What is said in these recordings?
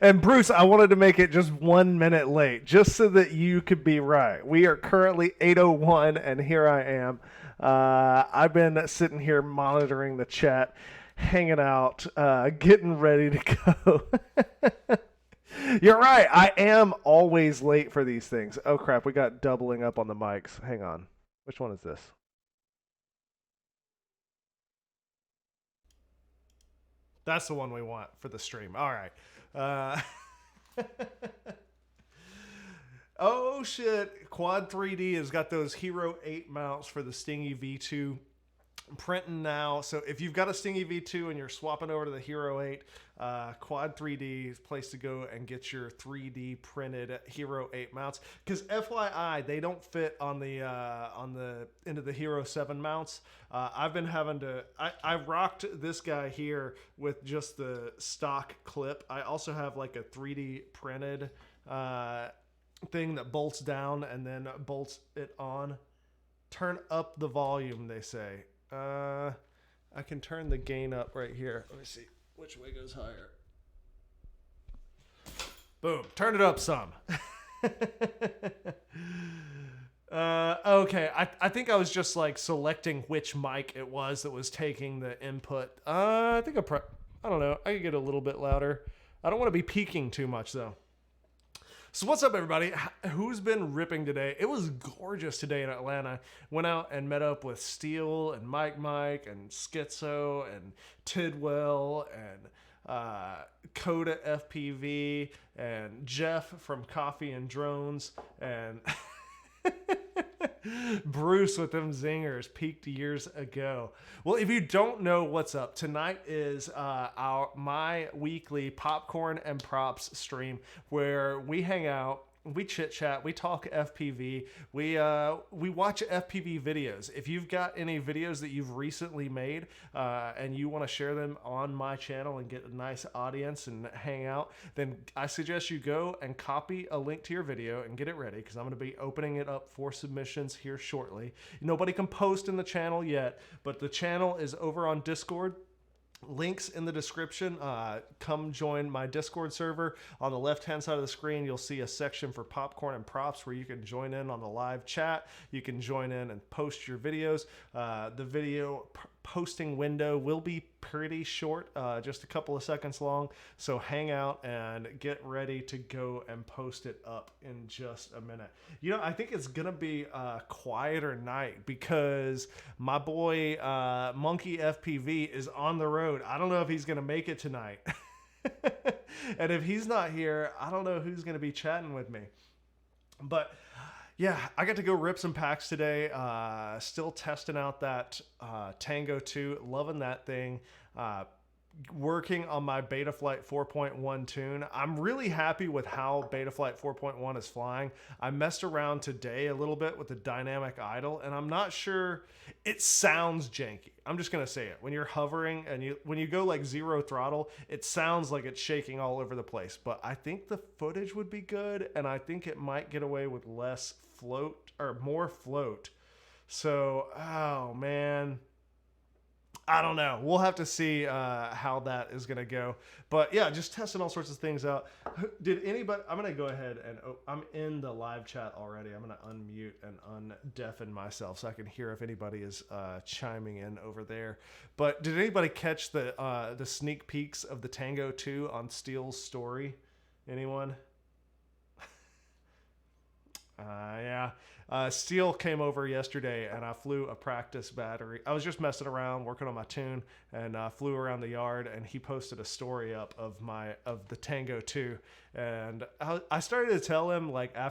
And Bruce, I wanted to make it just 1 minute late, just so that you could be right. We are currently 8:01, and here I am. I've been sitting here monitoring the chat, hanging out, getting ready to go. You're right. I am always late for these things. Oh crap, we got doubling up on the mics. Hang on. Which one is this? That's the one we want for the stream. All right. Oh shit. Quad 3D has got those Hero 8 mounts for the Stingy V2 printing now. So if you've got a Stingy V2 and you're swapping over to the Hero 8, Quad 3D is a place to go and get your 3D printed Hero 8 mounts. Because FYI, they don't fit on the into the Hero 7 mounts. I've been having to. I rocked this guy here with just the stock clip. I also have like a 3D printed thing that bolts down and then bolts it on. Turn up the volume, they say. I can turn the gain up right here. Let me see which way goes higher. Boom. Turn it up some. Okay. I think I was just like selecting which mic it was that was taking the input. I think I don't know. I could get a little bit louder. I don't want to be peaking too much though. So what's up, everybody? Who's been ripping today? It was gorgeous today in Atlanta. Went out and met up with Steele and Mike and Schizo and Tidwell and Coda FPV and Jeff from Coffee and Drones and Bruce with them zingers peaked years ago. Well, if you don't know what's up, tonight is my weekly popcorn and props stream where we hang out, we chit chat, we talk FPV, we watch FPV videos. If you've got any videos that you've recently made and you want to share them on my channel and get a nice audience and hang out, then I suggest you go and copy a link to your video and get it ready, because I'm going to be opening it up for submissions here shortly. Nobody can post in the channel yet, but the channel is over on Discord. Links in the description. Come join my Discord server. On the left hand side of the screen, you'll see a section for popcorn and props where you can join in on the live chat. You can join in and post your videos. The video posting window will be pretty short, just a couple of seconds long, so hang out and get ready to go and post it up in just a minute. You know, I think it's gonna be a quieter night because my boy Monkey FPV is on the road. I don't know if he's gonna make it tonight. And if he's not here, I don't know who's gonna be chatting with me. But yeah, I got to go rip some packs today. Still testing out that Tango 2. Loving that thing. Working on my Betaflight 4.1 tune. I'm really happy with how Betaflight 4.1 is flying. I messed around today a little bit with the dynamic idle, and I'm not sure. It sounds janky. I'm just going to say it. When you're hovering and when you go like 0 throttle, it sounds like it's shaking all over the place. But I think the footage would be good, and I think it might get away with less float or more float. So, oh man, I don't know. We'll have to see how that is going to go. But yeah, just testing all sorts of things out. Did anybody... I'm going to go ahead and... I'm in the live chat already. I'm going to unmute and undeafen myself so I can hear if anybody is chiming in over there. But did anybody catch the sneak peeks of the Tango 2 on Steele's story? Anyone? Yeah. Steele came over yesterday and I flew a practice battery. I was just messing around, working on my tune, and flew around the yard, and he posted a story up of the Tango 2. And I started to tell him, like, I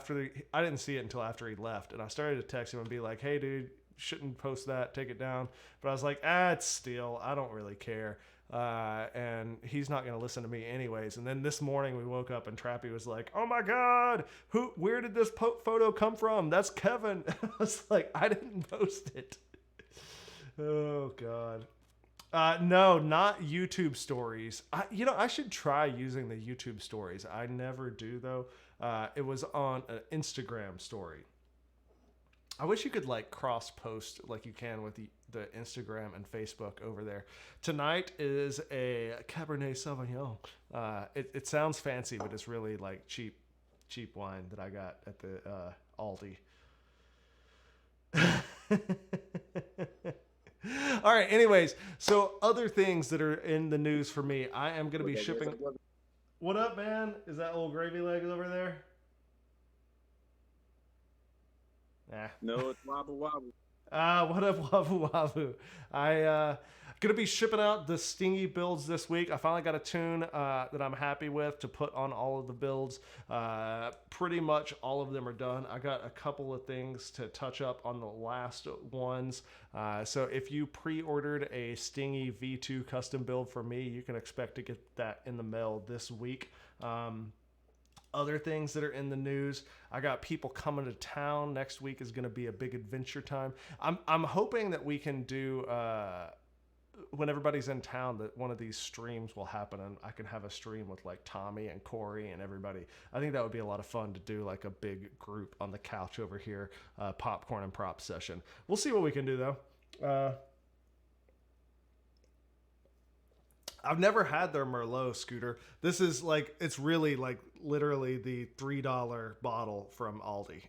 didn't see it until after he left, and I started to text him and be like, hey dude, shouldn't post that, take it down. But I was like, it's Steele, I don't really care. And he's not going to listen to me anyways. And then this morning we woke up and Trappy was like, oh my God, where did this photo come from? That's Kevin. I was like, I didn't post it. Oh God. No, not YouTube stories. I should try using the YouTube stories. I never do though. It was on an Instagram story. I wish you could like cross post like you can with the Instagram and Facebook over there. Tonight is a Cabernet Sauvignon. It sounds fancy, but it's really like cheap wine that I got at the Aldi. All right. Anyways, so other things that are in the news for me, I am going to be shipping. What up, man? Is that old gravy legs over there? Nah. No, it's wobble wobble. What up, Wavu Wavu? I gonna be shipping out the Stingy builds this week. I finally got a tune that I'm happy with to put on all of the builds. Pretty much all of them are done. I got a couple of things to touch up on the last ones. So if you pre-ordered a Stingy V2 custom build for me, you can expect to get that in the mail this week. Other things that are in the news, I got people coming to town. Next week is going to be a big adventure time. I'm hoping that we can do when everybody's in town, that one of these streams will happen and I can have a stream with like Tommy and Corey and everybody. I think that would be a lot of fun to do, like a big group on the couch over here, popcorn and prop session. We'll see what we can do though. I've never had their Merlot, Scooter. This is like, it's really like literally the $3 bottle from Aldi.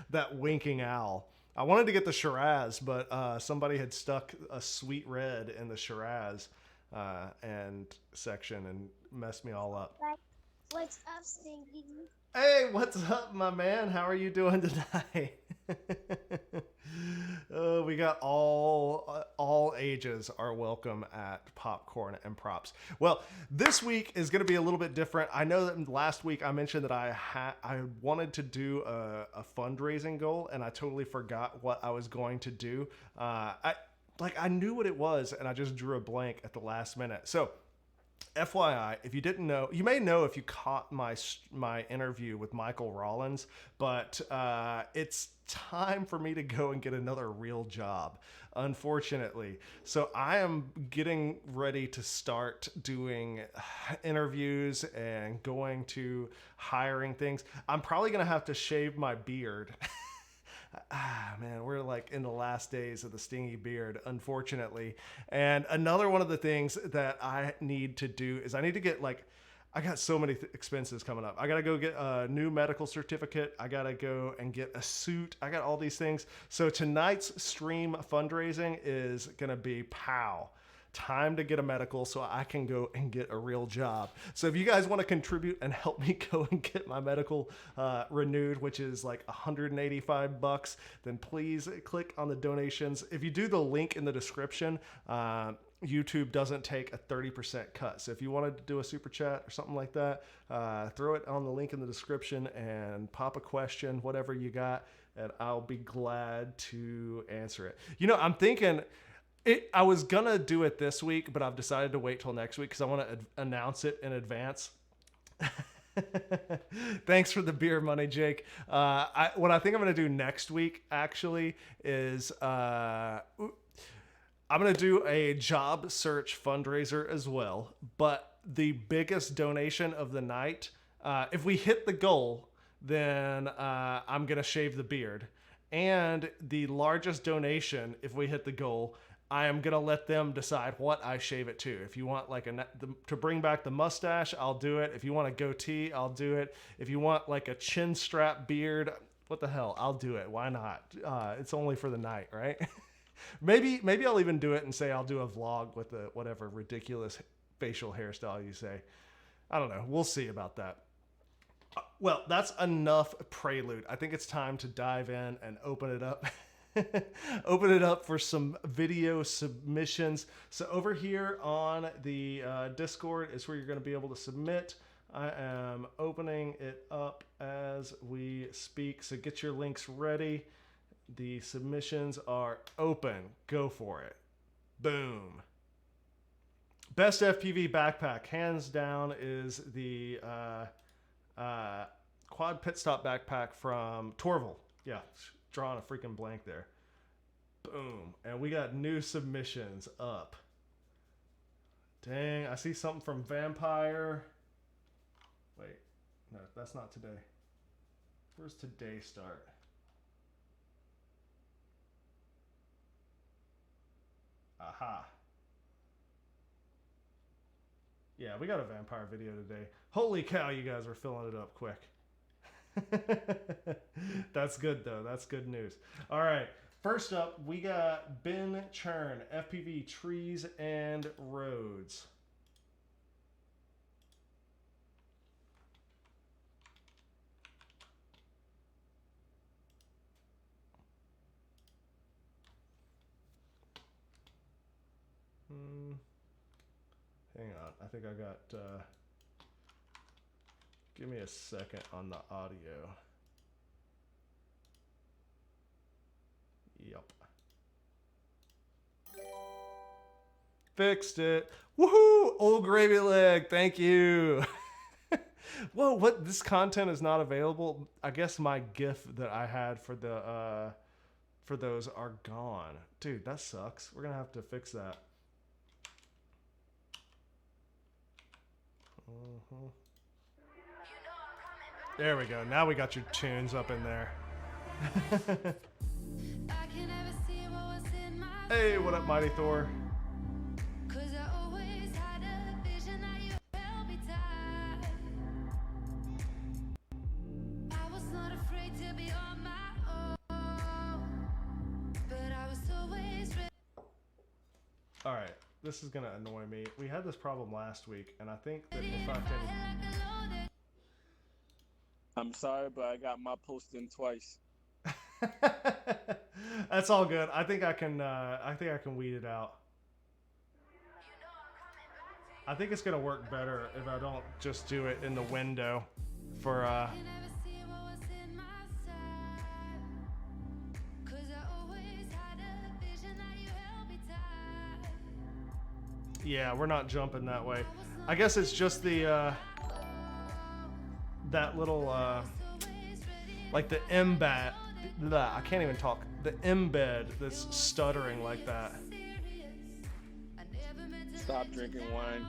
That winking owl. I wanted to get the Shiraz, but somebody had stuck a sweet red in the Shiraz and section and messed me all up. What's up, Stinky? Hey, what's up, my man? How are you doing tonight? Oh, we got all ages are welcome at Popcorn and Props. Well, this week is going to be a little bit different. I know that last week I mentioned that I wanted to do a fundraising goal, and I totally forgot what I was going to do. I knew what it was, and I just drew a blank at the last minute. So, FYI, if you didn't know, you may know if you caught my interview with Michael Rollins, but it's time for me to go and get another real job, unfortunately. So I am getting ready to start doing interviews and going to hiring things. I'm probably going to have to shave my beard. Man, we're like in the last days of the Stingy beard, unfortunately. And another one of the things that I need to do is I need to get I got so many expenses coming up. I got to go get a new medical certificate. I got to go and get a suit. I got all these things. So tonight's stream fundraising is going to be pow. Time to get a medical so I can go and get a real job. So if you guys want to contribute and help me go and get my medical renewed, which is like $185, then please click on the donations. If you do the link in the description, YouTube doesn't take a 30% cut. So if you wanted to do a super chat or something like that, throw it on the link in the description and pop a question, whatever you got, and I'll be glad to answer it. You know, I'm thinking... I was going to do it this week, but I've decided to wait till next week because I want to announce it in advance. Thanks for the beer money, Jake. What I think I'm going to do next week, actually, is I'm going to do a job search fundraiser as well. But the biggest donation of the night, if we hit the goal, then I'm going to shave the beard. And the largest donation, if we hit the goal, I am going to let them decide what I shave it to. If you want like to bring back the mustache, I'll do it. If you want a goatee, I'll do it. If you want like a chin strap beard, what the hell? I'll do it. Why not? It's only for the night, right? maybe I'll even do it and say I'll do a vlog with the whatever ridiculous facial hairstyle you say. I don't know. We'll see about that. Well, that's enough prelude. I think it's time to dive in and open it up. Open it up for some video submissions. So over here on the Discord is where you're going to be able to submit. I am opening it up as we speak. So get your links ready. The submissions are open. Go for it. Boom. Best FPV backpack, hands down, is the Quad Pit Stop backpack from Torval. Yeah. Drawing a freaking blank there. Boom. And we got new submissions up. Dang, I see something from Vampire. Wait, no, that's not today. Where's today start? Aha. Yeah, we got a vampire video today. Holy cow, you guys are filling it up quick. That's good, though. That's good news. All right. First up, we got Ben Churn, FPV Trees and Roads. Hang on. I think I got... give me a second on the audio. Yep. Fixed it. Woohoo! Old gravy leg. Thank you. Whoa, what? This content is not available? I guess my GIF that I had for the for those are gone. Dude, that sucks. We're gonna have to fix that. There we go. Now we got your tunes up in there. Hey, what up, Mighty Thor? All right, this is gonna annoy me. We had this problem last week, and I think that if I can... I'm sorry, but I got my post in twice. That's all good. I think I can weed it out. I think it's gonna work better if I don't just do it in the window for yeah, we're not jumping that way. I guess it's just the that little like the embed. I can't even talk. The embed that's stuttering like that. Stop drinking wine.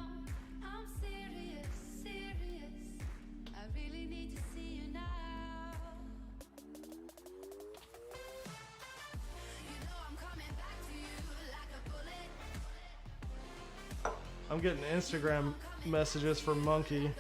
I'm getting Instagram messages from Monkey.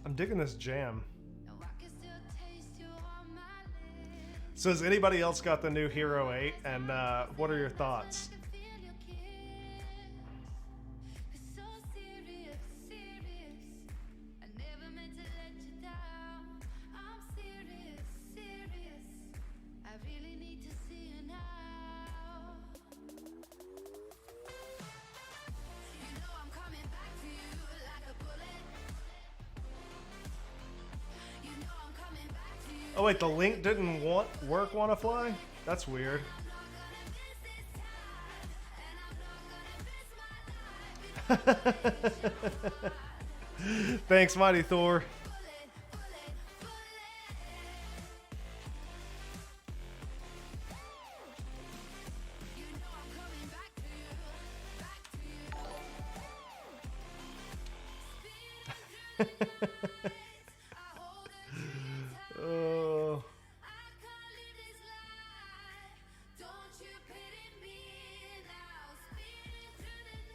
I'm digging this jam. So has anybody else got the new Hero 8? And what are your thoughts? Oh wait, the link didn't work wanna fly? That's weird. Thanks, Mighty Thor.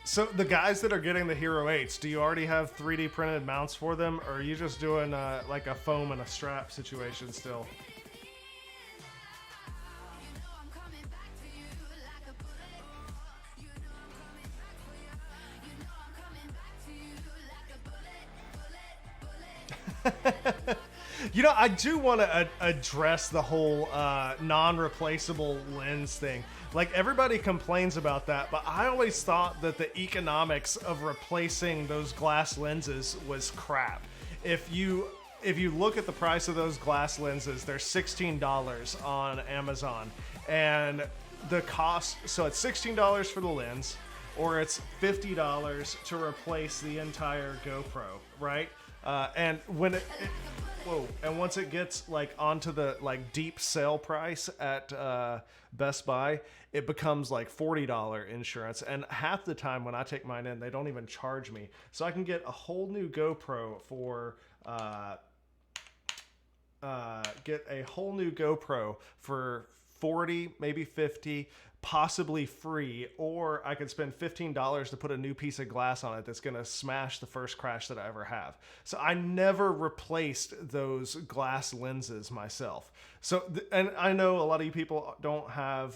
So the guys that are getting the Hero 8s, do you already have 3D printed mounts for them, or are you just doing like a foam and a strap situation still? You know, I do want to address the whole non-replaceable lens thing. Like, everybody complains about that, but I always thought that the economics of replacing those glass lenses was crap. If you if you look at the price of those glass lenses, they're $16 on Amazon. And the cost, so it's $16 for the lens, or it's $50 to replace the entire GoPro, right? And when and once it gets like onto the like deep sale price at Best Buy, it becomes like $40 insurance. And half the time when I take mine in, they don't even charge me. So I can get a whole new GoPro for get a whole new GoPro for 40, maybe 50, possibly free, or I could spend $15 to put a new piece of glass on it that's going to smash the first crash that I ever have. So I never replaced those glass lenses myself. So, and I know a lot of you people don't have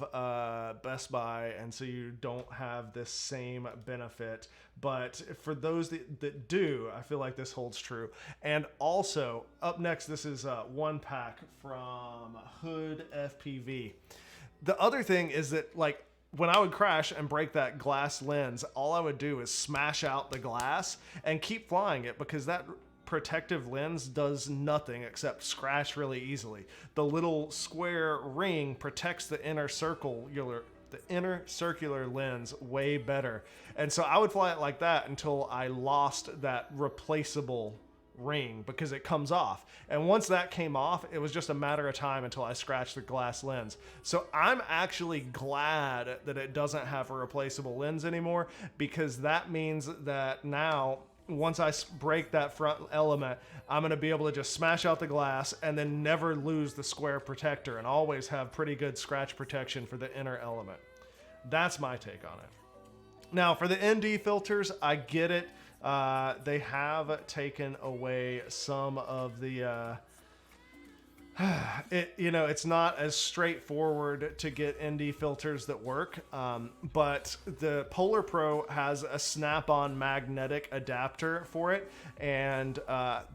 Best Buy, and so you don't have this same benefit. But for those that do, I feel like this holds true. And also, up next, this is one pack from Hood FPV. The other thing is that, like, when I would crash and break that glass lens, all I would do is smash out the glass and keep flying it, because that protective lens does nothing except scratch really easily. The little square ring protects the inner circular lens way better. And so I would fly it like that until I lost that replaceable ring, because it comes off. And once that came off, it was just a matter of time until I scratched the glass lens. So I'm actually glad that it doesn't have a replaceable lens anymore, because that means that now once I break that front element, I'm going to be able to just smash out the glass and then never lose the square protector and always have pretty good scratch protection for the inner element. That's my take on it. Now, for the ND filters, I get it. They have taken away some of the it's not as straightforward to get ND filters that work, but the Polar Pro has a snap-on magnetic adapter for it, and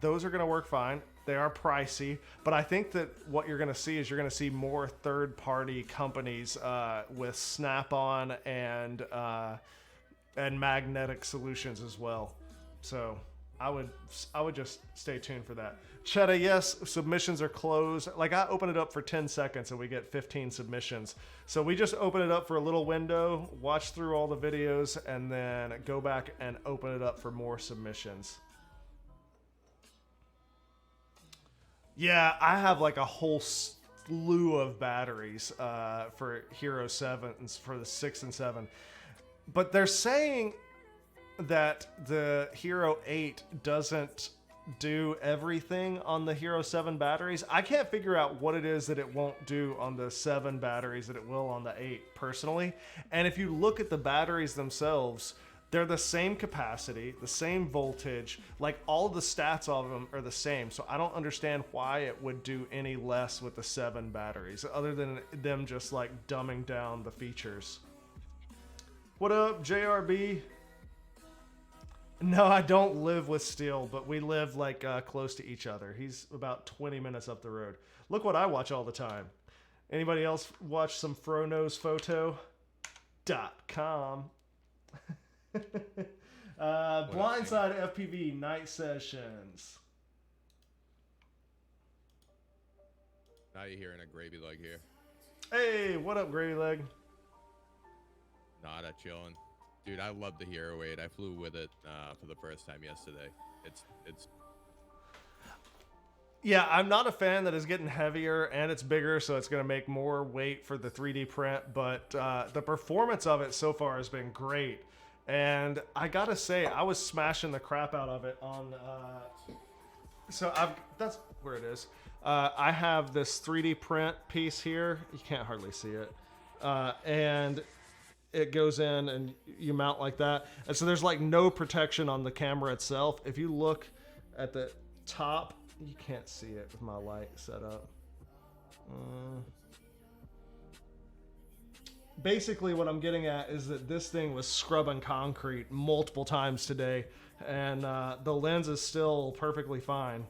those are going to work fine. They are pricey, but I think that what you're going to see is you're going to see more third-party companies with snap-on and magnetic solutions as well. So I would just stay tuned for that. Cheddar, yes, submissions are closed. Like, I open it up for 10 seconds and we get 15 submissions. So we just open it up for a little window, watch through all the videos, and then go back and open it up for more submissions. Yeah, I have like a whole slew of batteries for Hero 7s for the 6 and 7. But they're saying that the Hero 8 doesn't do everything on the Hero 7 batteries. I can't figure out what it is that it won't do on the 7 batteries that it will on the 8 personally. And if you look at the batteries themselves, they're the same capacity, the same voltage, like all the stats of them are the same. So I don't understand why it would do any less with the 7 batteries, other than them just like dumbing down the features. What up, JRB? No, I don't live with Steel, but we live like close to each other. He's about 20 minutes up the road. Look what I watch all the time. Anybody else watch some FroKnowsPhoto.com? Blindside FPV night sessions. Now you're hearing a gravy leg here. Hey, what up, gravy leg? Nada, chilling. Dude, I love the Hero 8. I flew with it for the first time yesterday. It's Yeah, I'm not a fan that it's getting heavier and it's bigger, so it's going to make more weight for the 3D print, but the performance of it so far has been great. And I got to say, I was smashing the crap out of it on... that's where it is. I have this 3D print piece here. You can't hardly see it. And it goes in and you mount like that. And so there's like no protection on the camera itself. If you look at the top, you can't see it with my light set up. Basically what I'm getting at is that this thing was scrubbing concrete multiple times today, and the lens is still perfectly fine.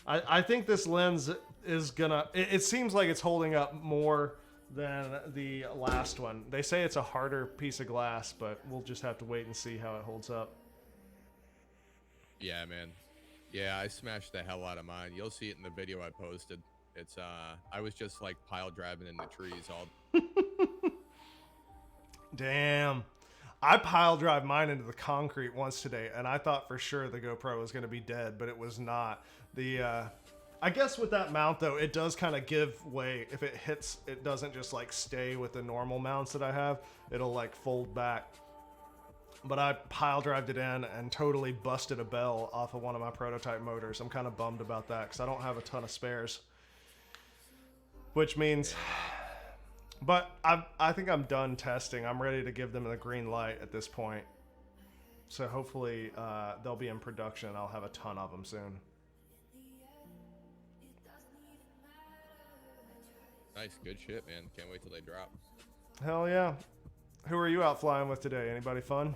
I think this lens is gonna, it seems like it's holding up more than the last one. They say it's a harder piece of glass, but we'll just have to wait and see how it holds up. Yeah, man. Yeah, I smashed the hell out of mine. You'll see it in the video I posted. It's I was just like pile driving in the trees all. Damn. I pile drive mine into the concrete once today, and I thought for sure the GoPro was going to be dead, but it was not. I guess with that mount though, it does kind of give way. If it hits, it doesn't just like stay with the normal mounts that I have. It'll like fold back. But I pile drived it in and totally busted a bell off of one of my prototype motors. I'm kind of bummed about that because I don't have a ton of spares. Which means, but I think I'm done testing. I'm ready to give them the green light at this point. So hopefully they'll be in production. I'll have a ton of them soon. Nice, good shit, man. Can't wait till they drop. Hell yeah. Who are you out flying with today? Anybody fun?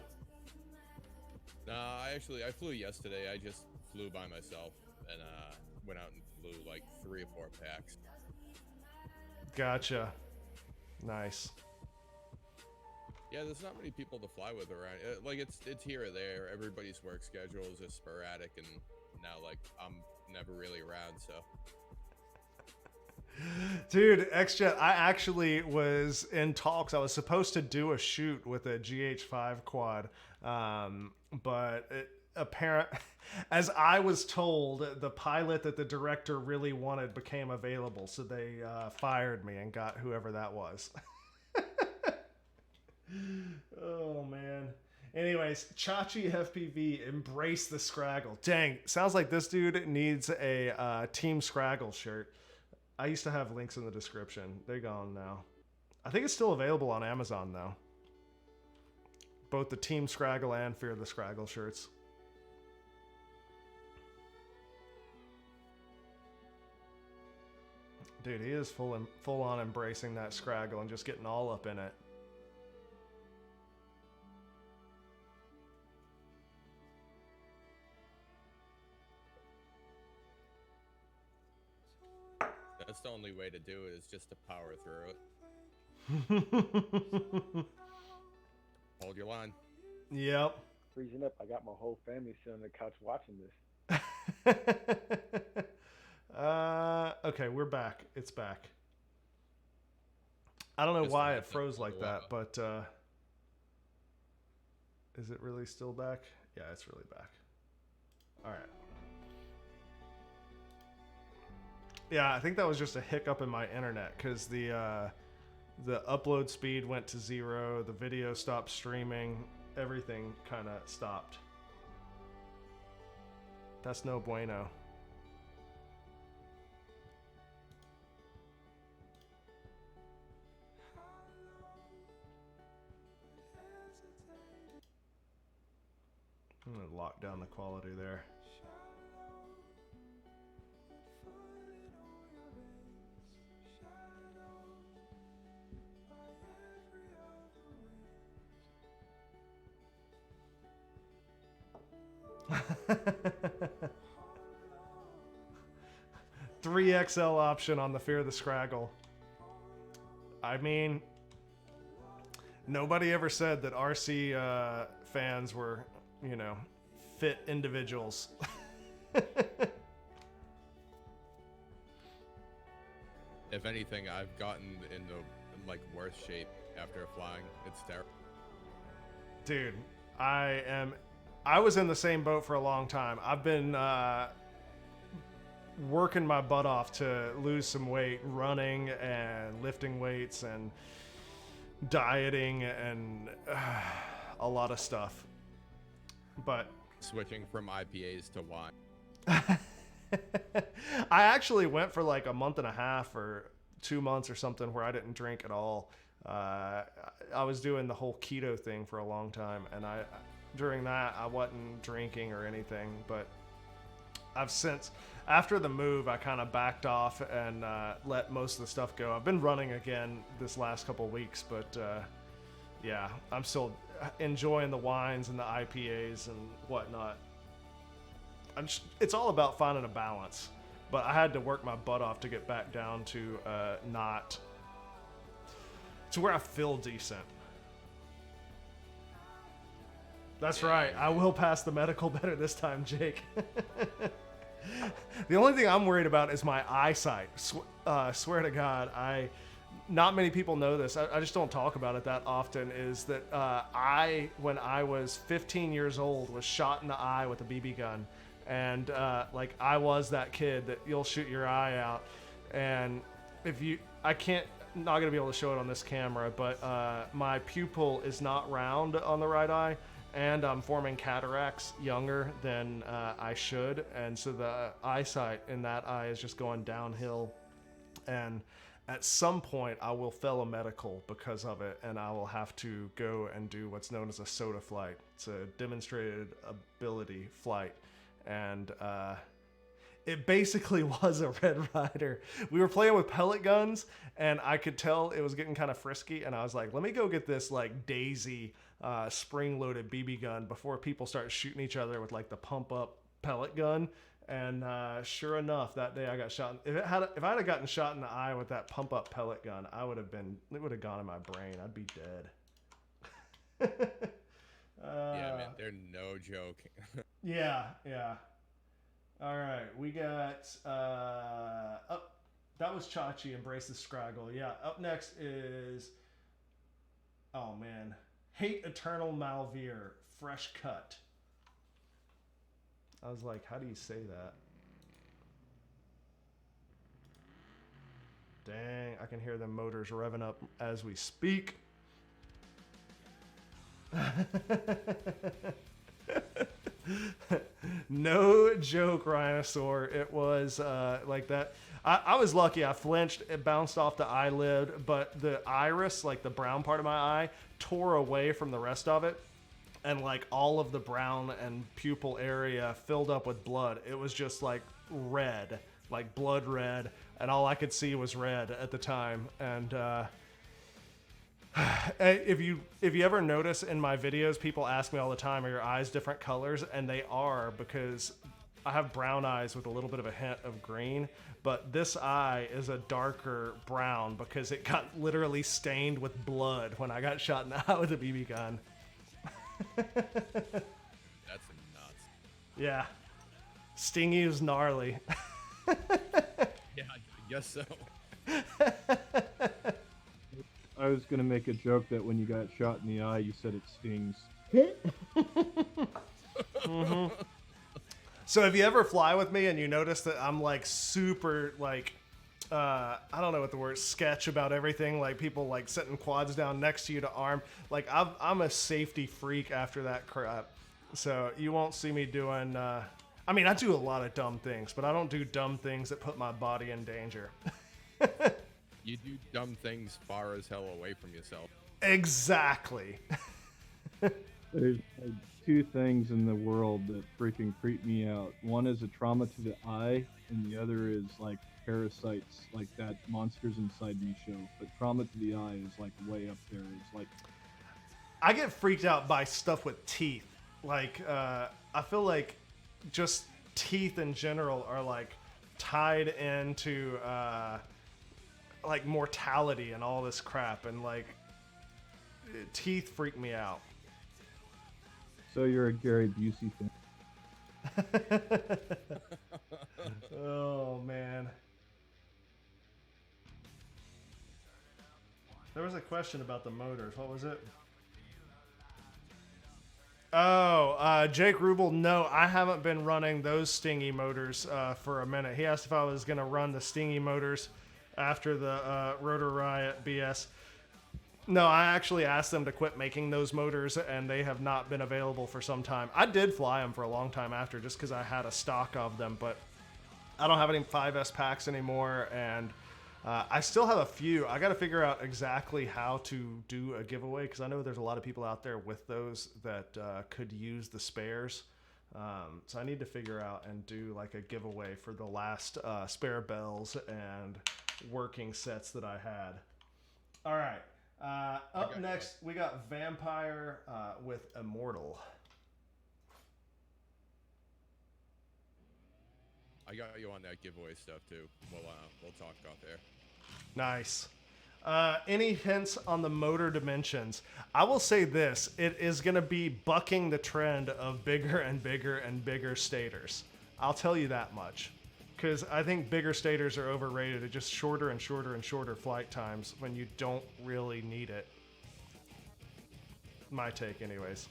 Nah, I flew yesterday. I just flew by myself and went out and flew like 3 or 4 packs. Gotcha. Nice. Yeah, there's not many people to fly with around. Like it's here or there. Everybody's work schedules is sporadic, and now like I'm never really around. So, dude, XJet, I actually was in talks. I was supposed to do a shoot with a GH5 quad, but as I was told, the pilot that the director really wanted became available, so they fired me and got whoever that was. Oh man. Anyways, Chachi FPV, embrace the Scraggle. Dang, sounds like this dude needs a Team Scraggle shirt. I used to have links in the description. They're gone now. I think it's still available on Amazon though. Both the Team Scraggle and Fear the Scraggle shirts. Dude, he is full on embracing that Scraggle and just getting all up in it. that's the only way to do it, is just to power through it. Hold your line. Yep. Freezing up. I got my whole family sitting on the couch watching this. Okay, we're back. It's back. I don't know Just why a it froze little like that, but is it really still back? Yeah, it's really back. All right. Yeah, I think that was just a hiccup in my internet because the upload speed went to 0, the video stopped streaming, everything kind of stopped. That's no bueno. I'm gonna lock down the quality there. $3XL option on the Fear the Scraggle. I mean, nobody ever said that RC fans were, you know, fit individuals. If anything, I've gotten into like worse shape after flying. It's terrible. Dude, I was in the same boat for a long time. I've been working my butt off to lose some weight, running and lifting weights and dieting and a lot of stuff. But Switching from IPAs to wine. I actually went for like a month and a half or 2 months or something where I didn't drink at all. I was doing the whole keto thing for a long time, and during that I wasn't drinking or anything, but I've since, after the move, I kind of backed off and let most of the stuff go. I've been running again this last couple of weeks, but yeah, I'm still enjoying the wines and the IPAs and whatnot. It's all about finding a balance, but I had to work my butt off to get back down to to where I feel decent. That's right. I will pass the medical better this time, Jake. The only thing I'm worried about is my eyesight. Swear to God, not many people know this. I just don't talk about it that often. Is that when I was 15 years old, was shot in the eye with a BB gun, and like I was that kid that you'll shoot your eye out, and not gonna be able to show it on this camera, but my pupil is not round on the right eye, and I'm forming cataracts younger than I should, and so the eyesight in that eye is just going downhill, and at some point I will fail a medical because of it, and I will have to go and do what's known as a SOTA flight. It's a demonstrated ability flight, and it basically was a Red Ryder. We were playing with pellet guns, and I could tell it was getting kind of frisky, and I was like, let me go get this like Daisy spring-loaded BB gun before people start shooting each other with like the pump-up pellet gun. And sure enough, that day I got shot. If I'd have gotten shot in the eye with that pump-up pellet gun, it would have gone in my brain. I'd be dead. Yeah, man, they're no joke. Yeah. All right, we got that was Chachi, Embrace the Scraggle. Yeah, up next is, oh man, Hate Eternal Malvere, Fresh Cut. I was like, how do you say that? Dang, I can hear the motors revving up as we speak. No joke, Rhinosaur. It was like that. I was lucky. I flinched. It bounced off the eyelid, but the iris, like the brown part of my eye, tore away from the rest of it. And like all of the brown and pupil area filled up with blood. It was just like red, like blood red. And all I could see was red at the time. And if you ever notice in my videos, people ask me all the time, are your eyes different colors? And they are, because I have brown eyes with a little bit of a hint of green, but this eye is a darker brown because it got literally stained with blood when I got shot in the eye with a BB gun. That's nuts. Yeah. Stingy is gnarly. Yeah, I guess so. I was gonna make a joke that when you got shot in the eye, you said it stings. Mm-hmm. So if you ever fly with me and you notice that I'm like super like I don't know what the word, sketch about everything, like people like sitting quads down next to you to arm, like I'm a safety freak after that crap, so you won't see me doing I mean, I do a lot of dumb things, but I don't do dumb things that put my body in danger. You do dumb things far as hell away from yourself. Exactly. There's two things in the world that freaking creep me out. One is a trauma to the eye, and the other is like parasites, like that Monsters Inside Me show. But trauma to the eye is like way up there. It's like, I get freaked out by stuff with teeth. Like I feel like just teeth in general are like tied into like mortality and all this crap, and like teeth freak me out. so you're a Gary Busey fan. Oh man. There was a question about the motors. What was it? Oh, Jake Rubel, no, I haven't been running those Stingy motors for a minute. He asked if I was going to run the Stingy motors after the Rotor Riot BS. No, I actually asked them to quit making those motors, and they have not been available for some time. I did fly them for a long time after, just because I had a stock of them, but I don't have any 5S packs anymore, and I still have a few. I got to figure out exactly how to do a giveaway, because I know there's a lot of people out there with those that could use the spares. So I need to figure out and do like a giveaway for the last spare bells and working sets that I had. All right. Up next, we got Vampire with Immortal. I got you on that giveaway stuff too. We'll talk off there. Nice. Any hints on the motor dimensions? I will say this: it is going to be bucking the trend of bigger and bigger and bigger stators. I'll tell you that much. Because I think bigger stators are overrated. It's just shorter and shorter and shorter flight times when you don't really need it. My take, anyways.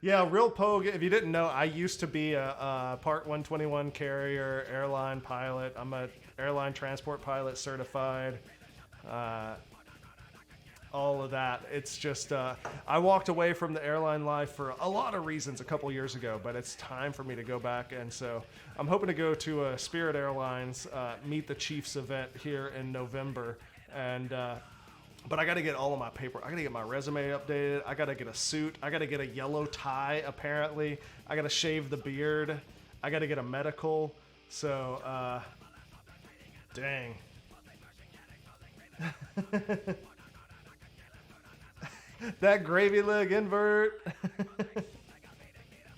Yeah, real Pogue. If you didn't know, I used to be a Part 121 carrier, airline pilot. I'm a airline transport pilot certified. All of that. It's just, I walked away from the airline life for a lot of reasons a couple years ago, but it's time for me to go back. And so I'm hoping to go to Spirit Airlines, Meet the Chiefs event here in November. And, but I got to get all of my paper. I got to get my resume updated. I got to get a suit. I got to get a yellow tie, apparently. I got to shave the beard. I got to get a medical. So, dang. That gravy leg invert.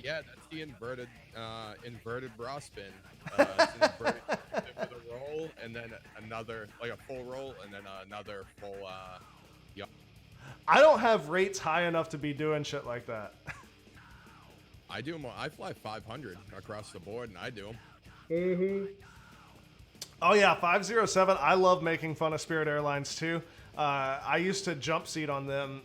Yeah, that's the inverted bra spin. It's an inverted with a roll, and then another, like a full roll, and then another full. I don't have rates high enough to be doing shit like that. I do them. I fly 500 across the board, and I do them. Mm-hmm. Oh yeah, 507. I love making fun of Spirit Airlines too. I used to jump seat on them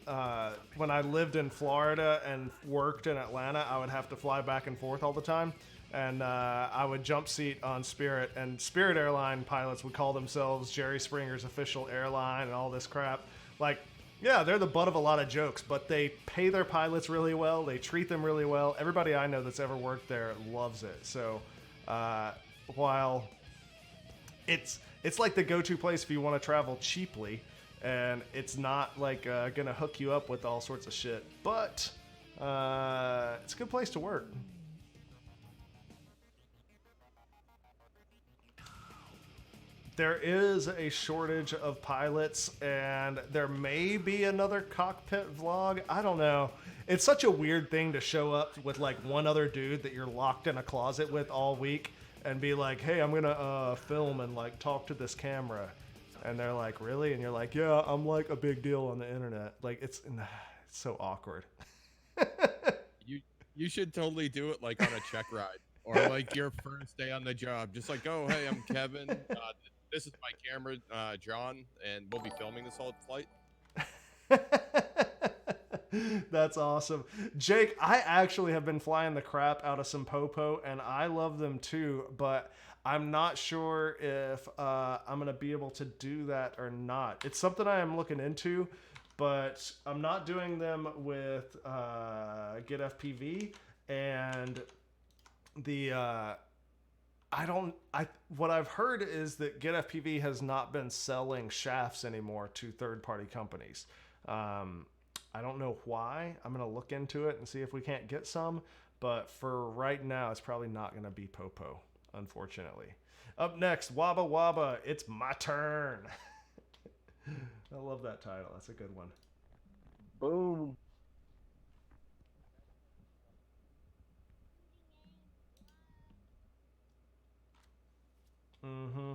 when I lived in Florida and worked in Atlanta. I would have to fly back and forth all the time, and I would jump seat on Spirit. And Spirit Airline pilots would call themselves Jerry Springer's official airline and all this crap. Like, yeah, they're the butt of a lot of jokes, but they pay their pilots really well. They treat them really well. Everybody I know that's ever worked there loves it. So while it's like the go-to place if you want to travel cheaply, and it's not like gonna hook you up with all sorts of shit, but it's a good place to work. There is a shortage of pilots, and there may be another cockpit vlog. I don't know. It's such a weird thing to show up with like one other dude that you're locked in a closet with all week and be like, hey, I'm gonna film and like talk to this camera. And they're like, really? And you're like, yeah, I'm like a big deal on the internet. Like, it's so awkward. You should totally do it like on a check ride or like your first day on the job. Just like, oh, hey, I'm Kevin. This is my camera, John, and we'll be filming this whole flight. That's awesome. Jake, I actually have been flying the crap out of some Poooh, and I love them too, but I'm not sure if I'm going to be able to do that or not. It's something I am looking into, but I'm not doing them with Get FPV, and the what I've heard is that Get FPV has not been selling shafts anymore to third-party companies. I don't know why. I'm going to look into it and see if we can't get some, but for right now, it's probably not going to be Poooh, unfortunately. Up next, Wabba Wabba, it's my turn. I love that title. That's a good one. Boom. Mm-hmm.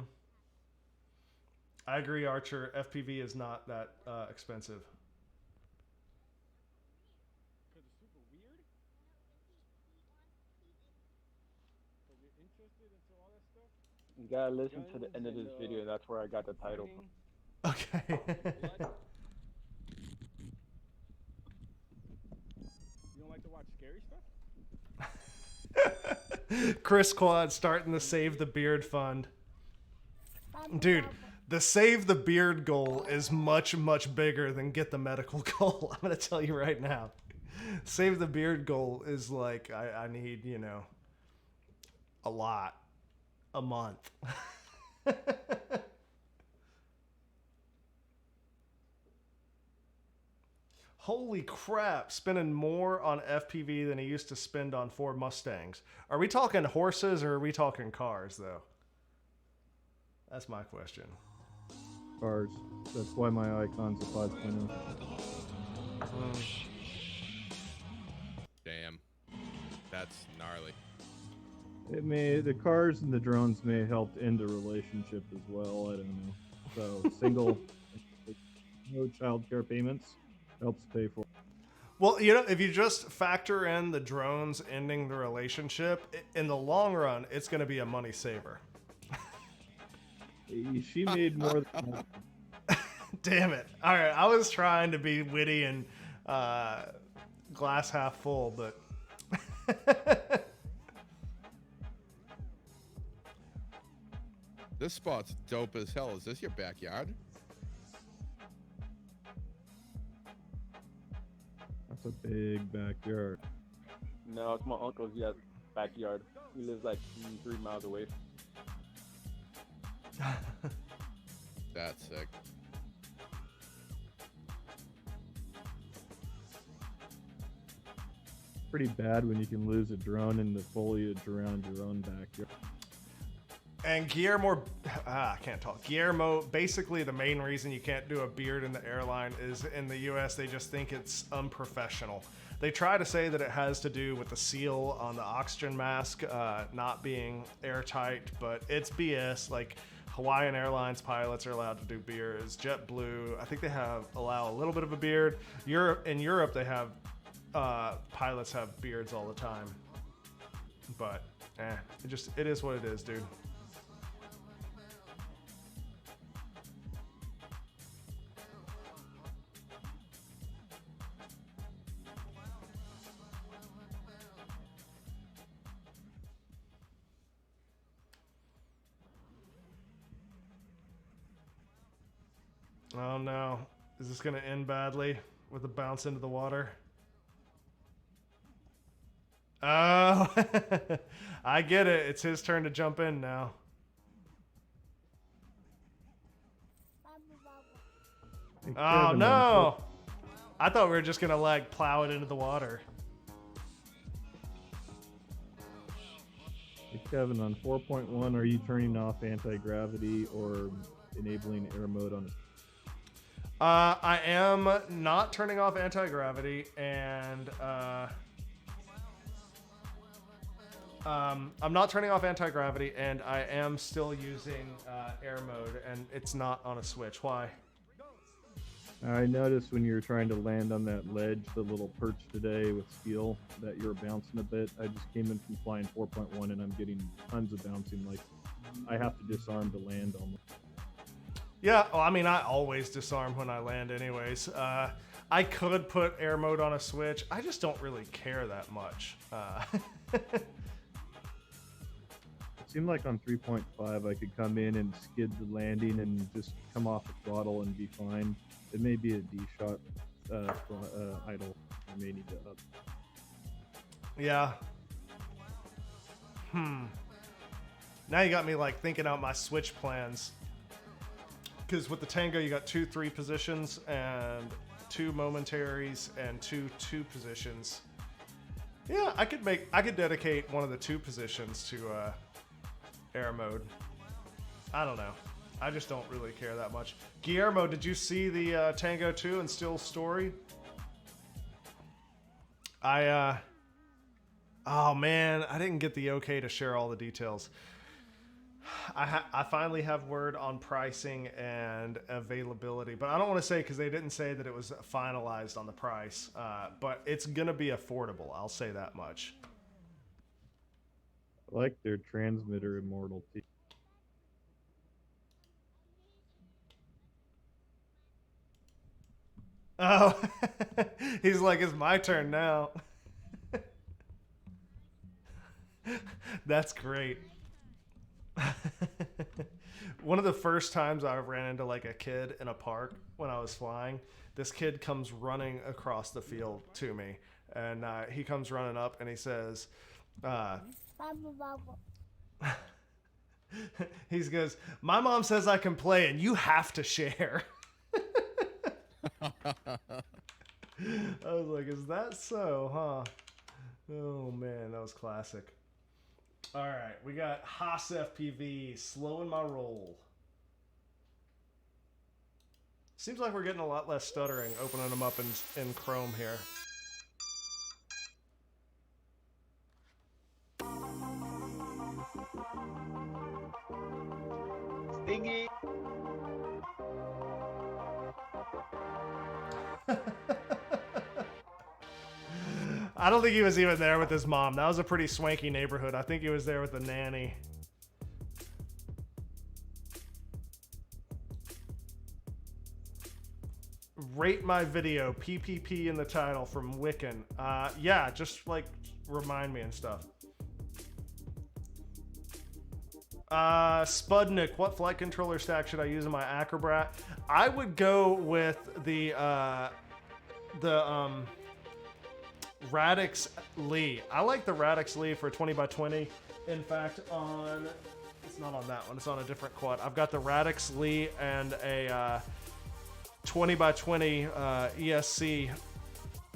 I agree, Archer. FPV is not that expensive. You gotta listen to the end of this video. That's where I got the title from. Okay. You don't like to watch scary stuff? Chris Quad starting the Save the Beard Fund. Dude, the Save the Beard goal is much, much bigger than Get the Medical goal. I'm going to tell you right now. Save the Beard goal is like, I need, you know, a lot. A month. Holy crap, spending more on FPV than he used to spend on Ford Mustangs. Are we talking horses or are we talking cars, though? That's my question. Cars. That's why my icon's a 5.0. Damn. That's gnarly. The cars and the drones may help end a relationship as well. I don't know. So single, no child care payments helps pay for. Well, you know, if you just factor in the drones ending the relationship, in the long run, it's going to be a money saver. She made more than Damn it. All right, I was trying to be witty and glass half full, but This spot's dope as hell. Is this your backyard? That's a big backyard. No, it's my uncle's backyard. He lives like 3 miles away. That's sick. Pretty bad when you can lose a drone in the foliage around your own backyard. And Guillermo, I can't talk. Guillermo, basically the main reason you can't do a beard in the airline is in the US, they just think it's unprofessional. They try to say that it has to do with the seal on the oxygen mask not being airtight, but it's BS. Like Hawaiian Airlines pilots are allowed to do beards. JetBlue, I think they allow a little bit of a beard. In Europe, they have pilots have beards all the time. But it is what it is, dude. Oh no. Is this going to end badly with a bounce into the water? Oh, I get it. It's his turn to jump in now. Oh no. I thought we were just going to like plow it into the water. Hey, Kevin, on 4.1, are you turning off anti-gravity or enabling air mode on? I am not turning off anti-gravity, and I'm not turning off anti-gravity, and I am still using air mode, and it's not on a switch. Why? I noticed when you were trying to land on that ledge, the little perch today with steel, that you were bouncing a bit. I just came in from flying 4.1, and I'm getting tons of bouncing. Like, I have to disarm to land almost. Yeah, well, I mean, I always disarm when I land anyways. I could put air mode on a switch. I just don't really care that much. It seemed like on 3.5 I could come in and skid the landing and just come off the throttle and be fine. It may be a D-shot idle. I may need to up. Yeah. Now you got me like thinking out my switch plans. Because with the Tango, you got 2 3 positions and 2 momentaries and 2 2 positions. Yeah, I could dedicate one of the 2 positions to air mode. I don't know. I just don't really care that much. Guillermo, did you see the Tango 2 and Still Story? Oh man, I didn't get the okay to share all the details. I finally have word on pricing and availability, but I don't want to say because they didn't say that it was finalized on the price, but it's going to be affordable. I'll say that much. I like their transmitter immortality. Oh, he's like, it's my turn now. That's great. One of the first times I ran into like a kid in a park when I was flying, this kid comes running across the field to me, and he comes running up and he says, he goes, "My mom says I can play and you have to share." I was like, is that so, huh? Oh man, that was classic. All right, we got Haas FPV, slowing my roll. Seems like we're getting a lot less stuttering opening them up in Chrome here. Stingy. I don't think he was even there with his mom. That was a pretty swanky neighborhood. I think he was there with the nanny. Rate my video, PPP in the title from Wiccan. Yeah, just like remind me and stuff. Spudnik, what flight controller stack should I use in my Acrobat? I would go with the Radix Lee. I like the Radix Lee for 20x20. In fact, it's not on that one, it's on a different quad. I've got the Radix Lee and a 20x20 ESC.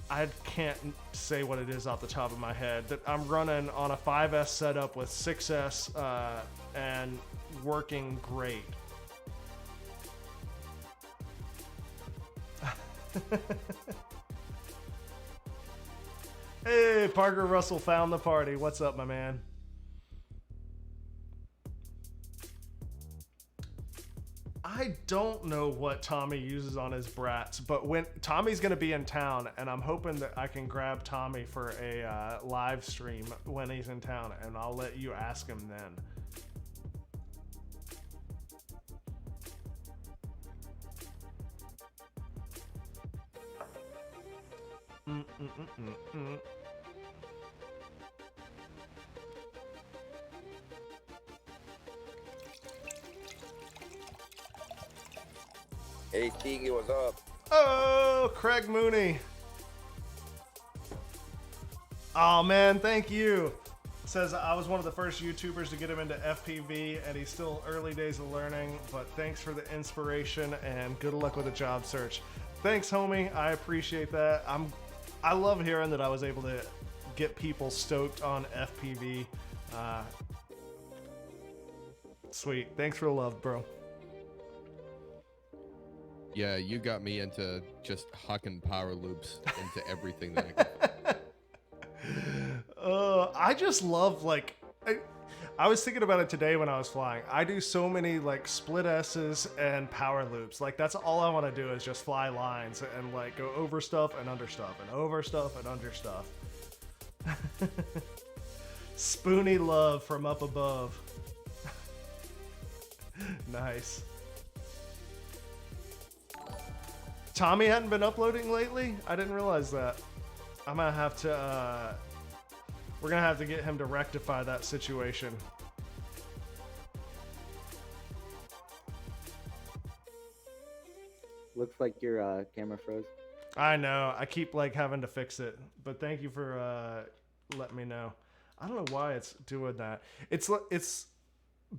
I can't say what it is off the top of my head. That I'm running on a 5S setup with 6S and working great. Hey, Parker Russell found the party. What's up, my man? I don't know what Tommy uses on his brats, but when Tommy's going to be in town, and I'm hoping that I can grab Tommy for a live stream when he's in town, and I'll let you ask him then. Hey, Stingy, what's up? Oh, Craig Mooney. Oh man, thank you. Says I was one of the first YouTubers to get him into FPV, and he's still early days of learning, but thanks for the inspiration and good luck with the job search. Thanks, homie. I appreciate that. I love hearing that I was able to get people stoked on FPV. Sweet. Thanks for the love, bro. Yeah, you got me into just hucking power loops into everything that I could. I just love, like, I was thinking about it today when I was flying. I do so many like split S's and power loops. Like that's all I want to do is just fly lines and like go over stuff and under stuff and over stuff and under stuff. Spoony love from up above. Nice. Tommy hadn't been uploading lately? I didn't realize that. I'm gonna have to, we're gonna have to get him to rectify that situation. Looks like your camera froze. I know. I keep like having to fix it, but thank you for letting me know. I don't know why it's doing that. It's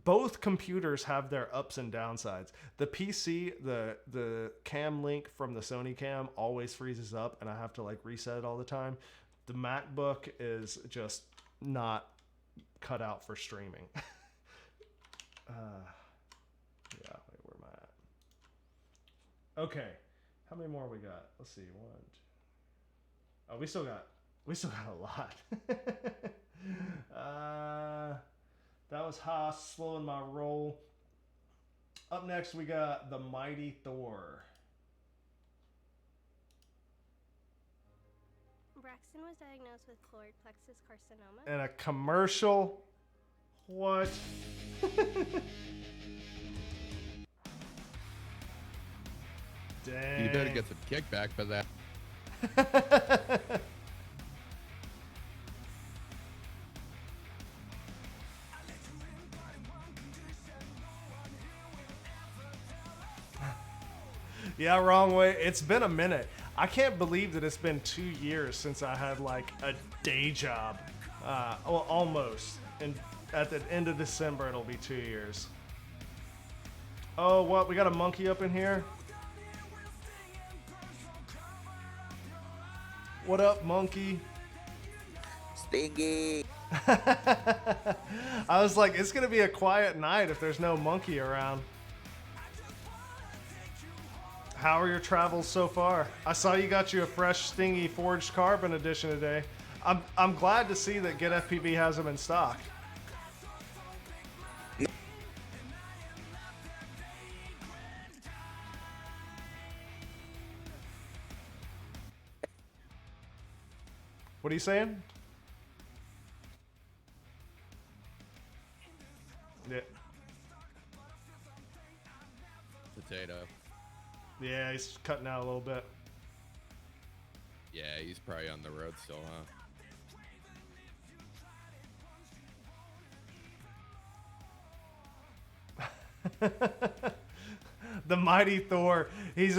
both computers have their ups and downsides. The PC, the cam link from the Sony cam always freezes up, and I have to like reset it all the time. The MacBook is just not cut out for streaming. Yeah, wait, where am I at? Okay, how many more we got? Let's see, one. Oh, we still got a lot. That was Haas slowing my roll. Up next, we got the Mighty Thor. Braxton was diagnosed with choroid plexus carcinoma. And a commercial. What? Dang. You better get some kickback for that. Yeah, wrong way. It's been a minute. I can't believe that it's been 2 years since I had like a day job. Well, almost. And at the end of December, it'll be 2 years. Oh, what? We got a monkey up in here? What up, monkey? Stingy. I was like, it's going to be a quiet night if there's no monkey around. How are your travels so far? I saw you got you a fresh Stingy Forged Carbon edition today. I'm glad to see that Get FPV has them in stock. What are you saying? Yeah. Potato. Yeah, he's cutting out a little bit. Yeah, he's probably on the road still, huh? The mighty Thor. He's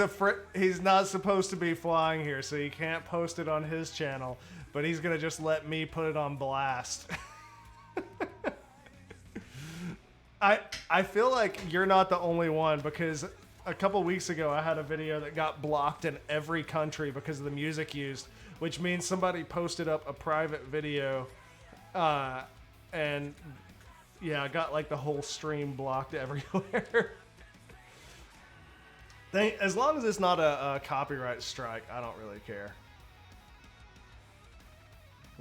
not supposed to be flying here, so he can't post it on his channel. But he's gonna just let me put it on blast. I feel like you're not the only one, because a couple weeks ago I had a video that got blocked in every country because of the music used, which means somebody posted up a private video, and yeah, I got like the whole stream blocked everywhere. As long as it's not a copyright strike, I don't really care.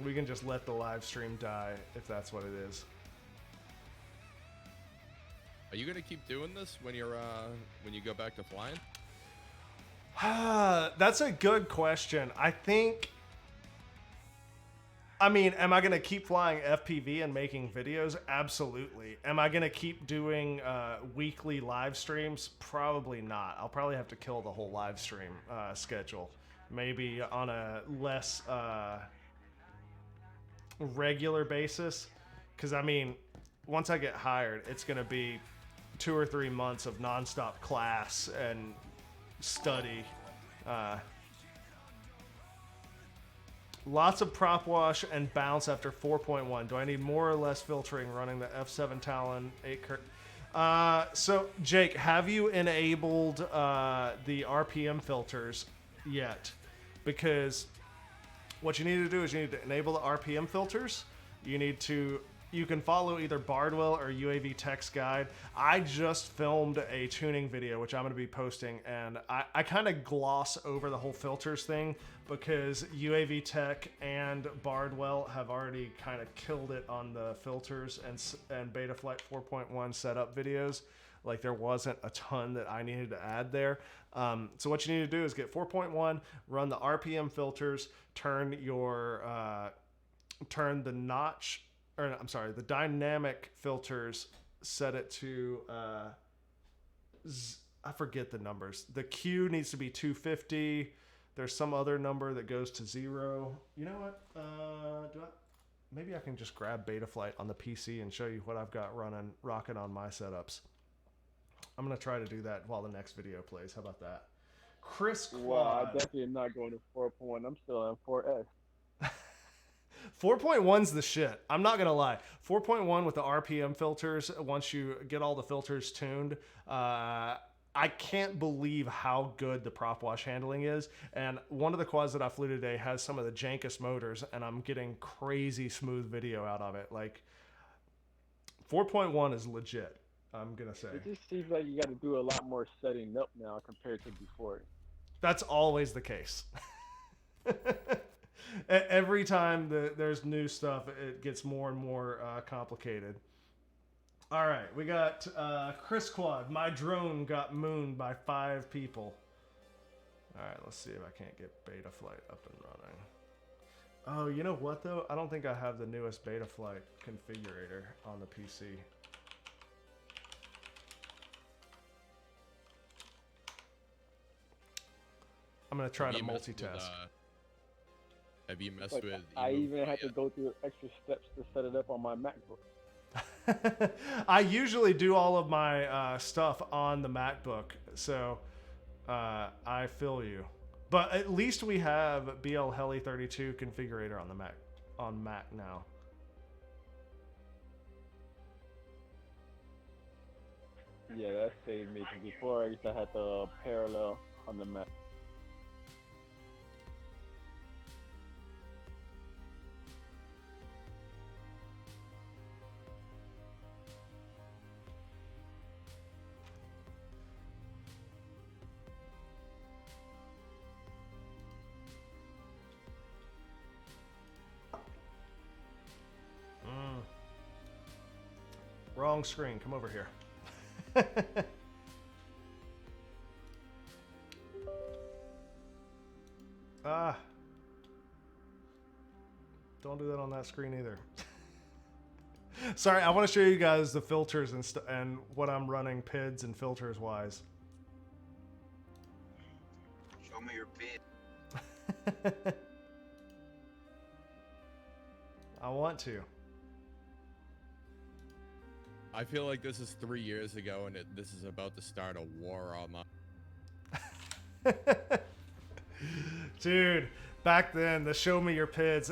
We can just let the live stream die if that's what it is. Are you gonna keep doing this when you're when you go back to flying? That's a good question. I mean, am I going to keep flying FPV and making videos? Absolutely. Am I going to keep doing weekly live streams? Probably not. I'll probably have to kill the whole live stream schedule. Maybe on a less regular basis. Because, I mean, once I get hired, it's going to be 2 or 3 months of nonstop class and study. Lots of prop wash and bounce after 4.1. Do I need more or less filtering running the F7 Talon 8 Kurt? So, Jake, have you enabled the RPM filters yet? Because what you need to do is you need to enable the RPM filters. You can follow either Bardwell or UAV Tech's guide. I just filmed a tuning video, which I'm going to be posting, and I kind of gloss over the whole filters thing because UAV Tech and Bardwell have already kind of killed it on the filters and Betaflight 4.1 setup videos. Like, there wasn't a ton that I needed to add there. So what you need to do is get 4.1, run the RPM filters, turn the notch, or I'm sorry, the dynamic filters, set it to, I forget the numbers. The Q needs to be 250. There's some other number that goes to 0. You know what? Maybe I can just grab Betaflight on the PC and show you what I've got rocking on my setups. I'm going to try to do that while the next video plays. How about that? Chris Quad. Well, I definitely am not going to 4.1. I'm still on 4S. 4.1's the shit. I'm not going to lie. 4.1 with the RPM filters, once you get all the filters tuned, I can't believe how good the prop wash handling is. And one of the quads that I flew today has some of the jankest motors, and I'm getting crazy smooth video out of it. Like, 4.1 is legit, I'm going to say. It just seems like you got to do a lot more setting up now compared to before. That's always the case. Every time there's new stuff, it gets more and more complicated. All right, we got Chris Quad. My drone got mooned by 5 people. All right, let's see if I can't get Betaflight up and running. Oh, you know what, though? I don't think I have the newest Betaflight configurator on the PC. I'm going to try to multitask. Have you messed Like, with... I even had to go through extra steps to set it up on my MacBook. I usually do all of my stuff on the MacBook, so I feel you. But at least we have BL Heli 32 configurator on Mac now. Yeah, that saved me, because before I used to have to parallel on the Mac. Wrong screen. Come over here. Don't do that on that screen either. Sorry, I want to show you guys the filters and what I'm running PIDs and filters wise. Show me your PID. I want to. I feel like this is 3 years ago, and this is about to start a war online. Dude, back then, the show me your PIDs,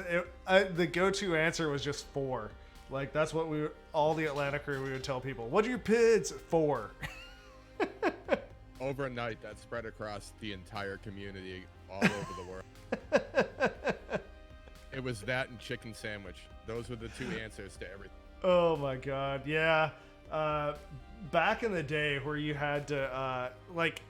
the go-to answer was just 4. Like, that's what all the Atlanta crew, we would tell people. What are your PIDs? 4. Overnight, that spread across the entire community all over the world. It was that and chicken sandwich. Those were the 2 answers to everything. Oh my God, yeah. Back in the day where you had to, like,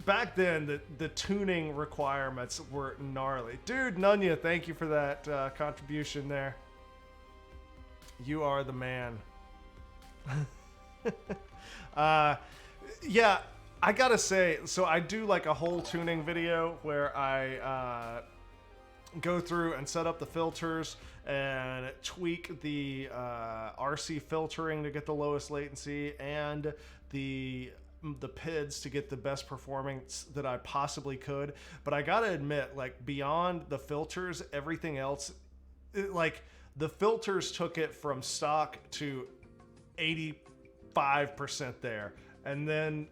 back then, the tuning requirements were gnarly. Dude, Nunya, thank you for that contribution there. You are the man. Yeah, I gotta say, so I do like a whole tuning video where I go through and set up the filters and tweak the RC filtering to get the lowest latency and the PIDs to get the best performance that I possibly could. But I gotta admit, like, beyond the filters, everything else, like, the filters took it from stock to 85% there. And then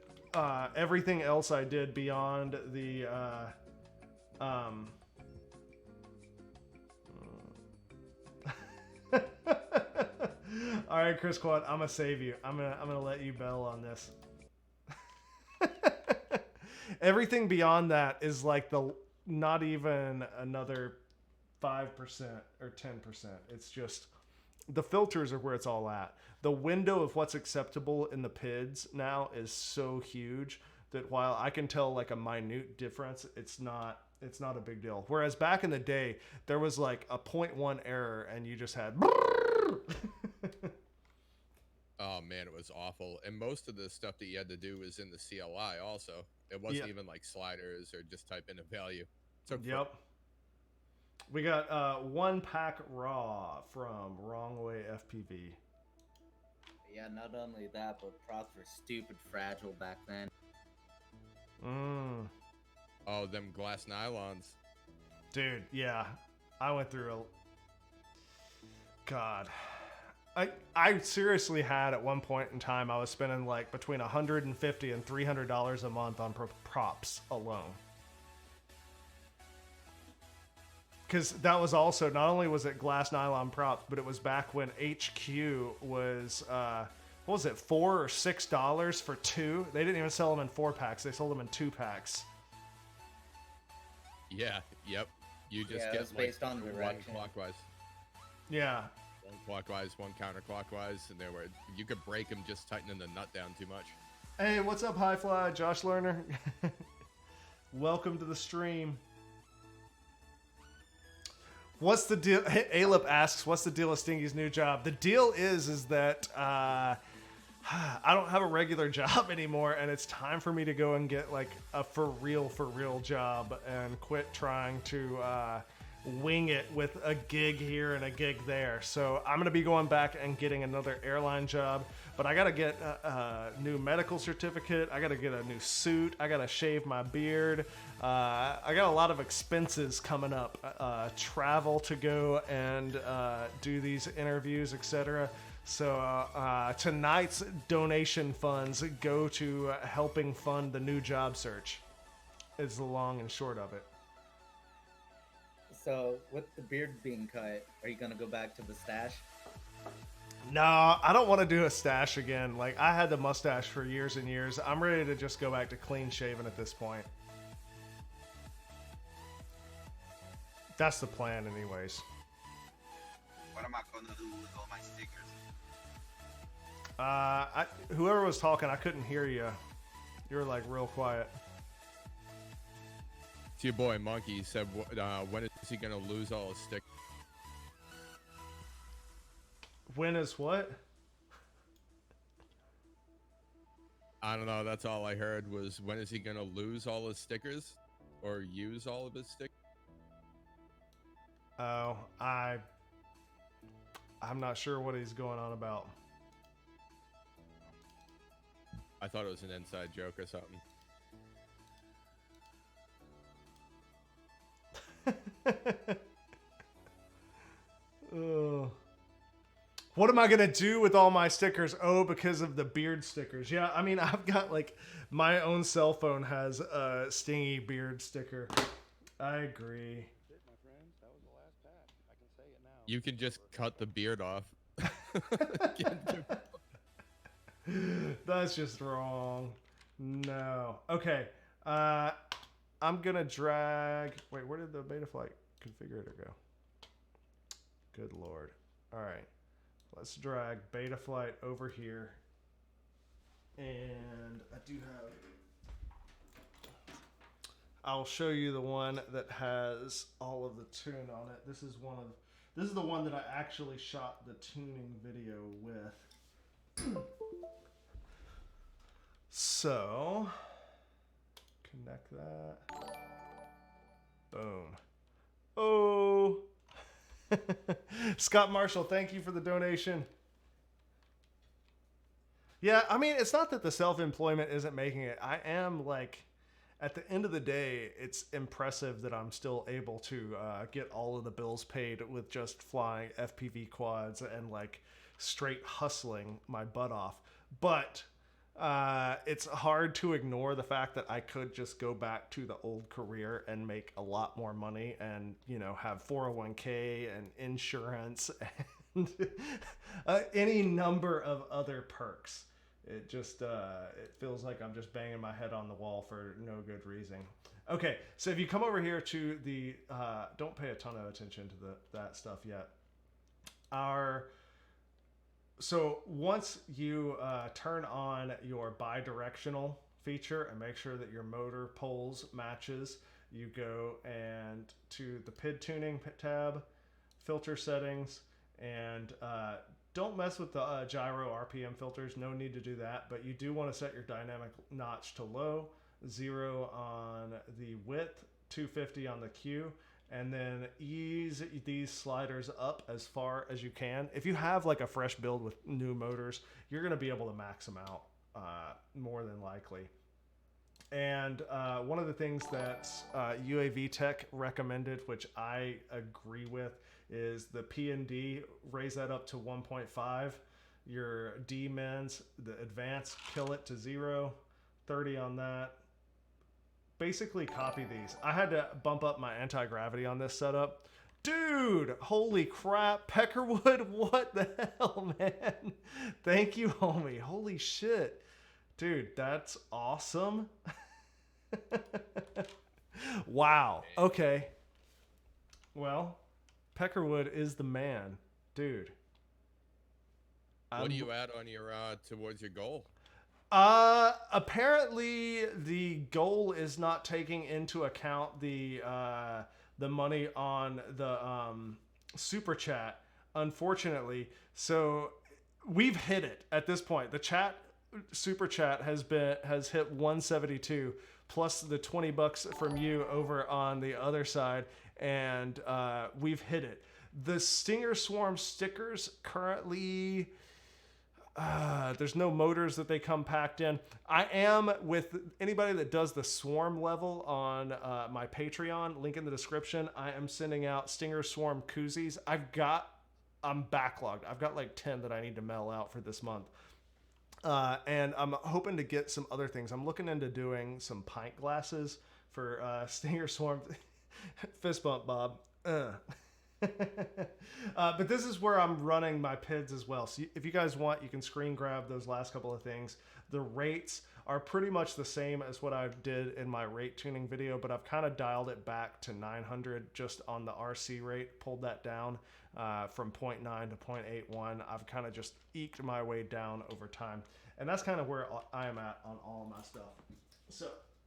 everything else I did beyond the all right, Chris Quad, I'm gonna save you. I'm gonna let you bail on this. Everything beyond that is like not even another 5% or 10%. It's just the filters are where it's all at. The window of what's acceptable in the PIDs now is so huge that while I can tell like a minute difference, it's not a big deal. Whereas back in the day, there was like a 0.1 error and you just had Oh man, it was awful. And most of the stuff that you had to do was in the CLI also. It wasn't even like sliders or just type in a value. Yep. We got 1 pack raw from Wrong Way FPV. Yeah, not only that, but props were stupid fragile back then. Oh, them glass nylons. Dude, yeah. I went through God. I seriously had at one point in time, I was spending like between $150 and $300 a month on props alone. Because that was also, not only was it glass nylon props, but it was back when HQ was, what was it, $4 or $6 for 2? They didn't even sell them in 4-packs. They sold them in 2-packs. Yeah, yep. You just it get was based on one direction. clockwise. Yeah. One clockwise, one counterclockwise, and you could break them just tightening the nut down too much. Hey, what's up, High Fly? Josh Lerner. Welcome to the stream. What's the deal? Alip asks, what's the deal with Stingy's new job? The deal is that I don't have a regular job anymore, and it's time for me to go and get like a for real job and quit trying to wing it with a gig here and a gig there. So I'm going to be going back and getting another airline job, but I got to get a new medical certificate. I got to get a new suit. I got to shave my beard. I got a lot of expenses coming up, travel to go and do these interviews, etc. So tonight's donation funds go to helping fund the new job search. Is the long and short of it. So, with the beard being cut, are you gonna go back to the stash? No, I don't want to do a stash again. Like, I had the mustache for years and years. I'm ready to just go back to clean shaven at this point. That's the plan anyways. What am I gonna do with all my stickers? Whoever was talking, I couldn't hear you. You were like real quiet. To your boy Monkey, he said, when is he gonna lose all his stick? When is what? I don't know. That's all I heard was, when is he gonna lose all his stickers or use all of his stickers? Oh, I'm not sure what he's going on about. I thought it was an inside joke or something. What am I gonna do with all my stickers? Oh, because of the beard stickers. Yeah, I mean, I've got like my own cell phone has a stingy beard sticker. I agree. You can just cut the beard off. That's just wrong. No. Okay. I'm gonna drag. Wait, where did the Betaflight configurator go? Good lord. All right. Let's drag Betaflight over here. And I do have. I'll show you the one that has all of the tune on it. This is the one that I actually shot the tuning video with. So, connect that. Boom. Oh. Scott Marshall, thank you for the donation. Yeah, I mean, it's not that the self-employment isn't making it. I am like, at the end of the day, it's impressive that I'm still able to get all of the bills paid with just flying FPV quads and like straight hustling my butt off. But it's hard to ignore the fact that I could just go back to the old career and make a lot more money and, you know, have 401k and insurance and any number of other perks. It just, it feels like I'm just banging my head on the wall for no good reason. Okay, so if you come over here to the, don't pay a ton of attention to that stuff yet. So once you turn on your bi-directional feature and make sure that your motor poles matches, you go and to the PID tuning tab, filter settings, and don't mess with the gyro RPM filters. No need to do that, but you do want to set your dynamic notch to low, 0 on the width, 250 on the Q, and then ease these sliders up as far as you can. If you have like a fresh build with new motors, you're going to be able to max them out more than likely. And one of the things that UAV Tech recommended, which I agree with, is the P&D, raise that up to 1.5. Your D-mins, the advanced, kill it to 0, 30 on that. Basically copy these. I had to bump up my anti-gravity on this setup. Dude, holy crap. Peckerwood, what the hell, man? Thank you, homie. Holy shit. Dude, that's awesome. Wow. Okay. Well, Peckerwood is the man. Dude. What do you add on your towards your goal? Apparently the goal is not taking into account the money on the super chat, unfortunately. So we've hit it at this point. The super chat has hit 172 plus the $20 from you over on the other side, and we've hit it. The Stinger Swarm stickers currently, there's no motors that they come packed in. I am, with anybody that does the Swarm level on my Patreon, link in the description, I am sending out Stinger Swarm koozies. I'm backlogged. I've got like 10 that I need to mail out for this month. And I'm hoping to get some other things. I'm looking into doing some pint glasses for Stinger Swarm. Fist bump, Bob. But this is where I'm running my PIDs as well. So if you guys want, you can screen grab those last couple of things. The rates are pretty much the same as what I did in my rate tuning video, but I've kind of dialed it back to 900 just on the RC rate, pulled that down from 0.9 to 0.81. I've kind of just eked my way down over time. And that's kind of where I am at on all of my stuff. So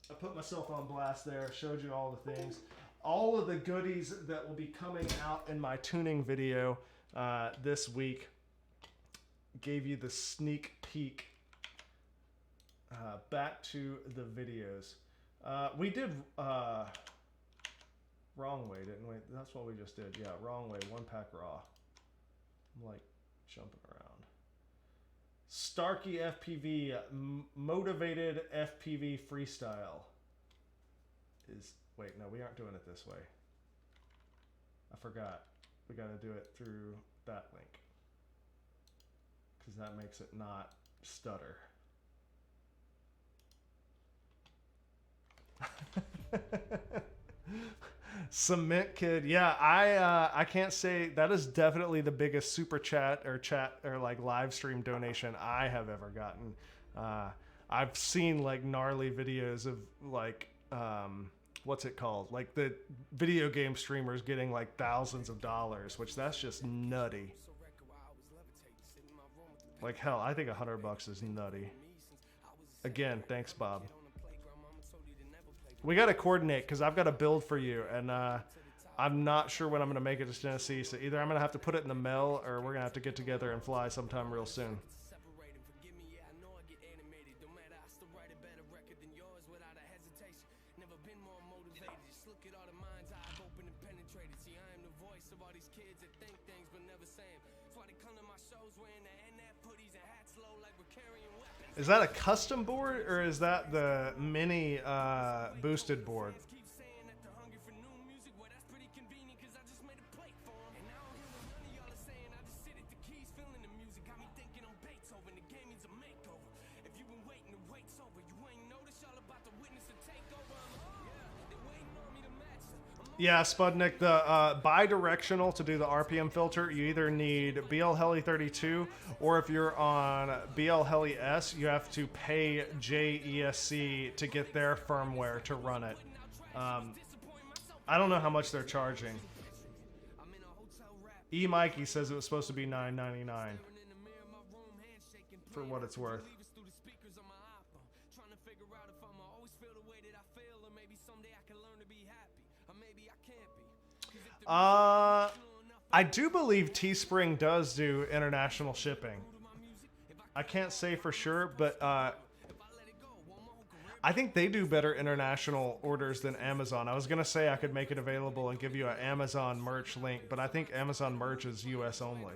I put myself on blast there, showed you all the things. All of the goodies that will be coming out in my tuning video this week. Gave you the sneak peek. Back to the videos. We did wrong way, didn't we? That's what we just did. Yeah, wrong way. 1 pack raw. I'm like jumping around. Starkey FPV, motivated FPV freestyle. Wait, no, we aren't doing it this way. I forgot. We got to do it through that link. Because that makes it not stutter. Cement Kid, yeah, I can't say that is definitely the biggest super chat or like live stream donation I have ever gotten. I've seen like gnarly videos of like what's it called, like the video game streamers getting like thousands of dollars, which that's just nutty. Like hell, I think $100 is nutty. Again, thanks, Bob. We got to coordinate because I've got a build for you, and I'm not sure when I'm going to make it to Tennessee. So either I'm going to have to put it in the mail, or we're going to have to get together and fly sometime real soon. Is that a custom board, or is that the mini boosted board? Yeah, Spudnik, the bi-directional to do the RPM filter, you either need BLHeli32, or if you're on BLHeli-S, you have to pay JESC to get their firmware to run it. I don't know how much they're charging. E-Mikey says it was supposed to be $9.99 for what it's worth. I do believe Teespring does do international shipping. I can't say for sure, but I think they do better international orders than Amazon. I was going to say I could make it available and give you an Amazon merch link, but I think Amazon merch is US only.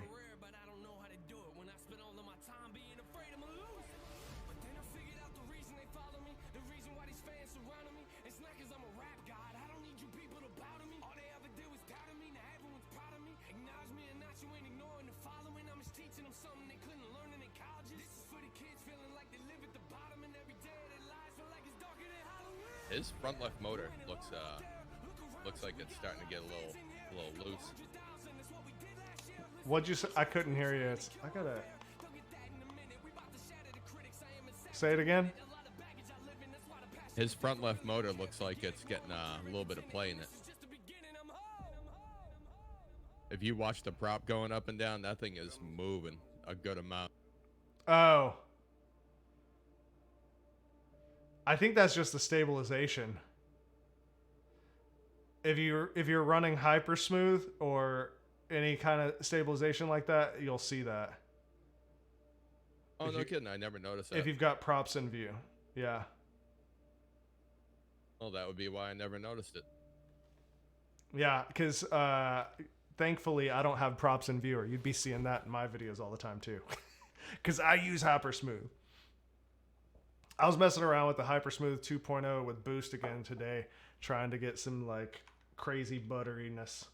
His front left motor looks like it's starting to get a little loose. What'd you say? I couldn't hear you. I gotta say it again. His front left motor looks like it's getting a little bit of play in it. If you watch the prop going up and down, that thing is moving a good amount. Oh. I think that's just the stabilization. If you're running hyper smooth or any kind of stabilization like that, you'll see that. Oh, no kidding. I never noticed that. If you've got props in view. Yeah. Well, that would be why I never noticed it. Yeah, because thankfully I don't have props in view, or you'd be seeing that in my videos all the time too. Because I use hyper smooth. I was messing around with the Hypersmooth 2.0 with Boost again today, trying to get some like crazy butteriness.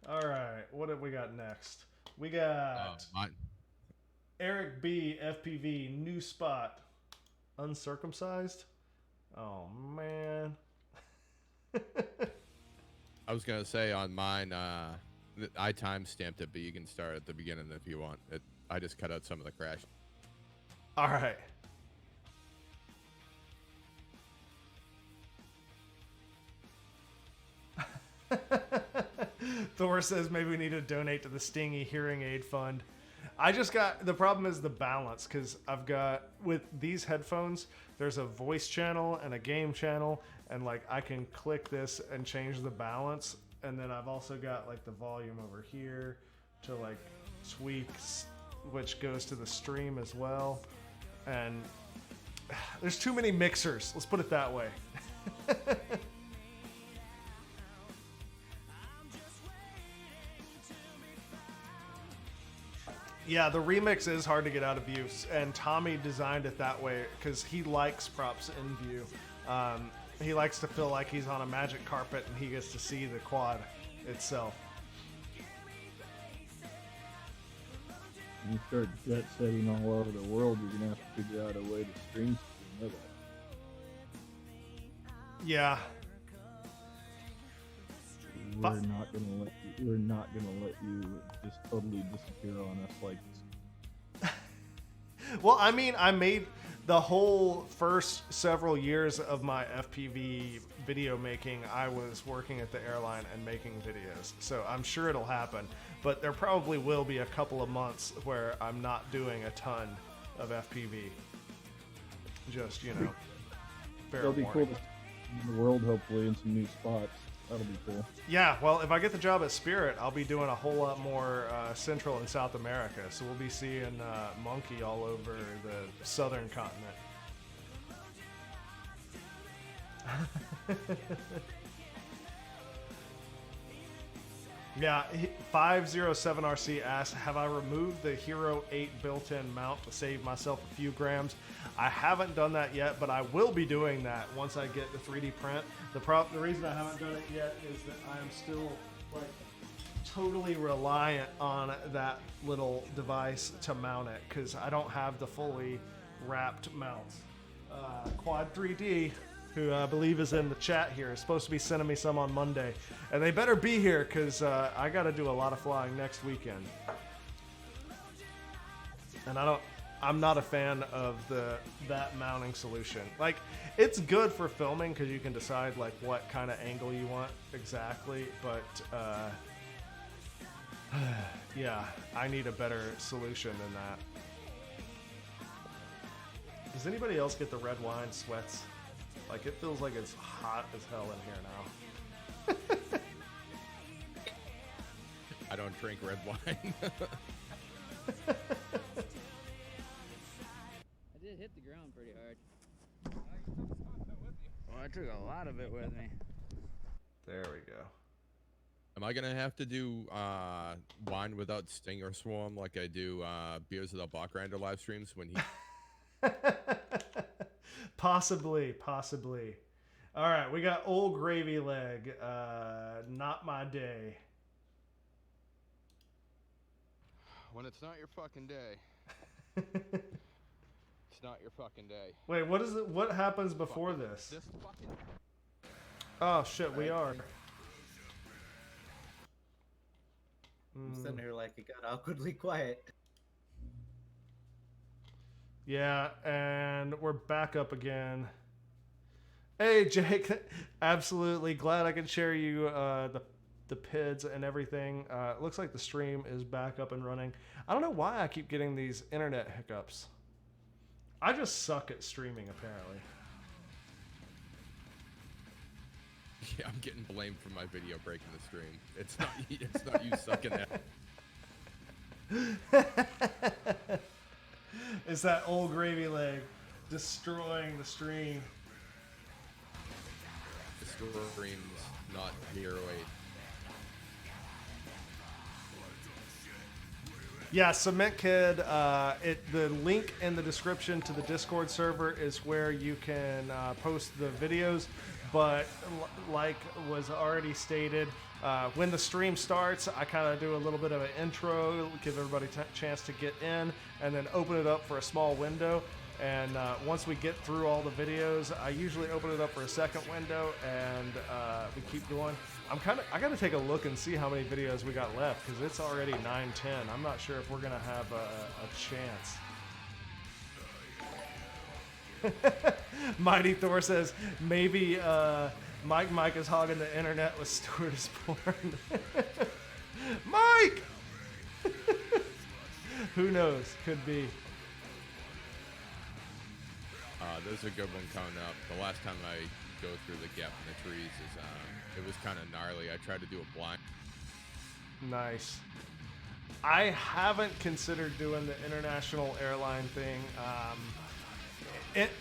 All right, what have we got next? We got Eric B, FPV, new spot, uncircumcised. Oh man. I was gonna say on mine, I time-stamped it, but you can start at the beginning if you want. I just cut out some of the crash. All right. Thor says maybe we need to donate to the Stingy Hearing Aid Fund. I just got, the problem is the balance, because I've got, with these headphones, there's a voice channel and a game channel, and like I can click this and change the balance, and then I've also got like the volume over here to like tweaks, which goes to the stream as well. And there's too many mixers, let's put it that way. Yeah, the remix is hard to get out of view, and Tommy designed it that way because he likes props in view. He likes to feel like he's on a magic carpet and he gets to see the quad itself. When you start jet setting all over the world, you're gonna have to figure out a way to stream that. Yeah. We're not gonna let you just totally disappear on us like this. Well, I mean, I made the whole first several years of my FPV video making, I was working at the airline and making videos. So I'm sure it'll happen, but there probably will be a couple of months where I'm not doing a ton of FPV. Just, you know, fair It'll be warning. cool to see the world, hopefully, in some new spots. That'll be cool. Yeah, well, if I get the job at Spirit, I'll be doing a whole lot more Central and South America. So we'll be seeing Monkey all over the southern continent. Yeah, 507RC asked, have I removed the Hero 8 built-in mount to save myself a few grams? I haven't done that yet, but I will be doing that once I get the 3D print. The reason I haven't done it yet is that I am still like totally reliant on that little device to mount it because I don't have the fully wrapped mount. Quad 3D, who I believe is in the chat here, is supposed to be sending me some on Monday. And they better be here because I got to do a lot of flying next weekend. And I'm not a fan of that mounting solution. Like, it's good for filming because you can decide like what kind of angle you want exactly, but yeah, I need a better solution than that. Does anybody else get the red wine sweats? Like, it feels like it's hot as hell in here now. I don't drink red wine. I did hit the ground pretty hard. Well, I took a lot of it with me. There we go. Am I gonna have to do wine without Sting or Swarm like I do Beers Without Bachgrander live streams when he... Possibly. All right, we got Old Gravy Leg. Not my day. When it's not your fucking day. It's not your fucking day. Wait, what is it? What happens before this? Oh shit, we are. I'm sitting here like it got awkwardly quiet. Yeah, and we're back up again. Hey, Jake. Absolutely glad I can share you the PIDs and everything. It looks like the stream is back up and running. I don't know why I keep getting these internet hiccups. I just suck at streaming, apparently. Yeah, I'm getting blamed for my video breaking the stream. It's not you sucking at. It's that Old Gravy Leg destroying the stream. The stream's not Hero 8. Yeah, Cement Kid, the link in the description to the Discord server is where you can post the videos, but like was already stated, when the stream starts, I kind of do a little bit of an intro, give everybody a chance to get in, and then open it up for a small window. And once we get through all the videos, I usually open it up for a second window, and we keep going. I got to take a look and see how many videos we got left, because it's already 9:10. I'm not sure if we're going to have a chance. Mighty Thor says, maybe Mike is hogging the internet with stewardess porn. Mike! Who knows? Could be. There's a good one coming up. The last time I go through the gap in the trees is it was kind of gnarly. I tried to do a blind. Nice. I haven't considered doing the international airline thing.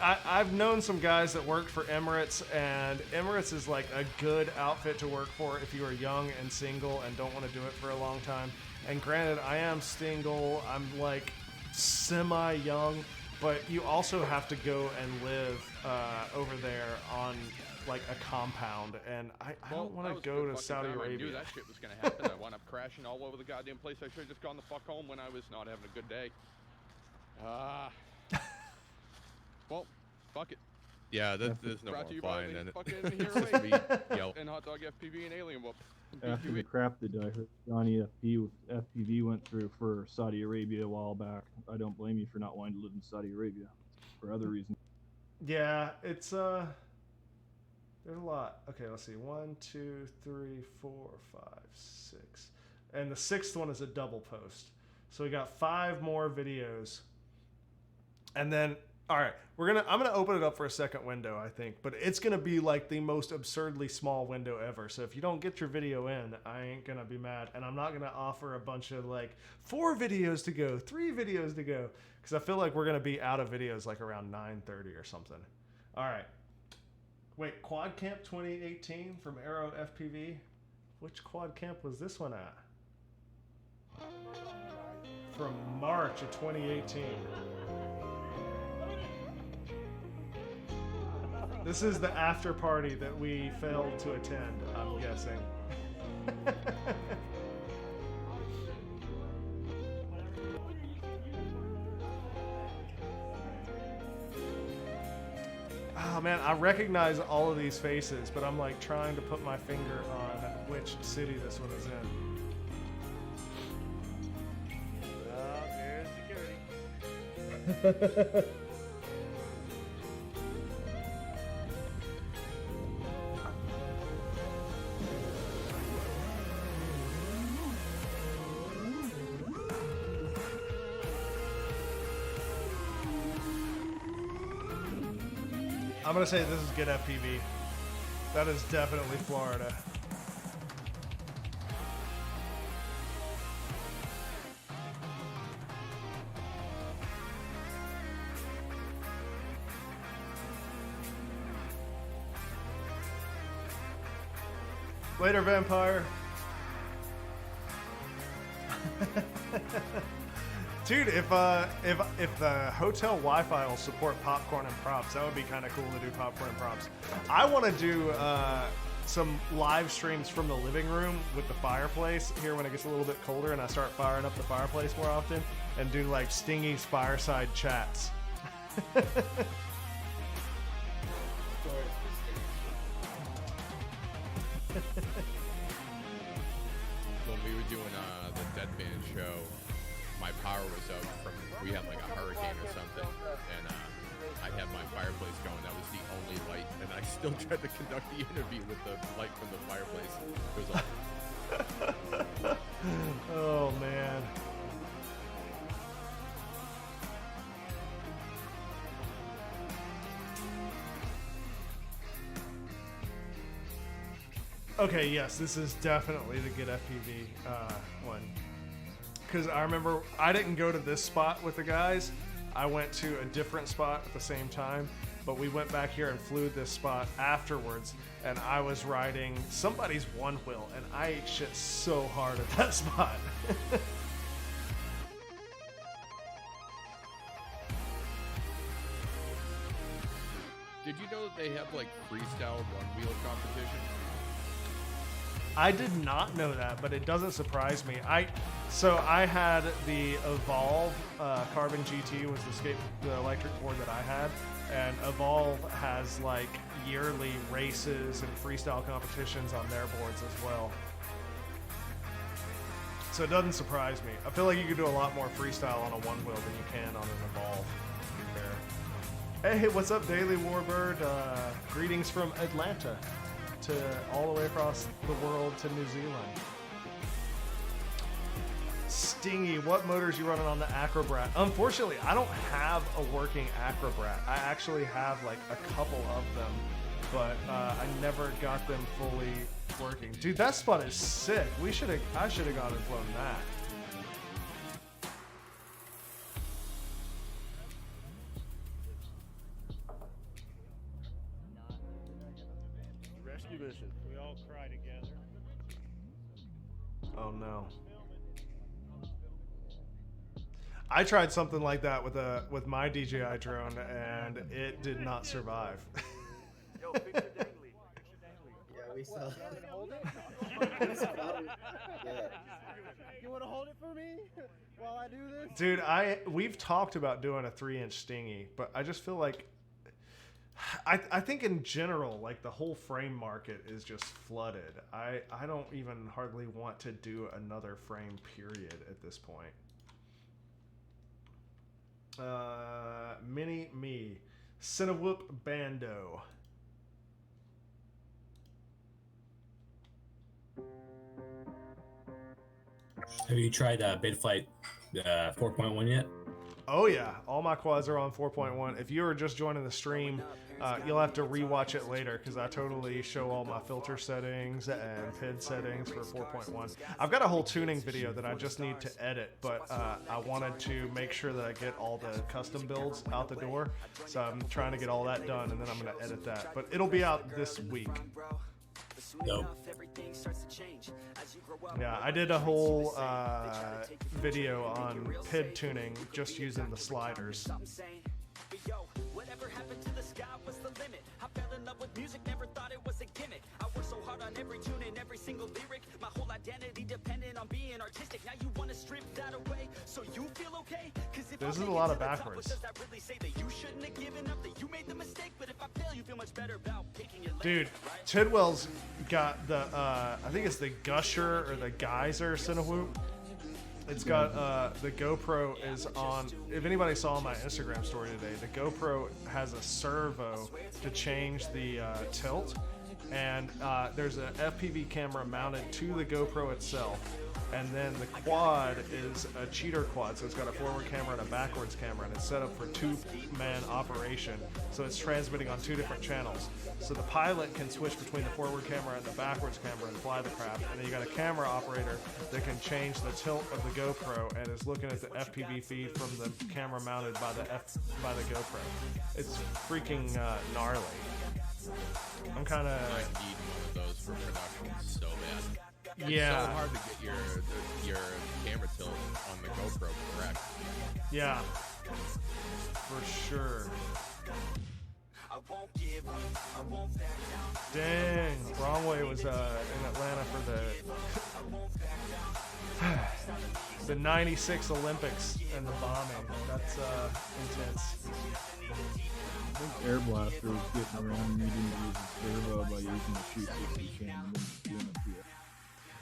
I've known some guys that worked for Emirates, and Emirates is like a good outfit to work for if you are young and single and don't want to do it for a long time. And granted, I am single. I'm like semi-young, but you also have to go and live over there on like a compound, and I don't want to go to Saudi Arabia. I knew that shit was gonna happen. I wound up crashing all over the goddamn place. I should have just gone the fuck home when I was not having a good day. Well, fuck it. Yeah, there's no more Brought to you by flying the in it. fucking It's Hero just me yell. and Hot Dog FPV and Alien Whoop. After the crap that I heard Johnny FPV went through for Saudi Arabia a while back, I don't blame you for not wanting to live in Saudi Arabia for other reasons. Yeah, it's there's a lot. Okay, let's see. 1, 2, 3, 4, 5, 6. And the 6th one is a double post. So we got 5 more videos. And then, all right, I'm gonna open it up for a second window, I think, but it's gonna be like the most absurdly small window ever. So if you don't get your video in, I ain't gonna be mad, and I'm not gonna offer a bunch of like 4 videos to go, 3 videos to go, because I feel like we're gonna be out of videos like around 9:30 or something. All right. Wait, Quad Camp 2018 from Aero FPV. Which Quad Camp was this one at? From March of 2018. This is the after party that we failed to attend, I'm guessing. Oh man, I recognize all of these faces, but I'm like trying to put my finger on which city this one is in. Oh, there's security. I'm gonna say this is good FPV. That is definitely Florida. Later, vampire. Dude, if the hotel Wi-Fi will support popcorn and props, that would be kind of cool to do popcorn and props. I want to do some live streams from the living room with the fireplace here when it gets a little bit colder and I start firing up the fireplace more often, and do like stingy fireside chats. When we were doing the Deadpan show, my power was out from, we had like a hurricane or something, and I had my fireplace going. That was the only light, and I still tried to conduct the interview with the light from the fireplace. It was all... Oh man. Okay, yes, this is definitely the good FPV one. Because I remember I didn't go to this spot with the guys. I went to a different spot at the same time, but we went back here and flew this spot afterwards, and I was riding somebody's one wheel, and I ate shit so hard at that spot. Did you know that they have like freestyle one-wheel competitions? I did not know that, but it doesn't surprise me. So I had the Evolve Carbon GT was the electric board that I had, and Evolve has like yearly races and freestyle competitions on their boards as well. So it doesn't surprise me. I feel like you could do a lot more freestyle on a one wheel than you can on an Evolve, to be fair. Hey, what's up, Daily Warbird? Greetings from Atlanta to all the way across the world to New Zealand. Stingy, what motors you running on the Acrobrat? Unfortunately, I don't have a working Acrobrat. I actually have like a couple of them, but I never got them fully working. Dude, that spot is sick. I should have gone and flown that. Oh no. I tried something like that with my DJI drone, and it did not survive. Yo, fix your dangly. Yeah, we saw. You want to hold it for me while I do this? Dude, we've talked about doing a 3-inch stingy, but I just feel like I think in general, like the whole frame market is just flooded. I don't even hardly want to do another frame period at this point. Mini me, Cinewhoop Bando. Have you tried Betaflight 4.1 yet? Oh yeah, all my quads are on 4.1. If you are just joining the stream, you'll have to rewatch it later because I totally show all my filter settings and PID settings for 4.1. I've got a whole tuning video that I just need to edit, but I wanted to make sure that I get all the custom builds out the door. So I'm trying to get all that done, and then I'm going to edit that. But it'll be out this week. Nope. Yeah, I did a whole video on PID tuning just using the sliders. Whatever happened to the sky was the limit. I fell in love with music, never thought it was a gimmick. I worked so hard on every tune and every single lyric. My whole identity depended on being artistic. Now you want to strip that away so you feel okay? Cause if this is a lot of backwards. Does that really say that you shouldn't have given up, that you made the mistake? But if I fail, you feel much better about picking your Dude, Tidwell's got the I think it's the Gusher or the Geyser Cinewhoop. It's got the GoPro is on. If anybody saw my Instagram story today, the GoPro has a servo to change the tilt, and there's an FPV camera mounted to the GoPro itself, and then the quad is a cheater quad, so it's got a forward camera and a backwards camera, and it's set up for 2-man operation, so it's transmitting on 2 different channels. So the pilot can switch between the forward camera and the backwards camera and fly the craft, and then you got a camera operator that can change the tilt of the GoPro and is looking at the FPV feed from the camera mounted by the GoPro. It's freaking gnarly. I'm kind of. I need one of those for production so bad. Yeah. It's so hard to get your camera tilt on the GoPro correct. Yeah. For sure. Dang, Bromway was in Atlanta for the 96 Olympics and the bombing. That's intense. I think Air Blaster was getting around needing to use a servo by using the 360 cam and then doing it via.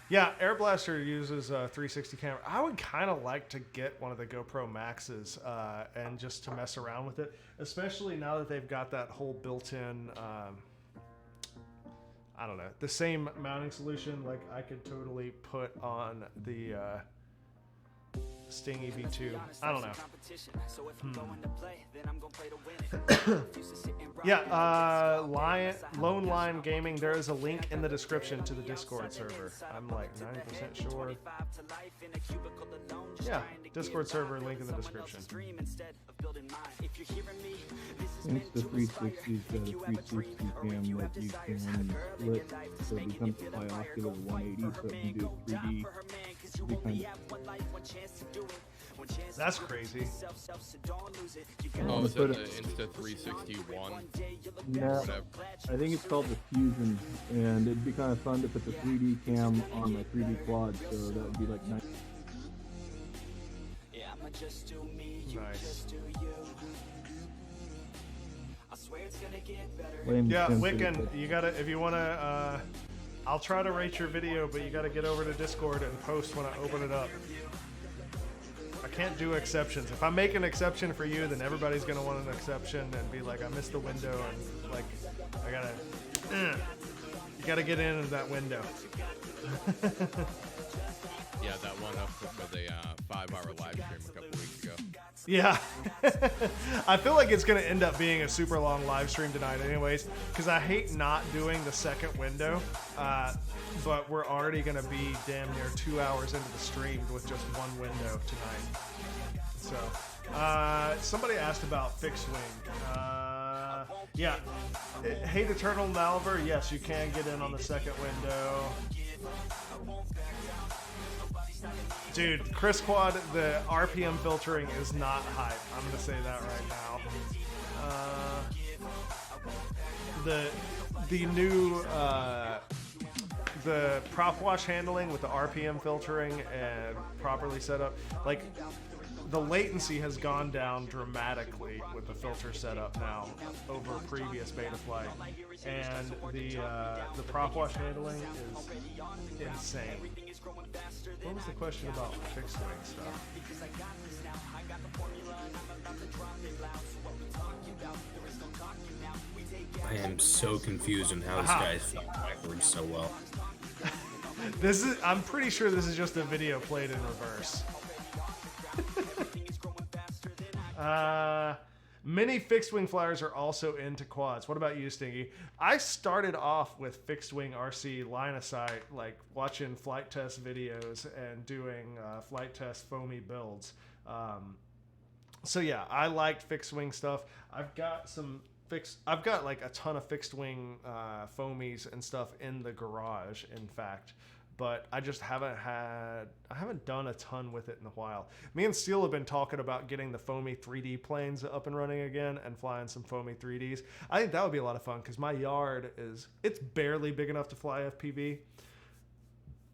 Yeah, Air Blaster uses a 360 camera. I would kind of like to get one of the GoPro Maxes and just to mess around with it, especially now that they've got that whole built-in, I don't know, the same mounting solution. Like I could totally put on the Sting EV2. I don't know. Yeah, Lone Lion Gaming, there is a link in the description to the Discord server. I'm like 90% sure. Yeah, Discord server, link in the description. Since the 360's got a 360 cam that you can split, so it becomes a biocular 180, so it can do 3D. That's crazy. Oh, is that the Insta361? No, I think it's called the Fusion, and it'd be kind of fun to put the 3D cam on my 3D quad, so that would be like nice. Nice. Lame Yeah, Simpson, Wiccan, you gotta, if you wanna, I'll try to rate your video, but you gotta get over to Discord and post when I open it up. I can't do exceptions. If I make an exception for you, then everybody's gonna want an exception and be like, I missed the window, and like, I gotta, you gotta get in that window. Yeah, that one up for the 5-hour live stream a couple weeks ago. Yeah. I feel like it's going to end up being a super long live stream tonight anyways, because I hate not doing the second window, but we're already going to be damn near 2 hours into the stream with just one window tonight. So, somebody asked about fixed wing. Yeah. Hate Eternal Malver, yes, you can get in on the second window. Dude, Chris Quad, the RPM filtering is not hype. I'm gonna say that right now. The new the prop wash handling with the RPM filtering and properly set up, like the latency has gone down dramatically with the filter setup now over previous Betaflight, and the prop wash handling is insane. What was the question about fixed wing stuff? I am so confused on how this guy's flying backwards so well. I'm pretty sure this is just a video played in reverse. Many fixed wing flyers are also into quads. What about you, Stingy? I started off with fixed wing RC line of sight, like watching flight test videos and doing flight test foamy builds. So yeah, I liked fixed wing stuff. I've got like a ton of fixed wing foamies and stuff in the garage, in fact. But I just haven't done a ton with it in a while. Me and Steele have been talking about getting the foamy 3D planes up and running again and flying some foamy 3Ds. I think that would be a lot of fun because my yard it's barely big enough to fly FPV,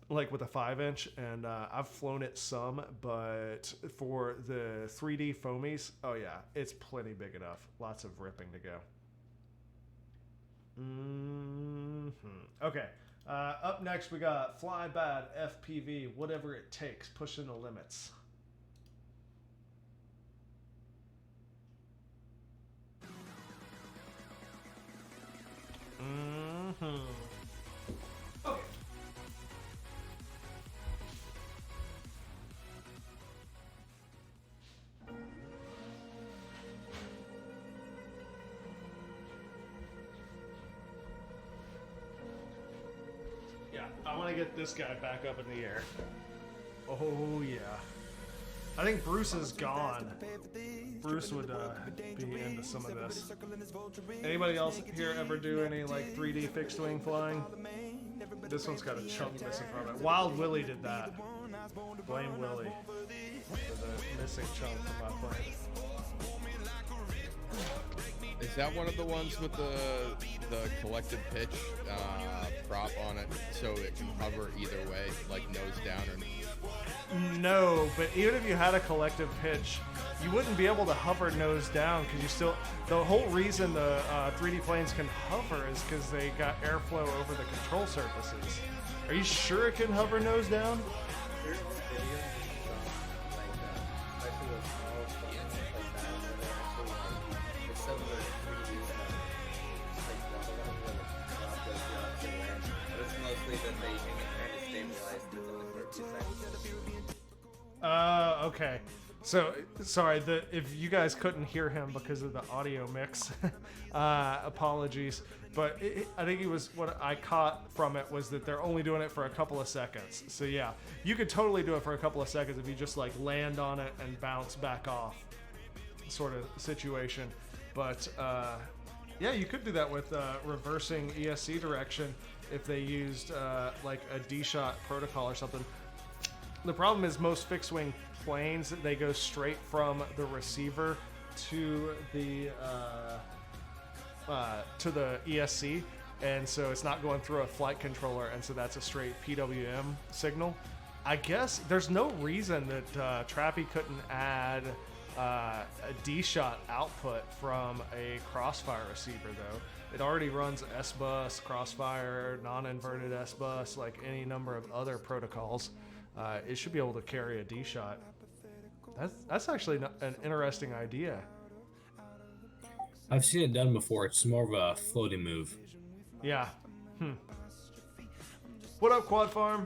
like with a 5-inch, and I've flown it some, but for the 3D foamies, oh yeah, it's plenty big enough. Lots of ripping to go. Okay. Up next, we got Fly Bad FPV, whatever it takes, pushing the limits. Okay. I want to get this guy back up in the air. Oh yeah. I think Bruce is gone. Bruce would be into some of this. Anybody else here ever do any like 3D fixed wing flying? This one's got a chunk missing from it. Wild Willie did that. Blame Willie for the missing chunk from my plane. Is that one of the ones with the collected pitch prop on it, so it can hover either way, like nose down or? No, but even if you had a collective pitch, you wouldn't be able to hover nose down because you still. The whole reason the 3D planes can hover is because they got airflow over the control surfaces. Are you sure it can hover nose down? Okay. So, sorry, if you guys couldn't hear him because of the audio mix, apologies. But I think what I caught from it was that they're only doing it for a couple of seconds. So yeah, you could totally do it for a couple of seconds if you just like land on it and bounce back off sort of situation. But yeah, you could do that with reversing ESC direction if they used like a D-shot protocol or something. The problem is most fixed wing planes, they go straight from the receiver to the ESC, and so it's not going through a flight controller, and so that's a straight PWM signal. I guess there's no reason that Trappy couldn't add a D-shot output from a Crossfire receiver, though. It already runs S-Bus, Crossfire, non-inverted S-Bus, like any number of other protocols. It should be able to carry a D-shot. That's actually an interesting idea. I've seen it done before. It's more of a floating move. Yeah. What up, Quad Farm?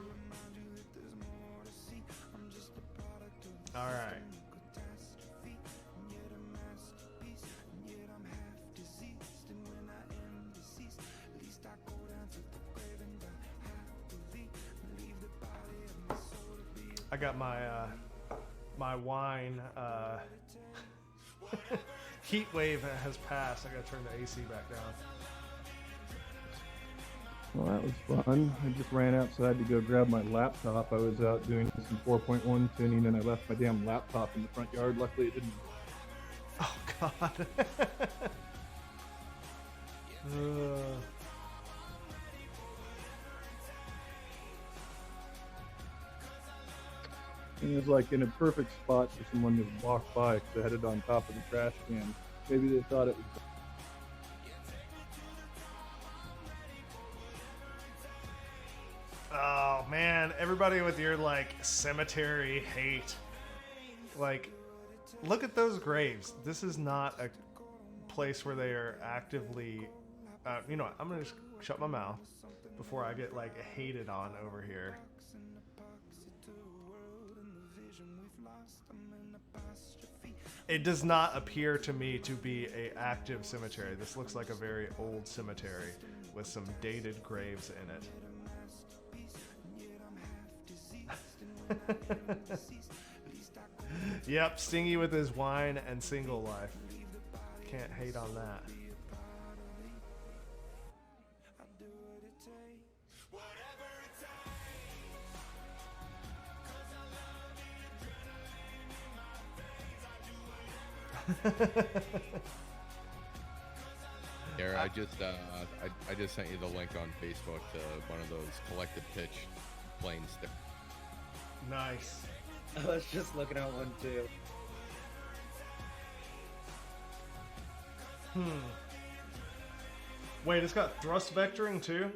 All right. I got my my wine heat wave has passed. I gotta turn the AC back Well, that was fun. I just ran outside to go grab my laptop. I was out doing some 4.1 tuning and I left my damn laptop in the front yard. Luckily it didn't. Oh, God. It was like in a perfect spot for someone to walk by because I had it on top of the trash can. Maybe they thought it was. Oh man, everybody with your like cemetery hate. Like, look at those graves. This is not a place where they are actively. You know what? I'm gonna just shut my mouth before I get like hated on over here. It does not appear to me to be a active cemetery. This looks like a very old cemetery with some dated graves in it. Yep, Stingy with his wine and single life. Can't hate on that. Here, I just sent you the link on Facebook to one of those collected pitch planes. Nice. I was just looking at one too. Wait, it's got thrust vectoring too?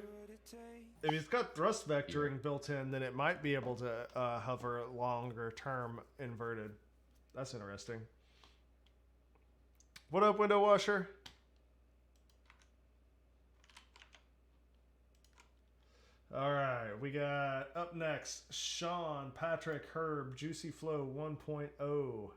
If it's got thrust vectoring built in, then it might be able to hover longer term inverted. That's interesting. What up, window washer? All right, we got up next Sean, Patrick, Herb, Juicy Flow 1.0.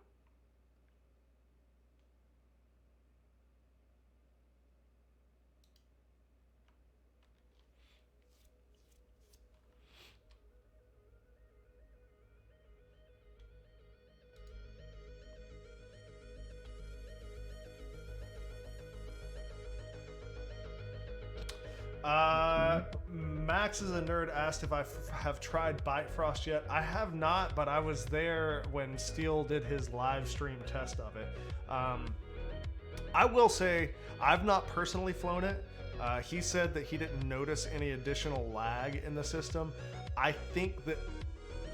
Max is a nerd asked if I have tried Bifrost yet. I have not, but I was there when Steele did his live stream test of it. I will say I've not personally flown it. He said that he didn't notice any additional lag in the system. I think that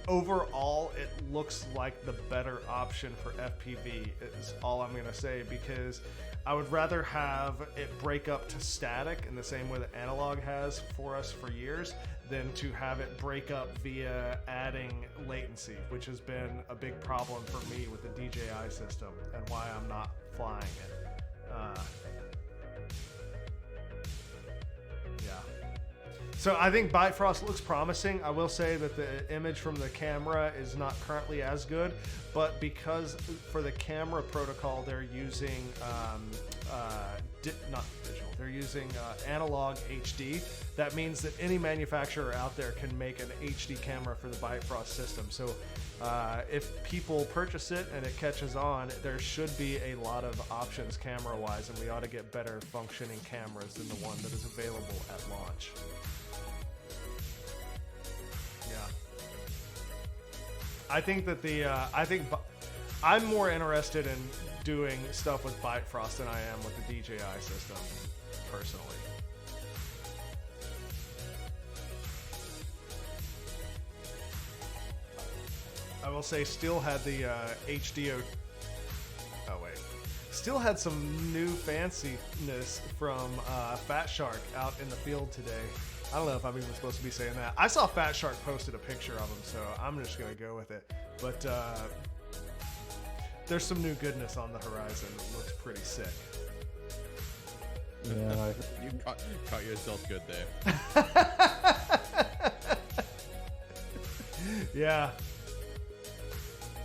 overall it looks like the better option for FPV is all I'm gonna say, because I would rather have it break up to static in the same way that analog has for us for years than to have it break up via adding latency, which has been a big problem for me with the DJI system and why I'm not flying it. Yeah. So I think Bifrost looks promising. I will say that the image from the camera is not currently as good, but because for the camera protocol they're using not digital, they're using analog HD. That means that any manufacturer out there can make an HD camera for the Bifrost system. So if people purchase it and it catches on, there should be a lot of options camera-wise, and we ought to get better functioning cameras than the one that is available at launch. I think that I'm more interested in doing stuff with Bifrost than I am with the DJI system, personally. I will say, still had the HDO. Oh wait, still had some new fanciness from Fat Shark out in the field today. I don't know if I'm even supposed to be saying that. I saw Fat Shark posted a picture of him, so I'm just going to go with it. But there's some new goodness on the horizon. It looks pretty sick. Yeah, you caught yourself good there. Yeah.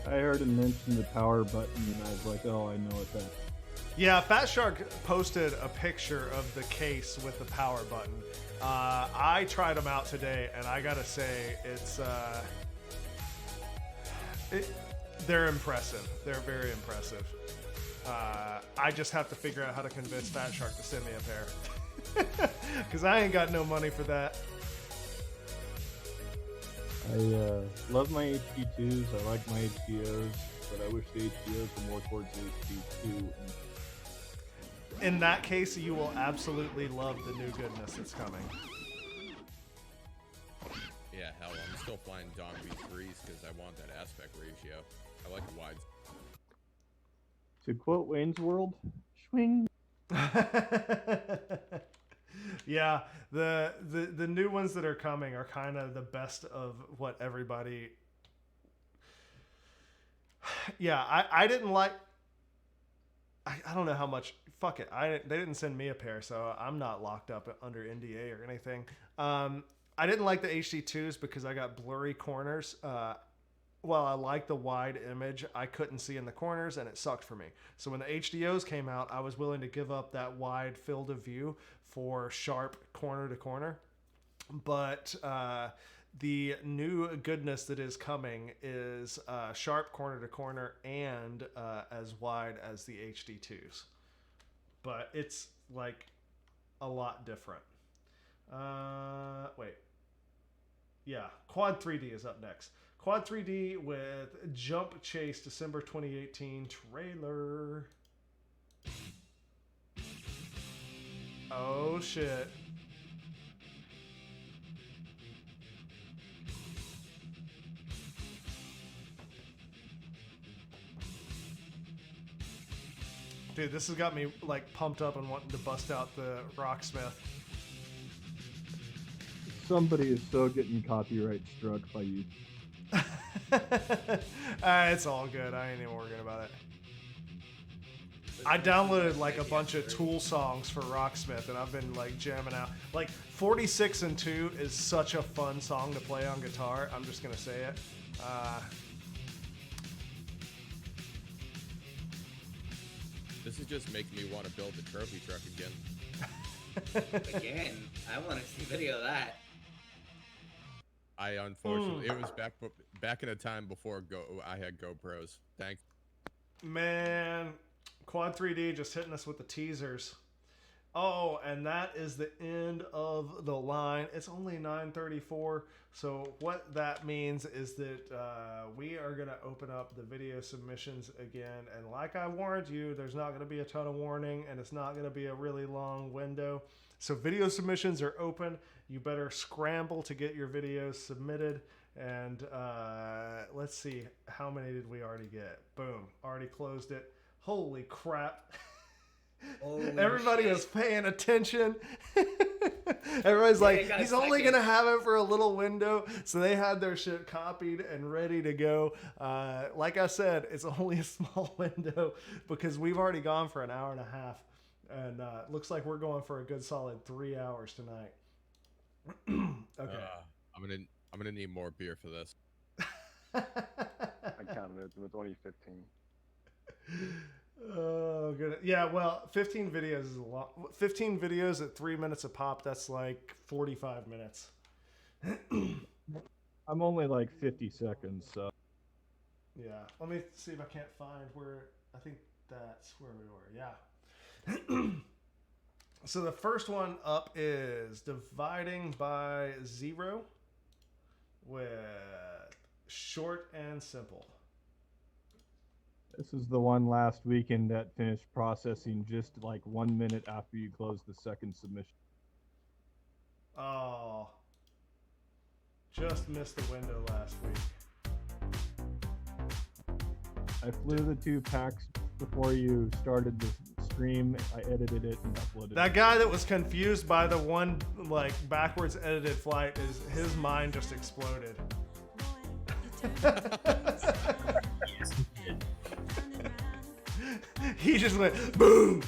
I heard him mention the power button, and I was like, oh, I know what that is. Yeah, Fat Shark posted a picture of the case with the power button. I tried them out today, and I gotta say, they're impressive. They're very impressive. I just have to figure out how to convince Fat Shark to send me a pair. Because I ain't got no money for that. I love my HD2s. I like my HDOs, but I wish the HDOs were more towards the HD2. In that case, you will absolutely love the new goodness that's coming. Yeah, hell, I'm still flying Dom V3s because I want that aspect ratio. I like the wides. To quote Wayne's World, swing. Yeah, the new ones that are coming are kind of the best of what everybody. Yeah, I didn't like. I don't know how much. Fuck it. They didn't send me a pair, so I'm not locked up under NDA or anything. I didn't like the HD2s because I got blurry corners. While I like the wide image, I couldn't see in the corners, and it sucked for me. So when the HDOs came out, I was willing to give up that wide field of view for sharp corner to corner. But the new goodness that is coming is sharp corner to corner and as wide as the HD2s. But it's like a lot different. Wait. Yeah, Quad 3D is up next. Quad 3D with Jump Chase December 2018 trailer. Oh shit. Dude, this has got me like pumped up and wanting to bust out the Rocksmith. Somebody is so getting copyright struck by you. It's all good. I ain't even worrying about it. I downloaded like a bunch of Tool songs for Rocksmith, and I've been like jamming out. Like 46 and 2 is such a fun song to play on guitar. I'm just gonna say it. This is just making me want to build the trophy truck again. Again, I want to see video of that. I unfortunately, it was back in a time before I had GoPros. Thanks. Man, Quad 3D just hitting us with the teasers. Oh, and that is the end of the line. It's only 9:34. So what that means is that we are going to open up the video submissions again. And like I warned you, there's not going to be a ton of warning, and it's not going to be a really long window. So video submissions are open. You better scramble to get your videos submitted. And let's see, how many did we already get? Boom, already closed it. Holy crap. Everybody is paying attention. Everybody's like, he's only going to have it for a little window. So they had their shit copied and ready to go. Like I said, it's only a small window because we've already gone for an hour and a half. And looks like we're going for a good solid 3 hours tonight. Okay. I'm gonna need more beer for this. I counted it. It was only 15. Oh, good. Yeah, well, 15 videos is a lot. 15 videos at 3 minutes a pop, that's like 45 minutes. I'm only like 50 seconds, so. Yeah, let me see if I can't find where, I think that's where we were, yeah. So the first one up is Dividing by Zero with Short and Simple. This is the one last weekend that finished processing just like 1 minute after you closed the second submission. Oh, just missed the window last week. I flew the 2 packs before you started the stream. I edited it and uploaded it. That guy that was confused by the one like backwards edited flight, is his mind just exploded. He just went boom.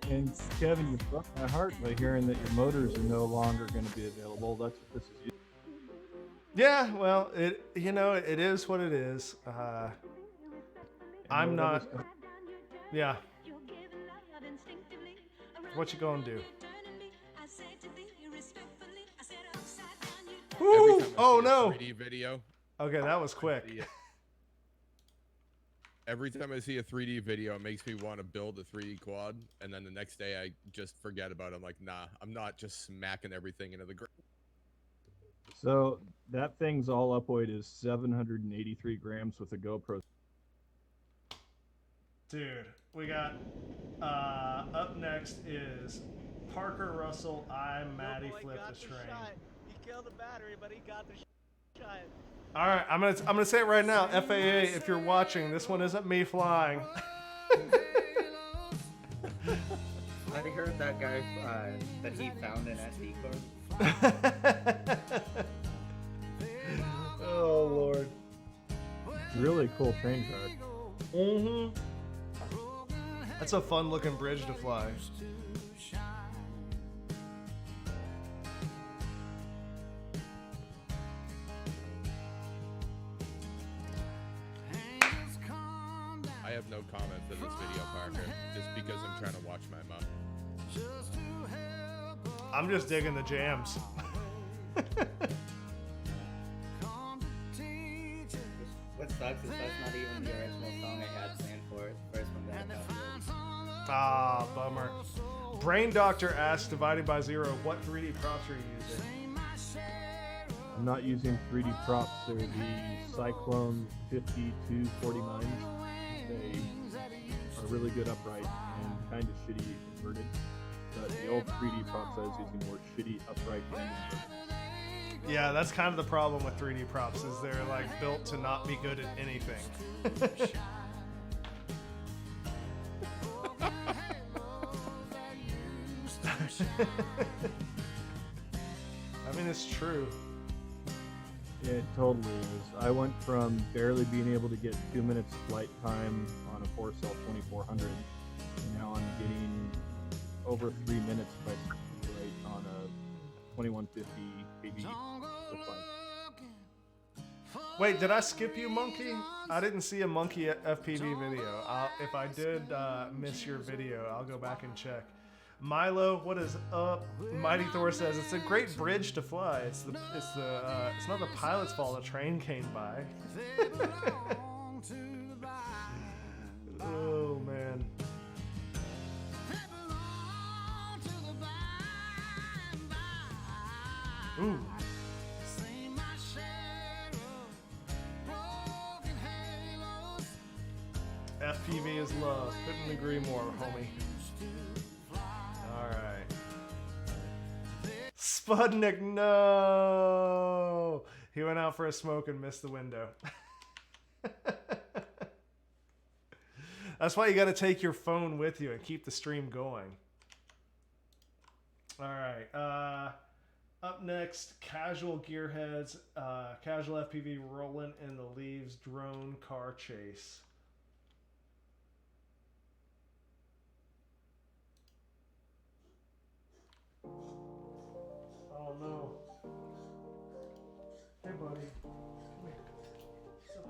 And Kevin, you broke my heart by hearing that your motors are no longer going to be available. That's what this is. Yeah, well, it is what it is. I'm not. Yeah. What you gonna do? Woo! Oh no! 3D video. Okay, that was quick. Every time I see a 3D video, it makes me want to build a 3D quad, and then the next day I just forget about it. I'm like, nah, I'm not just smacking everything into the ground. So that thing's all upweight is 783 grams with a GoPro. Dude, we got up next is Parker Russell. I'm Maddie Flip the Train. He killed the battery, but he got the shot. All right, I'm gonna say it right now, FAA. If you're watching, this one isn't me flying. I heard that guy that he found an SD card. Oh Lord. Really cool train track. Mm-hmm. That's a fun looking bridge to fly. I have no comment for this video, Parker, just because I'm trying to watch my mom. I'm just digging the jams. What sucks is that's not even the original song I had planned for it. The first one that I got. Ah, bummer. Brain Doctor asks, dividing by zero, what 3D props are you using? I'm not using 3D props. They're the Cyclone 5249s. They are really good upright and kind of shitty inverted. But the old 3D props I was using were shitty upright and inverted. Yeah, that's kind of the problem with 3D props, is they're like built to not be good at anything. I mean, it's true. Yeah, it totally is. I went from barely being able to get 2 minutes flight time on a 4-cell 2400, and now I'm getting over 3 minutes by flight on a 2150 kg flight. Wait, did I skip you, Monkey? I didn't see a Monkey FPV video. If I did miss your video, I'll go back and check. Milo, what is up? Mighty Thor says it's a great bridge to fly. It's not the pilot's fault a train came by. Oh man. Ooh. FPV is love. Couldn't agree more, homie. Alright. Spudnik, no! He went out for a smoke and missed the window. That's why you gotta take your phone with you and keep the stream going. Alright. Up next, Casual Gearheads. Casual FPV rolling in the leaves drone car chase. Oh no. Hey buddy. Come here. It's okay.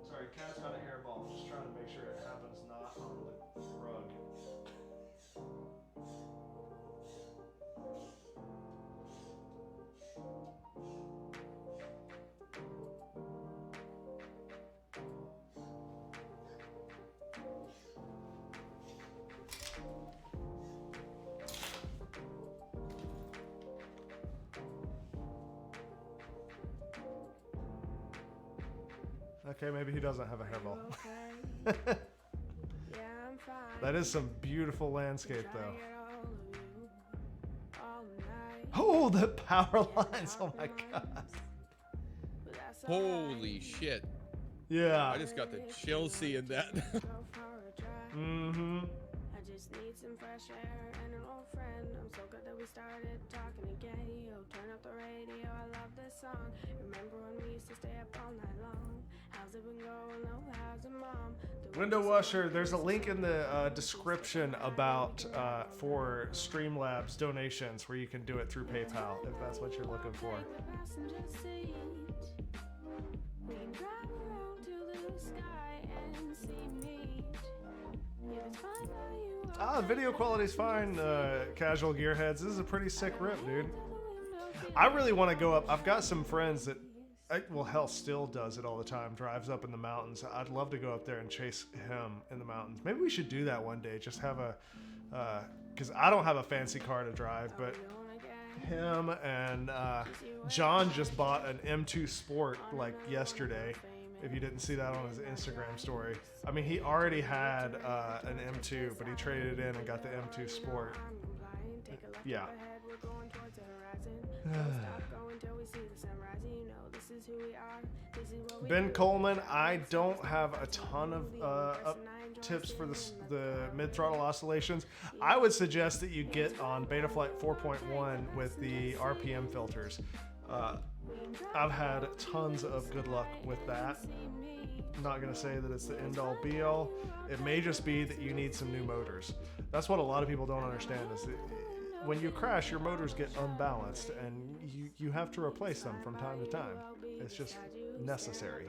Sorry, cat's got a hairball. I'm just trying to make sure it happens not on the rug. Okay, maybe he doesn't have a hairball. That is some beautiful landscape, though. Oh, the power lines! Oh my god! Holy shit! Yeah. I just got the chill seeing that. Mm-hmm. I just need some fresh air and an old friend. I'm so glad that we started talking again. Yo, turn up the radio, I love this song. Remember when we used to stay up all night long? How's it been going? Oh, how's your mom? Window washer. There's a link in the description about for Streamlabs donations where you can do it through PayPal if that's what you're looking for. We can drive around to the sky and see me. Video quality's fine, Casual Gearheads. This is a pretty sick rip, dude. I really want to go up. I've got some friends that Well, hell, still does it all the time. Drives up in the mountains. I'd love to go up there and chase him in the mountains. Maybe we should do that one day. Just have a, because I don't have a fancy car to drive, but him and John just bought an M2 Sport like yesterday. If you didn't see that on his Instagram story. I mean, he already had an M2, but he traded it in and got the M2 Sport. Yeah. Ben Coleman, I don't have a ton of tips for the mid-throttle oscillations. I would suggest that you get on Betaflight 4.1 with the RPM filters. I've had tons of good luck with that. I'm not going to say that it's the end-all be-all. It may just be that you need some new motors. That's what a lot of people don't understand is that when you crash, your motors get unbalanced and you have to replace them from time to time. It's just necessary.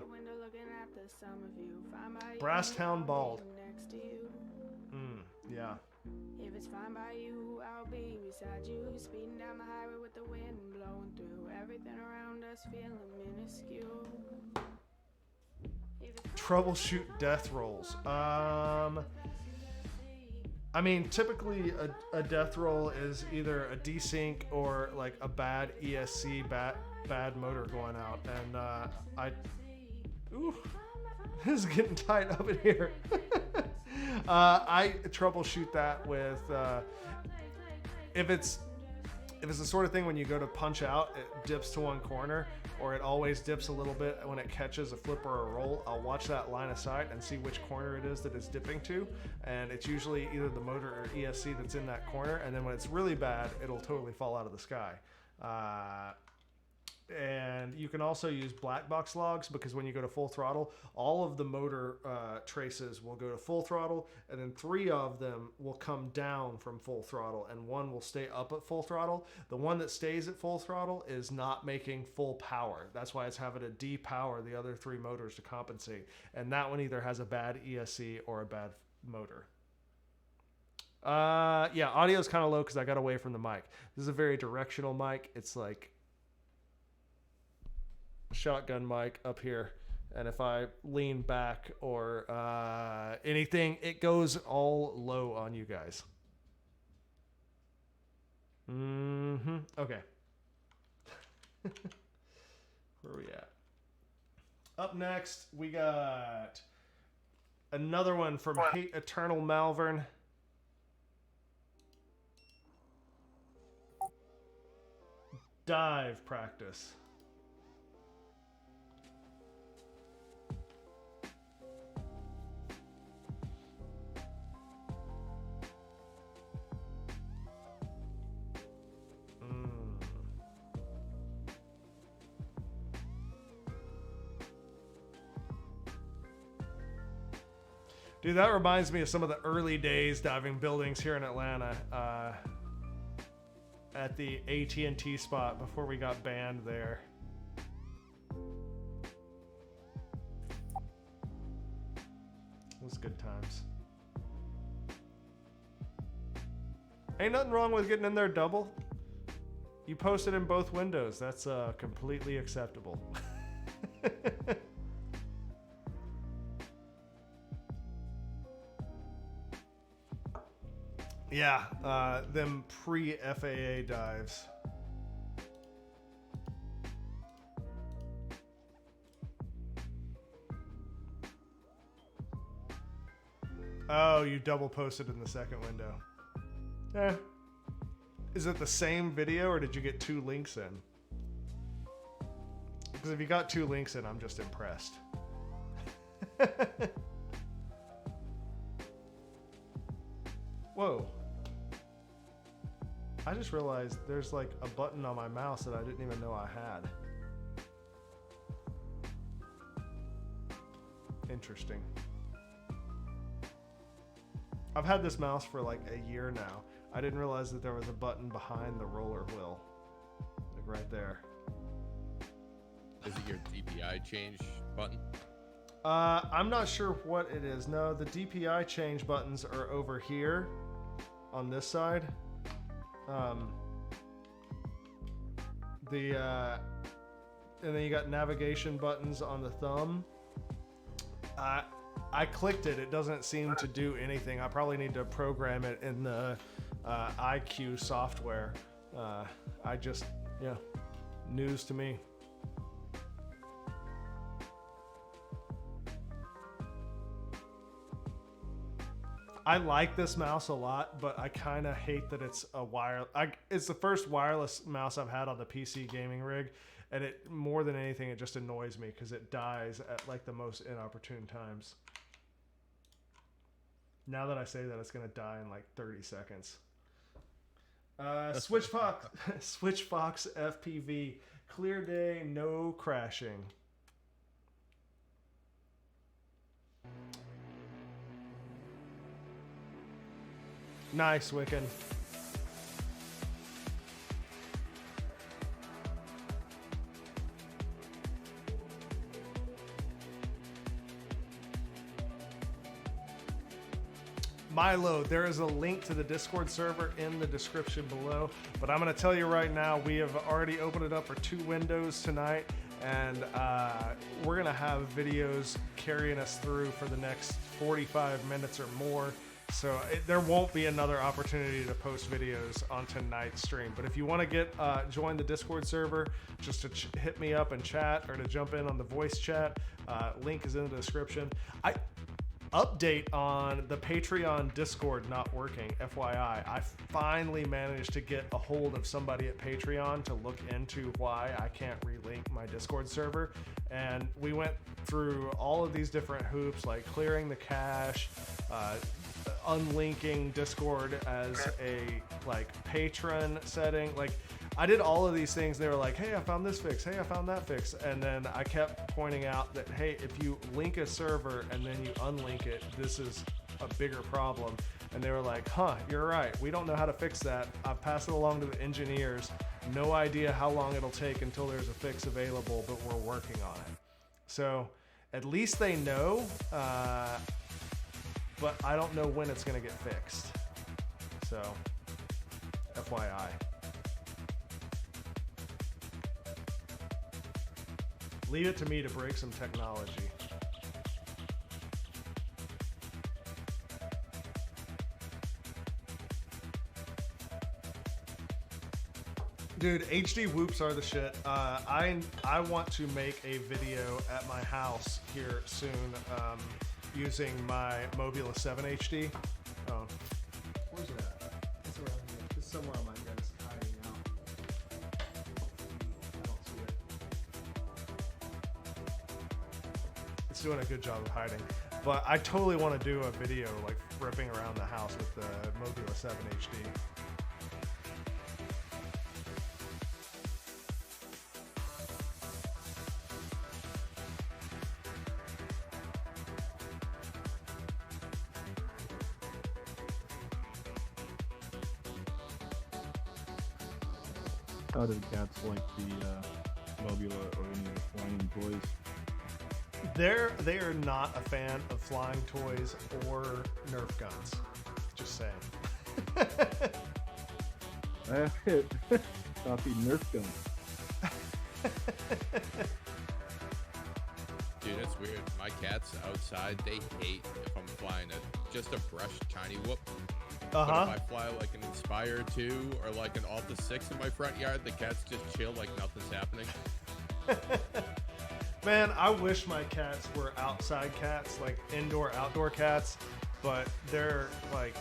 Brasstown Bald. Yeah. If it's fine by you, I'll be beside you, speeding down the highway with the wind blowing through everything around us, feeling minuscule. Troubleshoot death rolls. I mean, typically a death roll is either a desync or like a bad ESC, bad motor going out, and ooh, this is getting tight up in here. I troubleshoot that with if it's the sort of thing when you go to punch out, it dips to one corner, or it always dips a little bit when it catches a flip or a roll. I'll watch that line of sight and see which corner it is that it's dipping to, and it's usually either the motor or ESC that's in that corner, and then when it's really bad, it'll totally fall out of the sky. And you can also use black box logs, because when you go to full throttle, all of the motor traces will go to full throttle, and then 3 of them will come down from full throttle, and 1 will stay up at full throttle. The one that stays at full throttle is not making full power. That's why it's having to depower the other 3 motors to compensate. And that one either has a bad ESC or a bad motor. Yeah, audio is kind of low because I got away from the mic. This is a very directional mic. It's like shotgun mic up here, and if I lean back or anything, it goes all low on you guys. Okay. Where are we at? Up next, we got another one from Hate Eternal Malvern. Dive practice. Dude, that reminds me of some of the early days diving buildings here in Atlanta at the AT&T spot before we got banned there. It was good times. Ain't nothing wrong with getting in there double. You post it in both windows. That's completely acceptable. Yeah, them pre-FAA dives. Oh, you double posted in the second window. Eh. Is it the same video, or did you get 2 links in? Because if you got 2 links in, I'm just impressed. Whoa. I just realized there's like a button on my mouse that I didn't even know I had. Interesting. I've had this mouse for like a year now. I didn't realize that there was a button behind the roller wheel. Like right there. Is it your DPI change button? I'm not sure what it is. No, the DPI change buttons are over here on this side. and then you got navigation buttons on the thumb. I clicked it. It doesn't seem to do anything. I probably need to program it in the IQ software. Yeah, news to me. I like this mouse a lot, but I kind of hate that it's a it's the first wireless mouse I've had on the PC gaming rig, and it more than anything, it just annoys me because it dies at like the most inopportune times. Now that I say that, it's gonna die in like 30 seconds. Switchfox FPV, clear day, no crashing. Nice, Wiccan. Milo, there is a link to the Discord server in the description below, but I'm going to tell you right now, we have already opened it up for 2 windows tonight, and we're going to have videos carrying us through for the next 45 minutes or more. So there won't be another opportunity to post videos on tonight's stream. But if you want to get join the Discord server, just to hit me up and chat, or to jump in on the voice chat, link is in the description. Update on the Patreon Discord not working, FYI. I finally managed to get a hold of somebody at Patreon to look into why I can't relink my Discord server. And we went through all of these different hoops, like clearing the cache, unlinking Discord as a like patron setting. Like, I did all of these things. They were like, hey, I found this fix. Hey, I found that fix. And then I kept pointing out that, hey, if you link a server and then you unlink it, this is a bigger problem. And they were like, huh, you're right. We don't know how to fix that. I've passed it along to the engineers. No idea how long it'll take until there's a fix available, but we're working on it. So at least they know, but I don't know when it's going to get fixed. So FYI. Leave it to me to break some technology. Dude, HD whoops are the shit. I want to make a video at my house here soon using my Mobula 7 HD. Oh, where's it at? It's around here. It's somewhere on my desk hiding out. I don't see it. It's doing a good job of hiding. But I totally want to do a video like ripping around the house with the Mobula 7 HD. How do cats like the Mobula or any of the flying toys? They are not a fan of flying toys or Nerf guns. Just saying. Copy Nerf gun. Dude, it's weird. My cats outside, they hate if I'm flying just a brushed tiny whoop. But if I fly like an Inspire 2 or like an Alta 6 in my front yard, the cats just chill like nothing's happening. Man, I wish my cats were outside cats, like indoor-outdoor cats, but they're like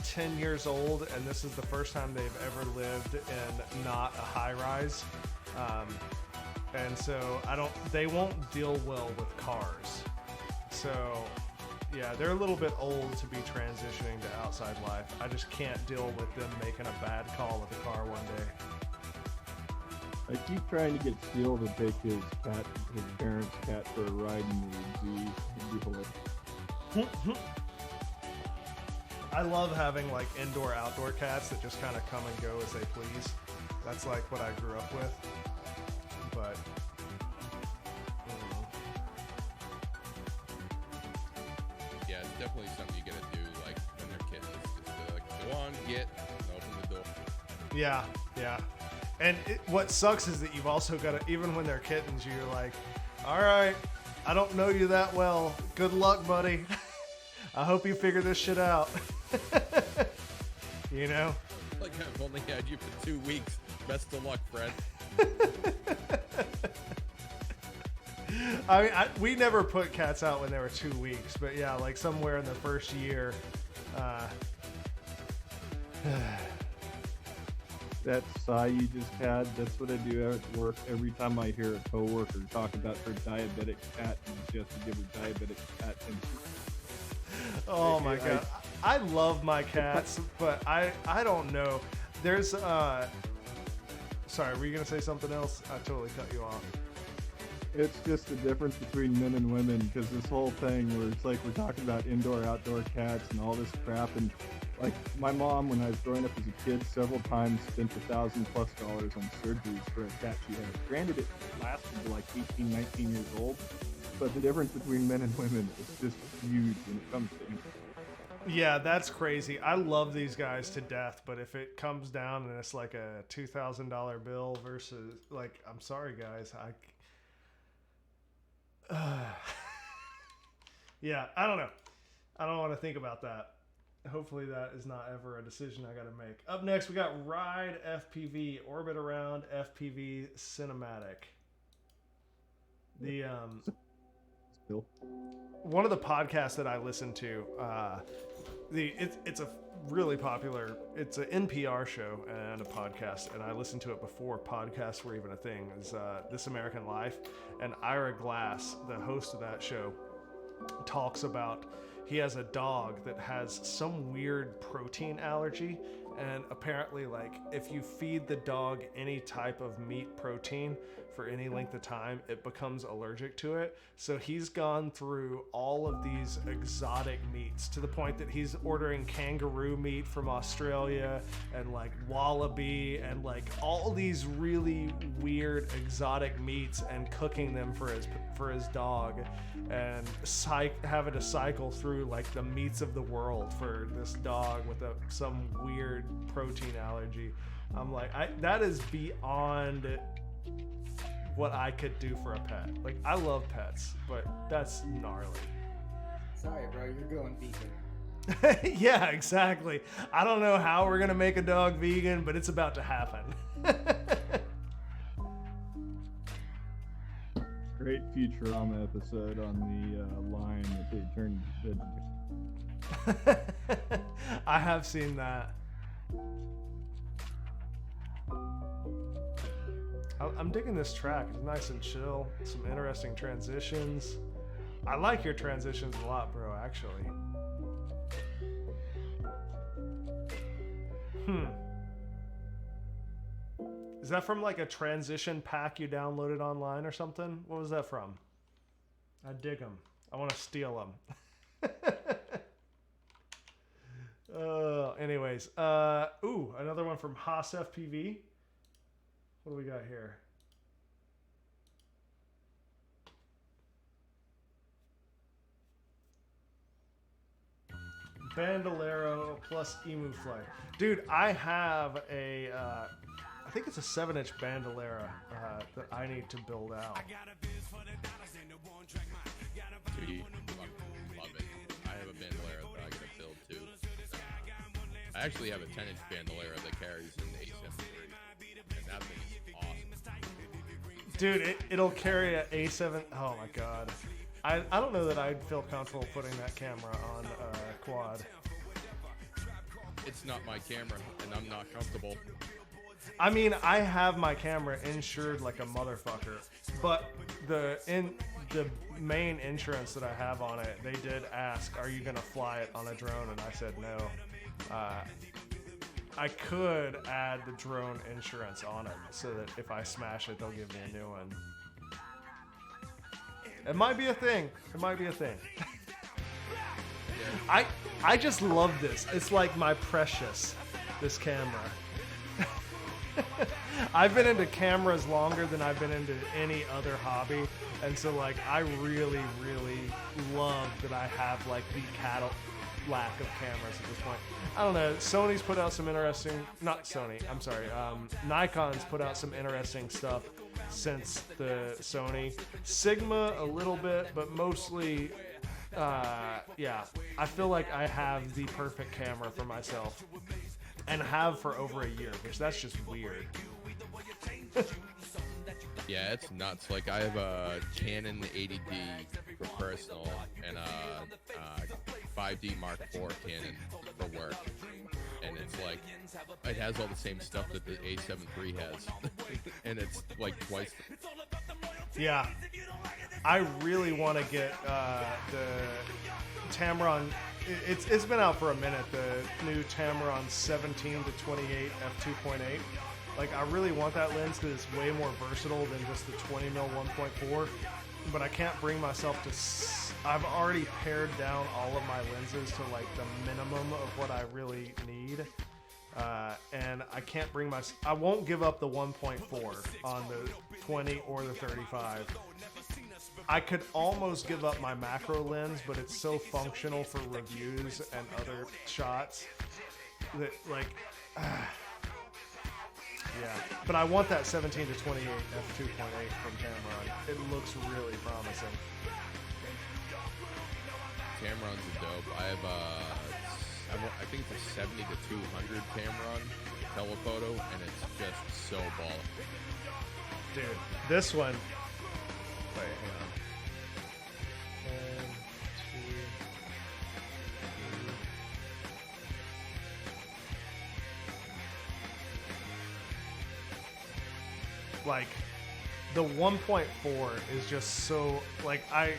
10 years old, and this is the first time they've ever lived in not a high-rise. And so they won't deal well with cars. So yeah, they're a little bit old to be transitioning to outside life. I just can't deal with them making a bad call with a car one day. I keep trying to get Steel to take his parents' cat for a ride in the zoo. It'd be hilarious. I love having like indoor-outdoor cats that just kind of come and go as they please. That's like what I grew up with. But yeah, it's definitely something you gotta do like when they're kids. Just like, go on, get, and open the door. yeah. And what sucks is that you've also got to, even when they're kittens, you're like, all right, I don't know you that well. Good luck, buddy. I hope you figure this shit out. You know? Like, I've only had you for 2 weeks. Best of luck, Fred. I mean, we never put cats out when they were 2 weeks, but yeah, like somewhere in the first year. That sigh you just had, that's what I do at work every time I hear a coworker talk about her diabetic cat and she has to give her diabetic cat attention. Oh my god. I love my cats, but I don't know. There's sorry, were you gonna say something else? I totally cut you off. It's just the difference between men and women, because this whole thing where it's like we're talking about indoor, outdoor cats and all this crap, and like my mom, when I was growing up as a kid, several times spent $1,000+ on surgeries for a cat she had. Granted, it lasted like 18, 19 years old, but the difference between men and women is just huge when it comes to income. Yeah, that's crazy. I love these guys to death, but if it comes down and it's like a $2,000 bill versus, like, I'm sorry guys, yeah, I don't know. I don't want to think about that. Hopefully that is not ever a decision I got to make. Up next, we got Ride FPV, Orbit Around FPV Cinematic. The one of the podcasts that I listen to, it's a really popular, it's an NPR show and a podcast, and I listened to it before podcasts were even a thing. Is This American Life, and Ira Glass, the host of that show, talks about he has a dog that has some weird protein allergy, and apparently, like, if you feed the dog any type of meat protein for any length of time, it becomes allergic to it. So he's gone through all of these exotic meats to the point that he's ordering kangaroo meat from Australia and like wallaby and like all these really weird exotic meats and cooking them for his dog, and having to cycle through like the meats of the world for this dog with some weird protein allergy. I'm like, that is beyond what I could do for a pet. Like, I love pets, but that's gnarly. Sorry, bro, you're going vegan. Yeah, exactly. I don't know how we're gonna make a dog vegan, but it's about to happen. Great Futurama episode on the line that they turned vegetarian. I have seen that. I'm digging this track. It's nice and chill. Some interesting transitions. I like your transitions a lot, bro, actually. Is that from like a transition pack you downloaded online or something? What was that from? I dig them. I want to steal them. Anyways. Ooh, another one from Haas FPV. What do we got here? Bandolero plus Emu Flight. Dude, I have a, I think it's a 7-inch Bandolera that I need to build out. Dude, love it. I have a Bandolera that I gotta build too. I actually have a 10-inch Bandolera that carries an A73, and that thing is awesome. Dude, it'll carry an A7. Oh my god. I don't know that I'd feel comfortable putting that camera on a quad. It's not my camera, and I'm not comfortable. I mean, I have my camera insured like a motherfucker, but the main insurance that I have on it, they did ask, are you gonna fly it on a drone? And I said no. I could add the drone insurance on it so that if I smash it, they'll give me a new one. It might be a thing. It might be a thing. I just love this. It's like my precious, this camera. I've been into cameras longer than I've been into any other hobby, and so like I really, really love that I have like the lack of cameras at this point. I don't know. Sony's put out some interesting, not Sony, I'm sorry. Nikon's put out some interesting stuff since the Sony. Sigma a little bit, but mostly, yeah. I feel like I have the perfect camera for myself. And have for over a year, which that's just weird. Yeah, it's nuts. Like, I have a Canon 80D for personal and a 5D Mark IV Canon for work. And it's like, it has all the same stuff that the A7 III has. And it's like twice. Yeah. I really want to get the Tamron. It's been out for a minute, the new Tamron 17 to 28 f2.8. Like, I really want that lens because it's way more versatile than just the 20mm 1.4. But I can't bring myself to. I've already pared down all of my lenses to like the minimum of what I really need. And I can't bring I won't give up the 1.4 on the 20 or the 35. I could almost give up my macro lens, but it's so functional for reviews and other shots that, like, yeah. But I want that 17 to 28 f2.8 from Tamron. It looks really promising. Tamron's a dope. I have I think it's a 70 to 200 Tamron telephoto, and it's just so baller. Dude, this one. Wait, hang on. 1, 2, 3. Like, the 1.4 is just so, like, I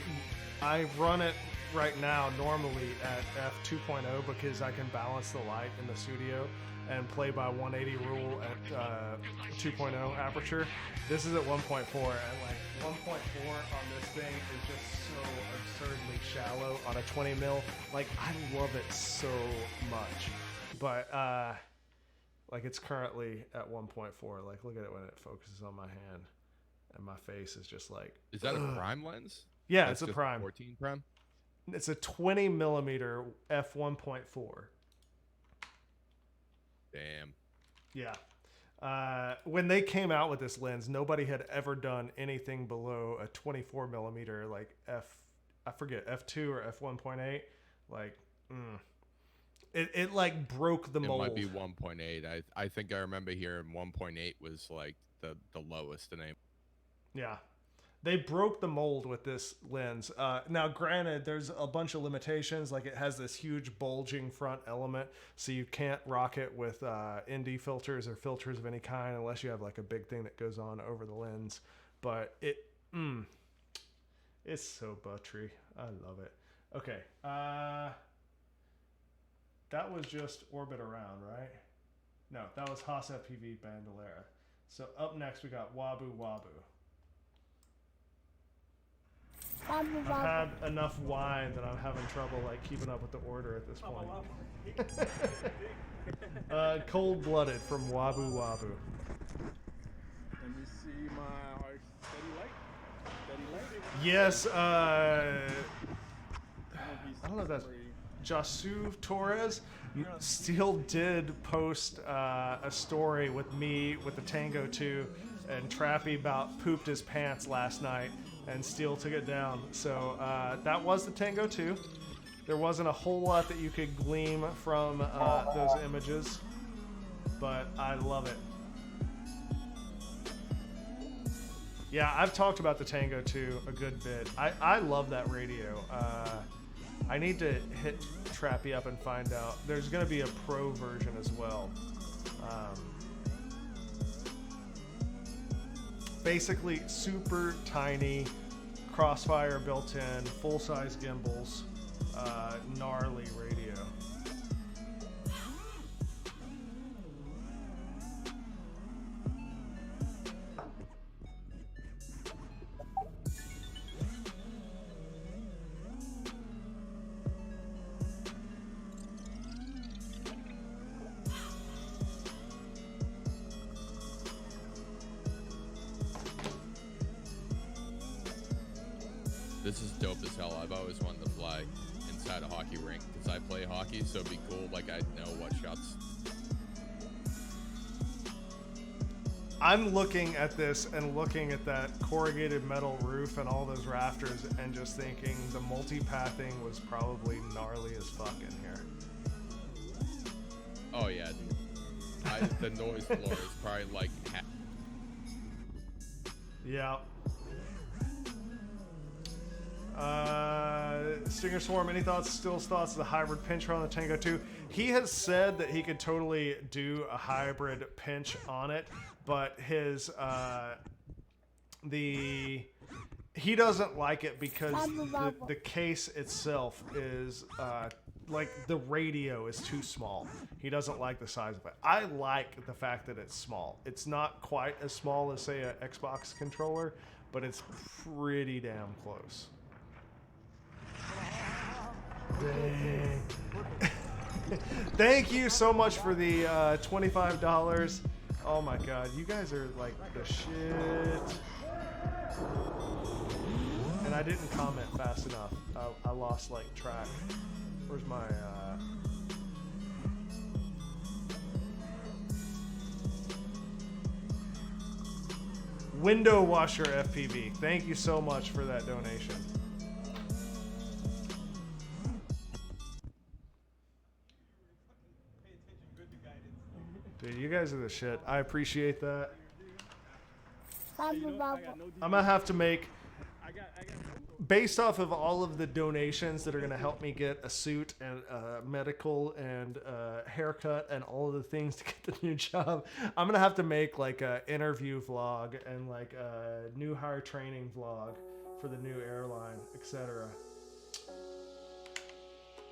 run it right now normally at f2.0 because I can balance the light in the studio and play by 180 rule at 2.0 aperture. This is at 1.4, and like 1.4 on this thing is just so absurdly shallow on a 20mm. Like, I love it so much, but like, it's currently at 1.4. Like, look at it when it focuses on my hand, and my face is just like. Is that a prime lens? Yeah, That's it's a prime. 14 prime. It's a 20mm f1.4. Damn. Yeah. When they came out with this lens, nobody had ever done anything below a 24mm, like I forget, f2 or f1.8. Like, it like broke the mold. It might be 1.8. I think I remember hearing 1.8 was like the lowest name. Yeah. They broke the mold with this lens. Now, granted, there's a bunch of limitations. Like, it has this huge bulging front element, so you can't rock it with ND filters or filters of any kind unless you have like a big thing that goes on over the lens. But it's so buttery. I love it. Okay, that was just Orbit Around, right? No, that was Haas FPV Bandolera. So up next we got Wabu Wabu. I've had enough wine that I'm having trouble like keeping up with the order at this point. Cold-blooded from Wabu Wabu. Let me see my steady light. Steady light. Yes. I don't know if that's Jasu Torres. Steele did post a story with me with the Tango 2, and Trappy about pooped his pants last night. And Steele took it down. So that was the Tango 2. There wasn't a whole lot that you could glean from those images, but I love it. Yeah, I've talked about the Tango 2 a good bit. I love that radio. I need to hit Trappy up and find out. There's going to be a pro version as well. Basically, super tiny, crossfire built in, full-size gimbals, gnarly radio. This is dope as hell. I've always wanted to fly in inside a hockey rink because I play hockey, so it'd be cool. Like I'd know what shots. I'm looking at this and looking at that corrugated metal roof and all those rafters and just thinking the multipathing was probably gnarly as fuck in here. Oh yeah, dude. The noise floor is probably like. Yeah. Stinger Swarm, any thoughts, Still's thoughts of the hybrid pinch on the Tango 2? He has said that he could totally do a hybrid pinch on it, but his he doesn't like it because the case itself is like the radio is too small. He doesn't like the size of it. I like the fact that it's small. It's not quite as small as say an Xbox controller, but it's pretty damn close. Dang. Thank you so much for the $25. Oh my god, you guys are like the shit. And I didn't comment fast enough. I lost like track. Where's my window washer FPV? Thank you so much for that donation. Dude, you guys are the shit. I appreciate that. I'm gonna have to make, based off of all of the donations that are gonna help me get a suit and medical and haircut and all of the things to get the new job, I'm gonna have to make like a interview vlog and like a new hire training vlog for the new airline, etc.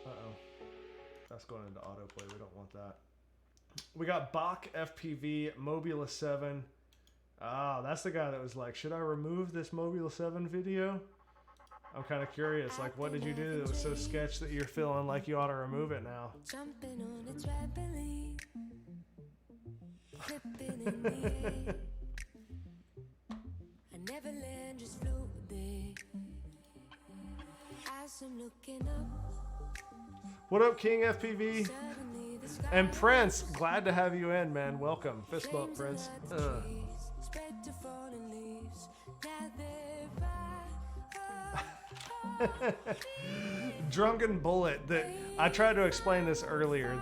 Uh-oh. That's going into autoplay. We don't want that. We got Bach FPV, Mobula 7. Ah, that's the guy that was like, should I remove this Mobula 7 video? I'm kind of curious. Like, what did you do that was so sketch that you're feeling like you ought to remove it now? Jumping on a trampoline, flipping in the air. I never land, just float there. As I'm looking up. What up, King FPV? And Prince, glad to have you in, man. Welcome. Fist bump, Prince. Drunken Bullet. I tried to explain this earlier.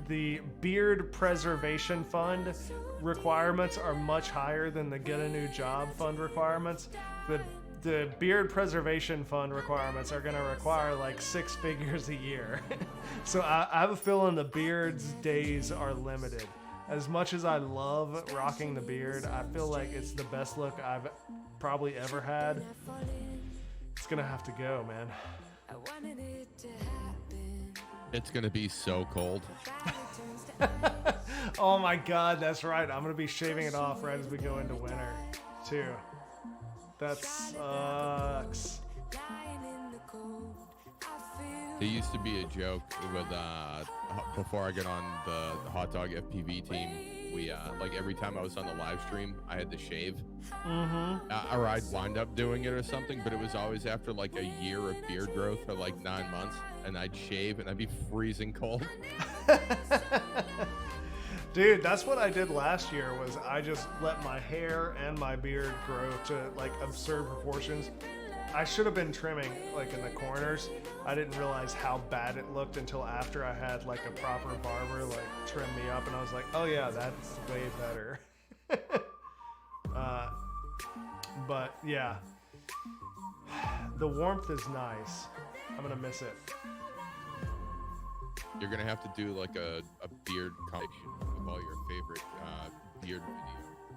The beard preservation fund requirements are much higher than the get a new job fund requirements. The beard preservation fund requirements are going to require like 6 figures a year. So I have a feeling the beard's days are limited. As much as I love rocking the beard, I feel like it's the best look I've probably ever had. It's going to have to go, man. It's going to be so cold. Oh my god, that's right. I'm going to be shaving it off right as we go into winter, too. That sucks. There used to be a joke with before I got on the hot dog FPV team. We like every time I was on the live stream, I had to shave. Mm-hmm. Or I'd wind up doing it or something, but it was always after like a year of beard growth for like 9 months, and I'd shave and I'd be freezing cold. Dude, that's what I did last year. Was I just let my hair and my beard grow to like absurd proportions. I should have been trimming like in the corners. I didn't realize how bad it looked until after I had like a proper barber like trim me up, and I was like, oh yeah, that's way better. But yeah, the warmth is nice. I'm gonna miss it. You're gonna have to do like a beard compilation of all your favorite beard video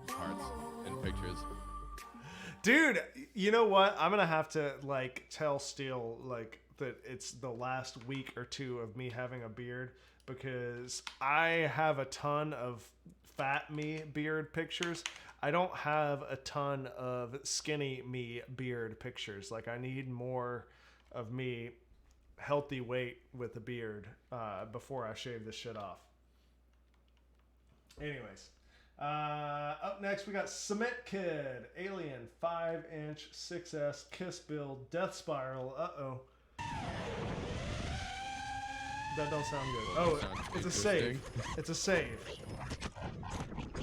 parts and pictures. Dude, you know what? I'm gonna have to like tell Steele like that it's the last week or two of me having a beard, because I have a ton of fat me beard pictures. I don't have a ton of skinny me beard pictures. Like I need more of me healthy weight with a beard before I shave this shit off. Anyways, up next we got Cement Kid, Alien, 5-inch 6S, Kiss Build, Death Spiral. Uh-oh. That don't sound good. Well, Oh, that sounds it's a save. interesting. It's a save.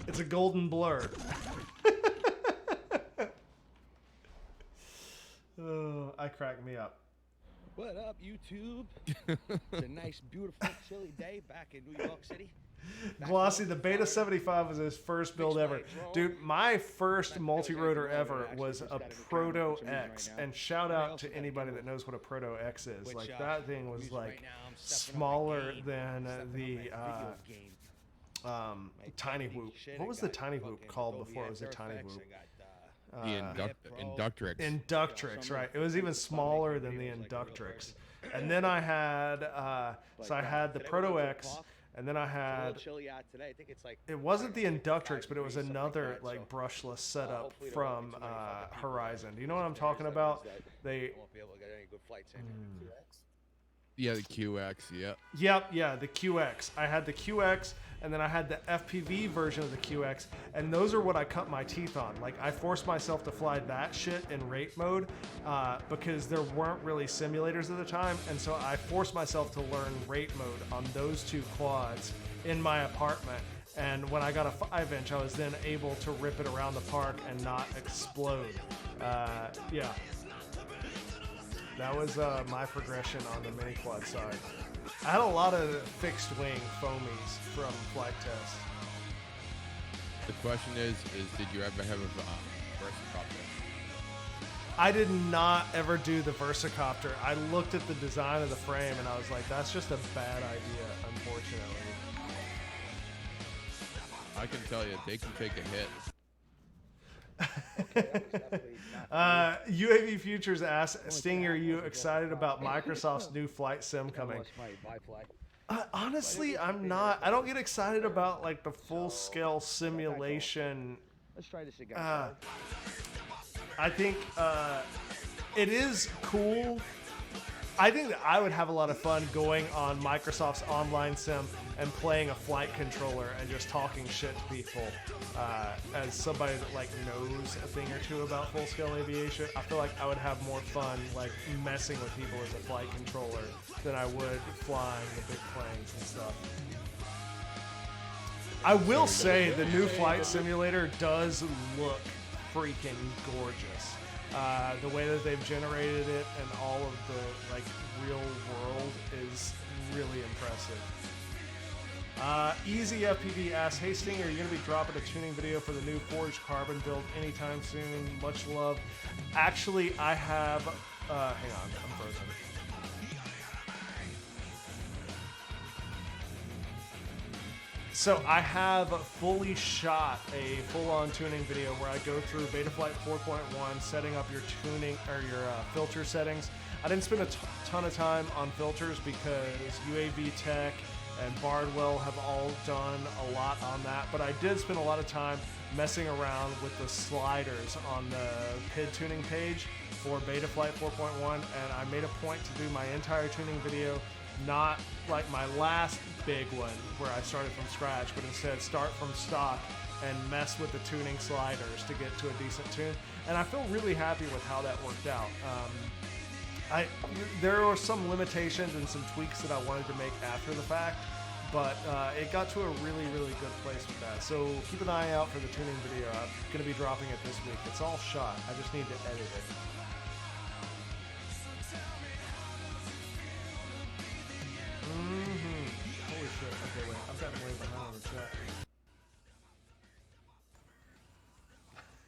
It's a golden blur. Oh, I crack me up. What up, YouTube? It's a nice, beautiful, chilly day back in New York City. Glossy, the Beta 75 was his first build ever. Dude, my first multi-rotor ever was a Proto X. And shout out to anybody that knows what a Proto X is. Like, that thing was like smaller than the Tiny Whoop. What was the Tiny Whoop called before it was a Tiny Whoop? The Inductrix. Inductrix, right. It was even smaller than the Inductrix. And then I had, so I had the Proto X, and then I had, it wasn't the Inductrix, but it was another like brushless setup from Horizon. Do you know what I'm talking about? They, Yeah, the QX, yep. Yep, yeah, the QX. I had the QX, and then I had the FPV version of the QX, and those are what I cut my teeth on. Like, I forced myself to fly that shit in rate mode because there weren't really simulators at the time, and so I forced myself to learn rate mode on those two quads in my apartment. And when I got a 5-inch, I was then able to rip it around the park and not explode. Yeah. That was my progression on the mini quad side. I had a lot of fixed wing foamies from flight test. The question is did you ever have a Versacopter? I did not ever do the Versacopter. I looked at the design of the frame and I was like, that's just a bad idea, unfortunately. I can tell you, they can take a hit. UAV Futures asks, Sting, are you excited about Microsoft's new flight sim coming? Honestly, I'm not. I don't get excited about like the full-scale simulation. Let's try this again. I think it is cool. I think that I would have a lot of fun going on Microsoft's online sim and playing a flight controller and just talking shit to people. As somebody that like knows a thing or two about full-scale aviation, I feel like I would have more fun like messing with people as a flight controller than I would flying the big planes and stuff. I will say the new flight simulator does look freaking gorgeous. The way that they've generated it and all of the like real world is really impressive. Easy FPV asks, hey Sting, are you going to be dropping a tuning video for the new Forged Carbon build anytime soon? Much love. Actually, I have, hang on, I'm frozen. So I have fully shot a full-on tuning video where I go through Betaflight 4.1, setting up your tuning or your filter settings. I didn't spend a ton of time on filters because UAV Tech and Bardwell have all done a lot on that, but I did spend a lot of time messing around with the sliders on the PID tuning page for Betaflight 4.1, and I made a point to do my entire tuning video not like my last big one where I started from scratch, but instead start from stock and mess with the tuning sliders to get to a decent tune. And I feel really happy with how that worked out. There were some limitations and some tweaks that I wanted to make after the fact, but it got to a really, really good place with that. So keep an eye out for the tuning video. I'm going to be dropping it this week. It's all shot. I just need to edit it. Holy shit. Okay, wait. I've gotten way behind on the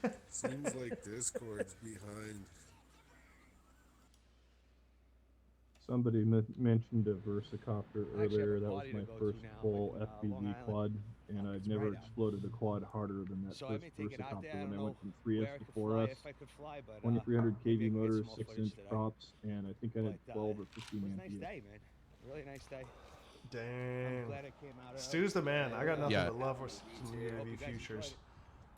chat. Seems like Discord's behind. Somebody mentioned a Versacopter earlier. That was my first full FPV quad, and I've never exploded a quad harder than that first Versacopter when I went from 3S to 4S. 2300 kV motor, 6-inch props, and I think I had 12 or 15 amperes. Really nice day. Dang. Glad it came out. Stu's the man. I got nothing Yeah. but love for some UAV Futures.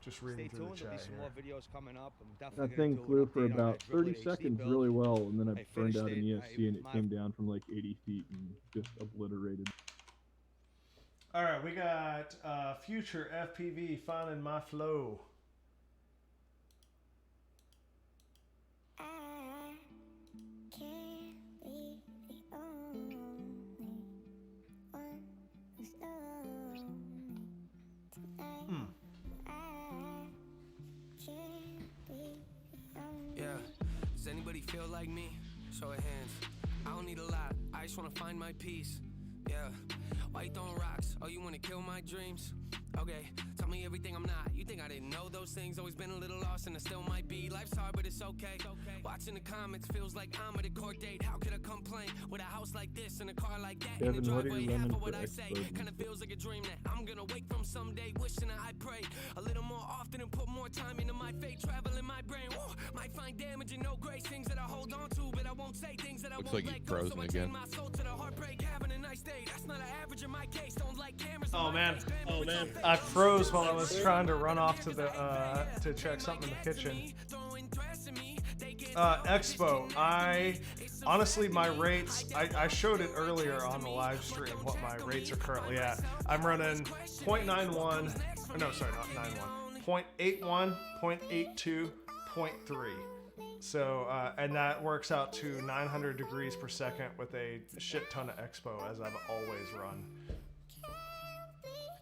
Just reading Stay through tuned. the There'll be chat some here. more videos coming up. I'm definitely That thing gonna do flew an for update on about that 30 HD seconds build. really well, and then I burned finished out an it. ESC, and it came down from like 80 feet and just obliterated. All right, we got Future FPV finding my flow. feel like me? Show of hands. I don't need a lot, I just wanna find my peace. Yeah, why you throwing rocks? Oh, you wanna kill my dreams? Okay, tell me everything I'm not. You think I didn't know those things? Always been a little lost and I still might be. Life's hard, but it's okay. Watching the comments feels like I'm at a court date. How could I complain with a house like this and a car like that? Kevin, in the what are driveway, your half lemons of what for I say exploding? kinda feels like a dream that I'm gonna wake from someday. Wishing that I pray a little more often and put more time into my fate. Travel in my brain. Woo, might find damage and no grace. Things that I hold on to, but I won't say things that I Looks won't like let he's go. frozen So I again. train my soul to the heartbreak. Having a nice day. That's not an average in my case. Don't like cameras. Oh man, I froze while I was trying to run off to the to check something in the kitchen. Expo. I honestly, my rates. I showed it earlier on the live stream what my rates are currently at. I'm running 0.91. No, sorry, not 91. 0.81, 0.82, 0.3. So, and that works out to 900 degrees per second with a shit ton of expo, as I've always run.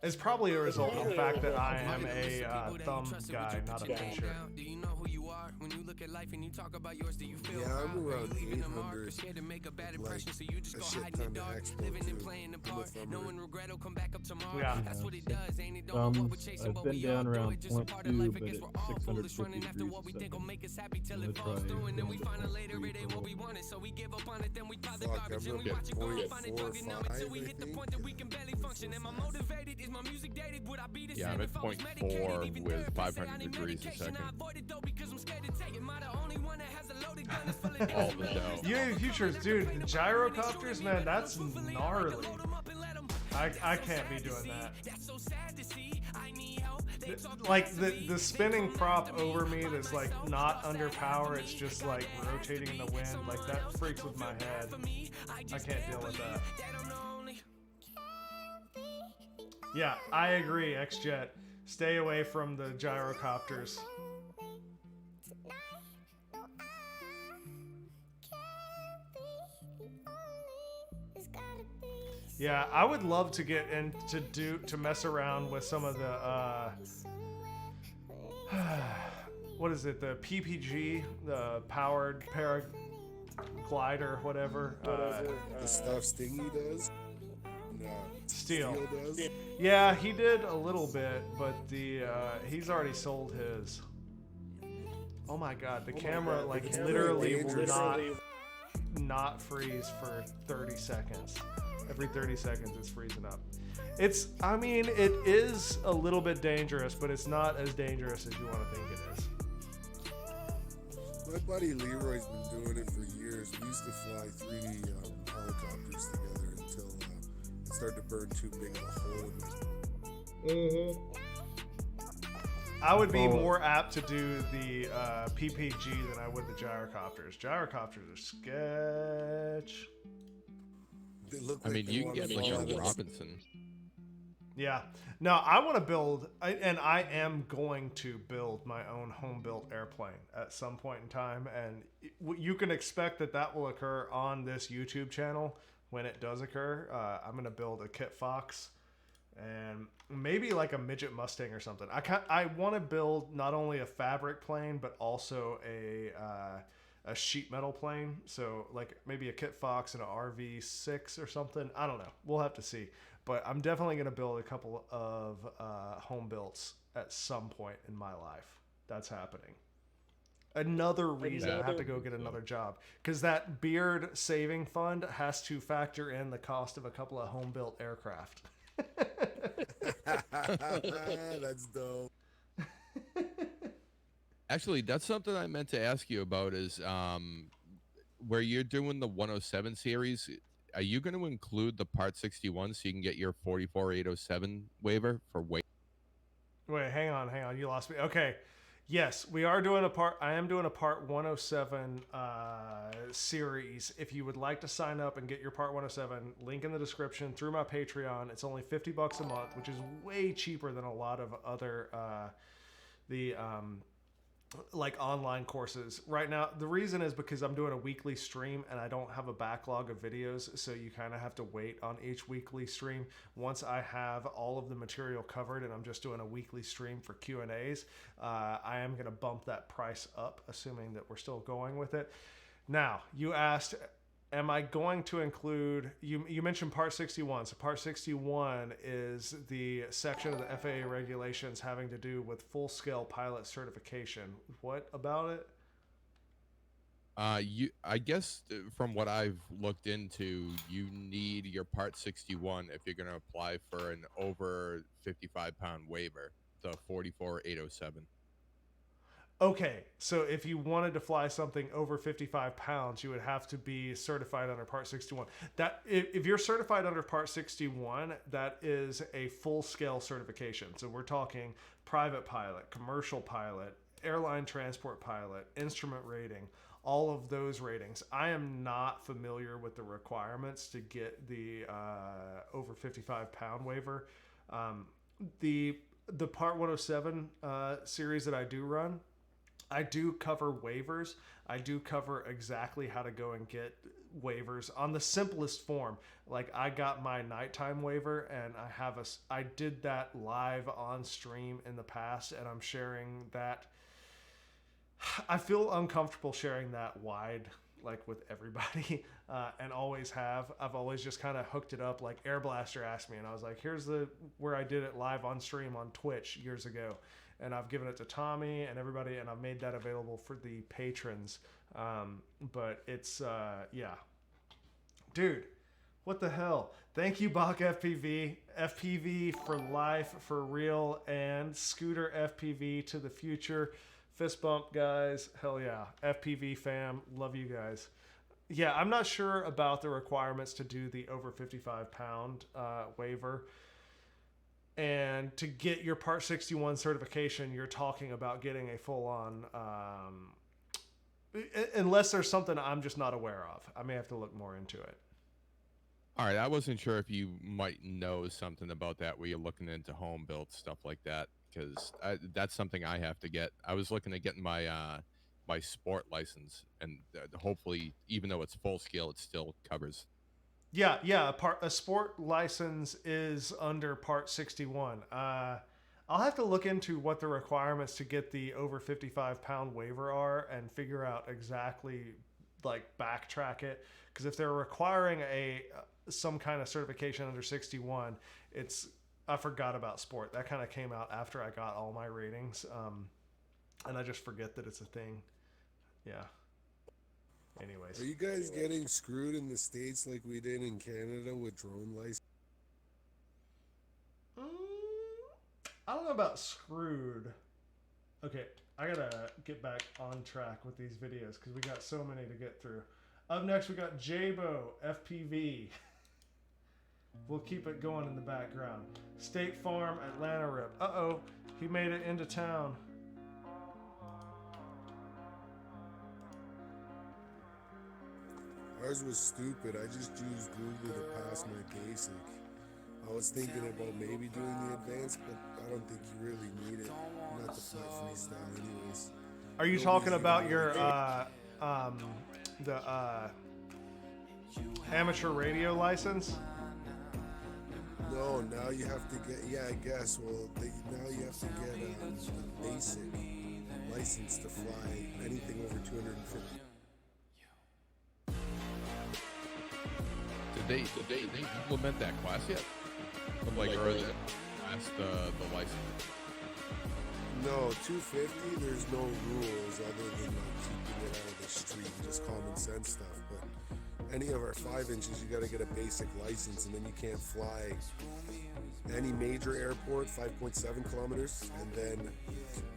It's probably a result of the fact that I am a thumb guy, not a pincher. Do you know who you are? When you look at life and you talk about yours, do you feel Yeah, I'm around leaving a mark 800, or scared to make a bad like, impression, so you just a go shit hide in the ton of dark, expo living and too. playing the I'm a part, thumber. knowing regret will come back up tomorrow. Yeah. That's what it does, ain't it? Don't know what we're chasing, I've but been we all down do around it. Just a part of 0.2, life, I but guess at we're all 650 foolish, running after degrees what we a think will second. make us happy till I'm it gonna falls try through, and then we going find out to later it ain't what we 3 wanted, so we give up on it, then we pile the Fuck, garbage I'm and we up watch at it grow, find it 0.45, bugging out until we I hit the think. point that we can barely function. Am I motivated? Is my music dated? Would I be the Yeah, same I'm at if I was 0.4 medicated? Even with therapists say I 500 need degrees a medication. second. I avoid it though because I'm scared to take it. Am I the only one that has a loaded gun that's full of All the dough. UAV Futures, dude, the gyrocopters, man, that's gnarly. I can't be doing that. Like the spinning prop over me that's like not under power, it's just like rotating in the wind, like that freaks with my head. I can't deal with that. Yeah, I agree, X-Jet. Stay away from the gyrocopters. Yeah, I would love to get in to mess around with some of the what is it, the PPG, the powered paraglider, whatever. The stuff Stingy does? No. Steel. Does? Yeah, he did a little bit, but the he's already sold his. Oh my god, the camera God, like it's literally really will dangerous. not freeze for 30 seconds. Every 30 seconds it's freezing up. It's, I mean, it is a little bit dangerous, but it's not as dangerous as you want to think it is. My buddy Leroy's been doing it for years. We used to fly 3 helicopters together until it started to burn too big of a hole in it. I would be more apt to do the PPG than I would the gyrocopters. Gyrocopters are sketch. They look I like mean, they you can wanna get like fall a out of- Robinson. Yeah. No, I want to build, and I am going to build my own home-built airplane at some point in time, and you can expect that that will occur on this YouTube channel when it does occur. I'm going to build a Kit Fox and maybe like a midget Mustang or something. I want to build not only a fabric plane, but also a sheet metal plane. So like maybe a Kit Fox and an RV6 or something. I don't know. We'll have to see. But I'm definitely going to build a couple of home builts at some point in my life. That's happening. Another reason I have to go get another job, because that beard saving fund has to factor in the cost of a couple of home built aircraft. That's dope. Actually, that's something I meant to ask you about is where you're doing the 107 series, are you going to include the Part 61 so you can get your 44807 waiver for weight? Wait, hang on. You lost me. Okay. Yes, we are doing a part. I am doing a Part 107 series. If you would like to sign up and get your Part 107, link in the description through my Patreon. It's only $50 a month, which is way cheaper than a lot of other like online courses right now. The reason is because I'm doing a weekly stream and I don't have a backlog of videos, so you kind of have to wait on each weekly stream. Once I have all of the material covered and I'm just doing a weekly stream for Q&As, I am going to bump that price up, assuming that we're still going with it. Now, you asked, am I going to include, you mentioned Part 61. So Part 61 is the section of the FAA regulations having to do with full-scale pilot certification. What about it? I guess from what I've looked into, you need your Part 61 if you're going to apply for an over 55-pound waiver, the 44807. Okay, so if you wanted to fly something over 55 pounds, you would have to be certified under Part 61. That if you're certified under Part 61, that is a full-scale certification. So we're talking private pilot, commercial pilot, airline transport pilot, instrument rating, all of those ratings. I am not familiar with the requirements to get the over 55 pound waiver. The Part 107 series that I do run, I do cover waivers. I do cover exactly how to go and get waivers on the simplest form. Like I got my nighttime waiver, and I did that live on stream in the past, and I'm sharing that. I feel uncomfortable sharing that wide, like with everybody, and always have. I've always just kind of hooked it up. Like Air Blaster asked me, and I was like, "Here's where I did it live on stream on Twitch years ago," and I've given it to Tommy and everybody, and I've made that available for the patrons. But it's yeah, dude, what the hell? Thank you, Bach FPV, FPV for life, for real, and Scooter FPV to the future. Fist bump, guys. Hell yeah. FPV fam. Love you guys. Yeah, I'm not sure about the requirements to do the over 55 pound waiver. And to get your Part 61 certification, you're talking about getting a full on, unless there's something I'm just not aware of. I may have to look more into it. All right, I wasn't sure if you might know something about that where you're looking into home built stuff like that, because that's something I have to get. I was looking at getting my my sport license, and hopefully, even though it's full scale, it still covers. Yeah, a sport license is under Part 61. I'll have to look into what the requirements to get the over 55 pound waiver are and figure out exactly, like, backtrack it. Because if they're requiring some kind of certification under 61, I forgot about sport. That kind of came out after I got all my ratings, and I just forget that it's a thing. Yeah. Anyways. Are you guys getting screwed in the States like we did in Canada with drone license? I don't know about screwed. Okay, I gotta get back on track with these videos because we got so many to get through. Up next, we got Jabo FPV. We'll keep it going in the background. State Farm Atlanta rip. Uh-oh, he made it into town. Ours was stupid. I just used Google to pass my basic. I was thinking about maybe doing the advanced, but I don't think you really need it. Not to fly freestyle anyways. Are you talking about your amateur radio license? No, now you have to get, yeah, I guess. Well, now you have to get a basic license to fly anything over 250. Did they implement that class yet? Or is it past the license? No, 250, there's no rules other than like keeping it out of the street, just common sense stuff. But any of our 5 inches, you got to get a basic license, and then you can't fly any major airport, 5.7 kilometers, and then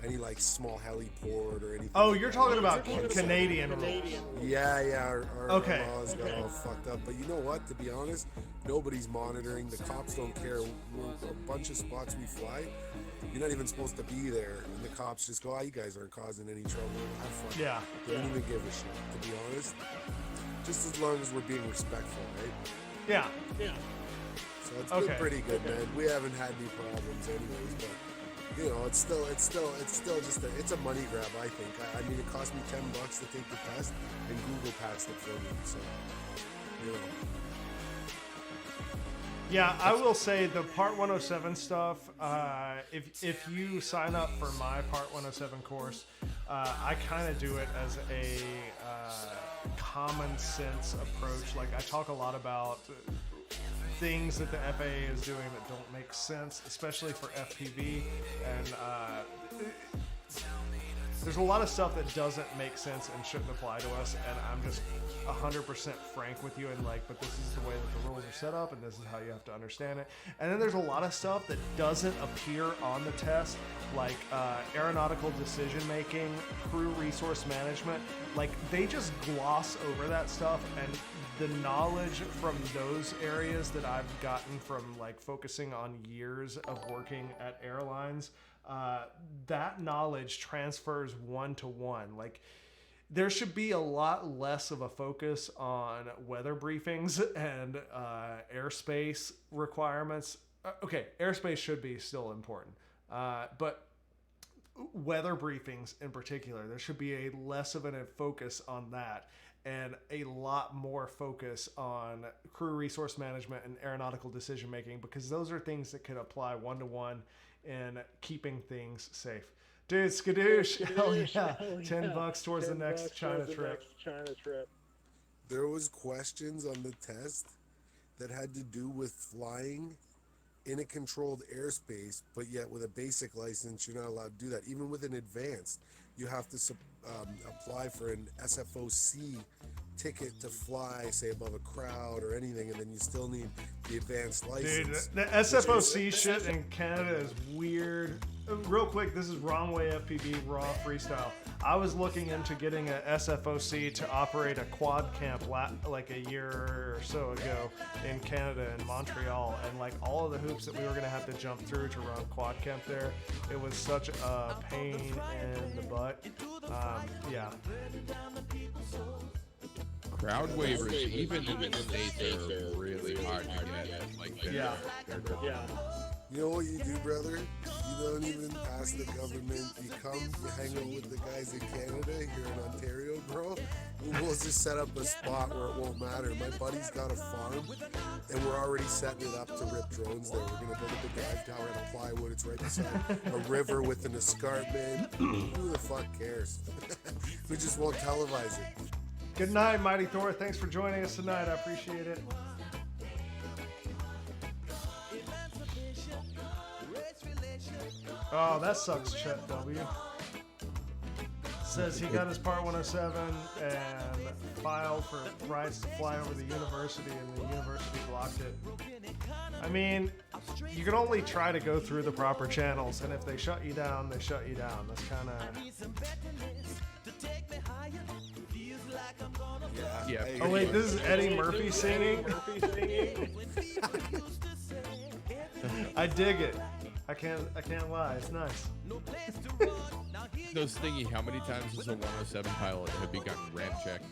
any like small heliport or anything. Oh, you're talking about Canadian rules. Yeah, our okay. laws got all fucked up. But you know what? To be honest, nobody's monitoring. The cops don't care. A bunch of spots we fly, you're not even supposed to be there, and the cops just go, you guys aren't causing any trouble. Have fun. Yeah. They don't even give a shit, to be honest. Just as long as we're being respectful, right? Yeah. So it's been pretty good, man. We haven't had any problems anyways, but you know, it's still just it's a money grab, I think. I mean, it cost me $10 to take the test, and Google passed it for me, so you know. Yeah, I will say the Part 107 stuff, if you sign up for my Part 107 course, I kind of do it as a common sense approach. Like I talk a lot about things that the FAA is doing that don't make sense, especially for FPV, and there's a lot of stuff that doesn't make sense and shouldn't apply to us, and I'm just 100% frank with you and like, but this is the way that the rules are set up and this is how you have to understand it. And then there's a lot of stuff that doesn't appear on the test, like aeronautical decision making, crew resource management. Like they just gloss over that stuff, and the knowledge from those areas that I've gotten from like focusing on years of working at airlines, that knowledge transfers one-to-one. Like there should be a lot less of a focus on weather briefings and airspace requirements. Okay, airspace should be still important, but weather briefings in particular, there should be a less of a focus on that and a lot more focus on crew resource management and aeronautical decision making, because those are things that could apply one-to-one in keeping things safe. Dude, skadoosh, hell yeah. $10 towards the next China trip. There was questions on the test that had to do with flying in a controlled airspace, but yet with a basic license, you're not allowed to do that. Even with an advanced, you have to apply for an SFOC ticket to fly, say, above a crowd or anything, and then you still need the advanced license. Dude, the SFOC shit in Canada is weird. Real quick, this is Wrong Way FPV Raw Freestyle. I was looking into getting a SFOC to operate a quad camp like a year or so ago in Canada, in Montreal, and like all of the hoops that we were gonna have to jump through to run quad camp there, it was such a pain in the butt. Yeah. Crowd waivers, even in the States, are really hard to get. Like, they're You know what you do, brother? You don't even ask the government. You come, you hang out with the guys in Canada, here in Ontario, bro. We'll just set up a spot where it won't matter. My buddy's got a farm, and we're already setting it up to rip drones there. We're going to build up a dive tower out of plywood. It's right beside a river with an escarpment. Who the fuck cares? We just won't televise it. Good night, Mighty Thor. Thanks for joining us tonight. I appreciate it. Oh, that sucks, Chet W. Says he got his Part 107 and filed for rights to fly over the university, and the university blocked it. I mean, you can only try to go through the proper channels, and if they shut you down, they shut you down. That's kind of... Yeah. Oh wait, this is Eddie Murphy singing? I dig it. I can't lie. It's nice. Those thingy, how many times has a 107 pilot have you gotten ramp checked?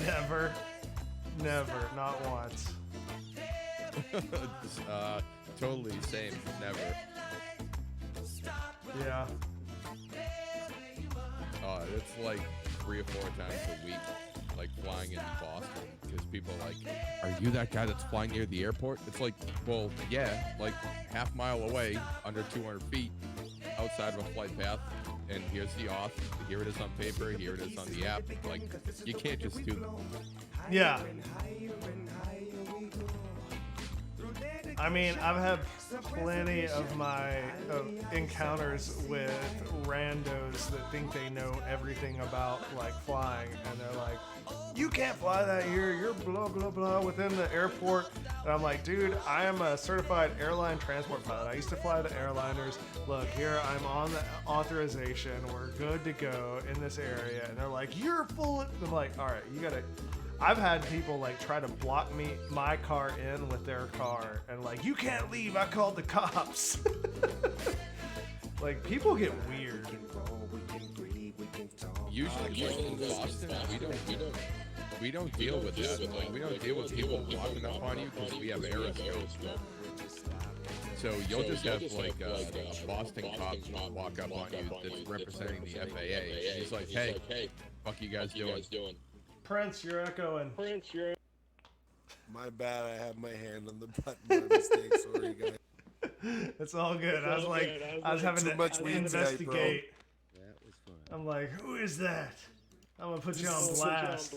Never. Not once. Totally same. Never. Yeah. It's like 3 or 4 times a week, like flying in Boston, because people are like, are you that guy that's flying near the airport? It's like, well, yeah, like half mile away, under 200 feet, outside of a flight path, and here's the auth, here it is on paper, here it is on the app. Like, you can't just do that. Yeah. I mean, I've had plenty of my encounters with randos that think they know everything about like flying, and they're like, you can't fly that here, you're blah blah blah within the airport. And I'm like, dude, I am a certified airline transport pilot. I used to fly the airliners. Look, here I'm on the authorization, we're good to go in this area. And they're like, you're full of... I'm like, all right, you gotta... I've had people like try to block my car in with their car, and like, you can't leave, I called the cops. Like, people get weird. Usually in Boston, we don't deal with that. Like, we don't deal with people walking up on you because we have aeroscope. So you'll just have like a Boston cop walk up on you that's representing the FAA. He's like, hey, fuck you guys doing? Prince, you're echoing. My bad, I have my hand on the button by mistake. Sorry, guys. It's all good. I was having to investigate. That was fun. I'm like, who is that? I'm gonna put you on blast.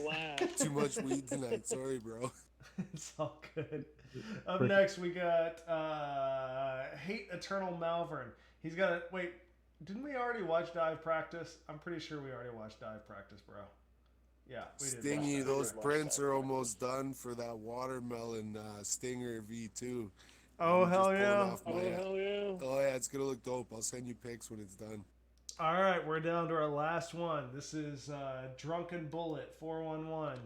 Too much weed tonight. Sorry, bro. It's all good. Up next, we got Hate Eternal Malvern. He's got a wait. Didn't we already watch Dive Practice? I'm pretty sure we already watched Dive Practice, bro. Yeah, we did. Stingy, those prints are almost done for that watermelon Stinger V2. Oh, hell yeah. Oh, yeah, it's going to look dope. I'll send you pics when it's done. All right, we're down to our last one. This is Drunken Bullet 411.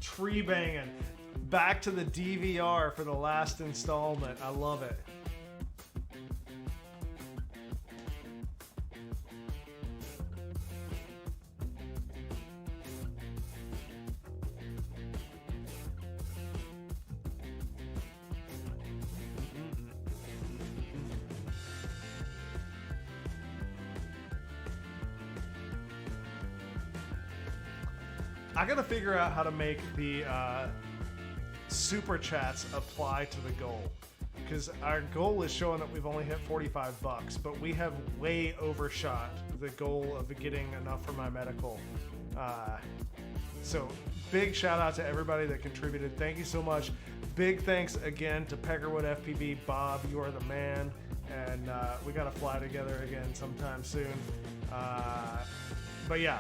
Tree banging. Back to the DVR for the last installment. I love it. I gotta figure out how to make the super chats apply to the goal, because our goal is showing that we've only hit $45, but we have way overshot the goal of getting enough for my medical. So big shout out to everybody that contributed. Thank you so much. Big thanks again to Peckerwood FPV. Bob, you are the man, and we gotta fly together again sometime soon. But yeah,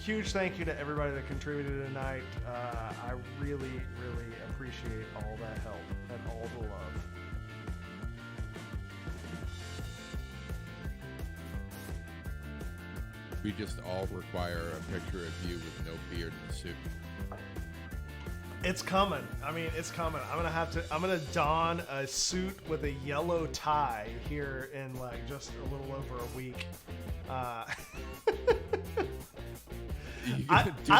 huge thank you to everybody that contributed tonight. I really, really appreciate all that help and all the love. We just all require a picture of you with no beard and a suit. It's coming. I mean, it's coming. I'm gonna don a suit with a yellow tie here in like just a little over a week. I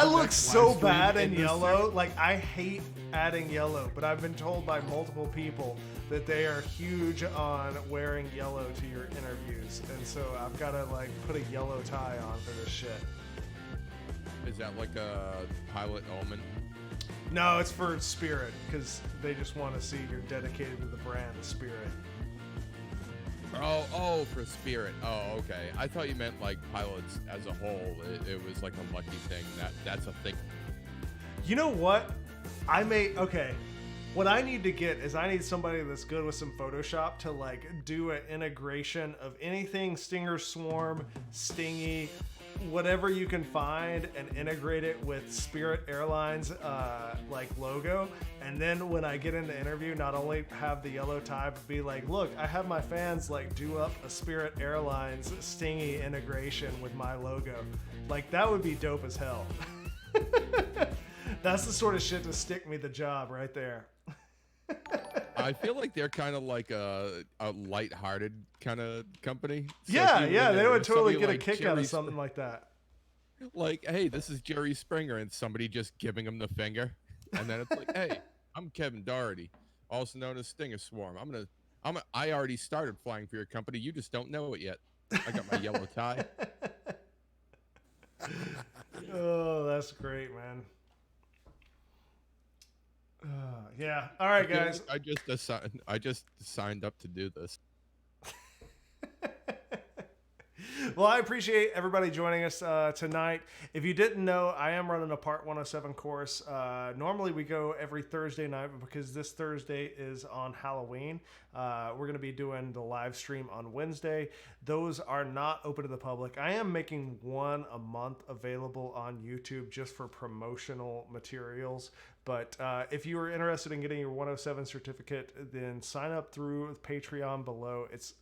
look so bad in yellow. Like, I hate adding yellow, but I've been told by multiple people that they are huge on wearing yellow to your interviews, and so I've got to like put a yellow tie on for this shit. Is that like a pilot omen? No, it's for Spirit, because they just want to see you're dedicated to the brand of Spirit. Oh, for Spirit. Oh, okay. I thought you meant like pilots as a whole. It was like a lucky thing. That's a thing. You know what? Okay. What I need to get is I need somebody that's good with some Photoshop to like do an integration of anything Stinger Swarm, Stingy, whatever you can find, and integrate it with Spirit Airlines like logo. And then when I get in the interview, not only have the yellow tie, but be like, look, I have my fans like do up a Spirit Airlines Stingy integration with my logo. Like, that would be dope as hell. That's the sort of shit to stick me the job right there. I feel like they're kind of like a light-hearted kind of company. So Yeah, they would totally get like a kick Jerry out of something like that. Like, hey, this is Jerry Springer, and somebody just giving him the finger, and then it's like, hey, I'm Kevin Doherty, also known as Stinger Swarm. I already started flying for your company. You just don't know it yet. I got my yellow tie. Oh, that's great, man. Yeah. All right, guys. I just signed up to do this. Well, I appreciate everybody joining us tonight. If you didn't know, I am running a Part 107 course. Normally we go every Thursday night, but because this Thursday is on Halloween, we're going to be doing the live stream on Wednesday. Those are not open to the public. I am making one a month available on YouTube just for promotional materials. But if you are interested in getting your 107 certificate, then sign up through Patreon below. It's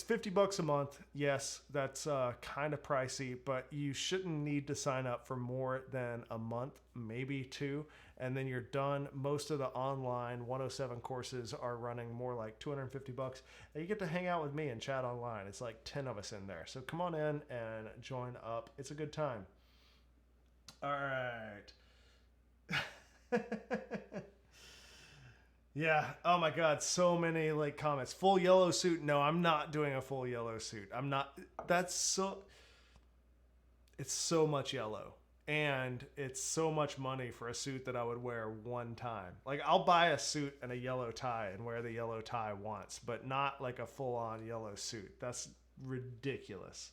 $50 a month. Yes, that's kind of pricey, but you shouldn't need to sign up for more than a month, maybe two, and then you're done. Most of the online 107 courses are running more like $250, and you get to hang out with me and chat online. It's like 10 of us in there. So come on in and join up. It's a good time. All right. Yeah. Oh my God. So many like comments. Full yellow suit. No, I'm not doing a full yellow suit. I'm not. It's so much yellow, and it's so much money for a suit that I would wear one time. Like, I'll buy a suit and a yellow tie and wear the yellow tie once, but not like a full on yellow suit. ridiculous.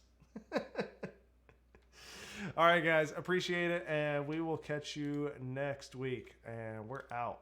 All right, guys, appreciate it, and we will catch you next week, and we're out.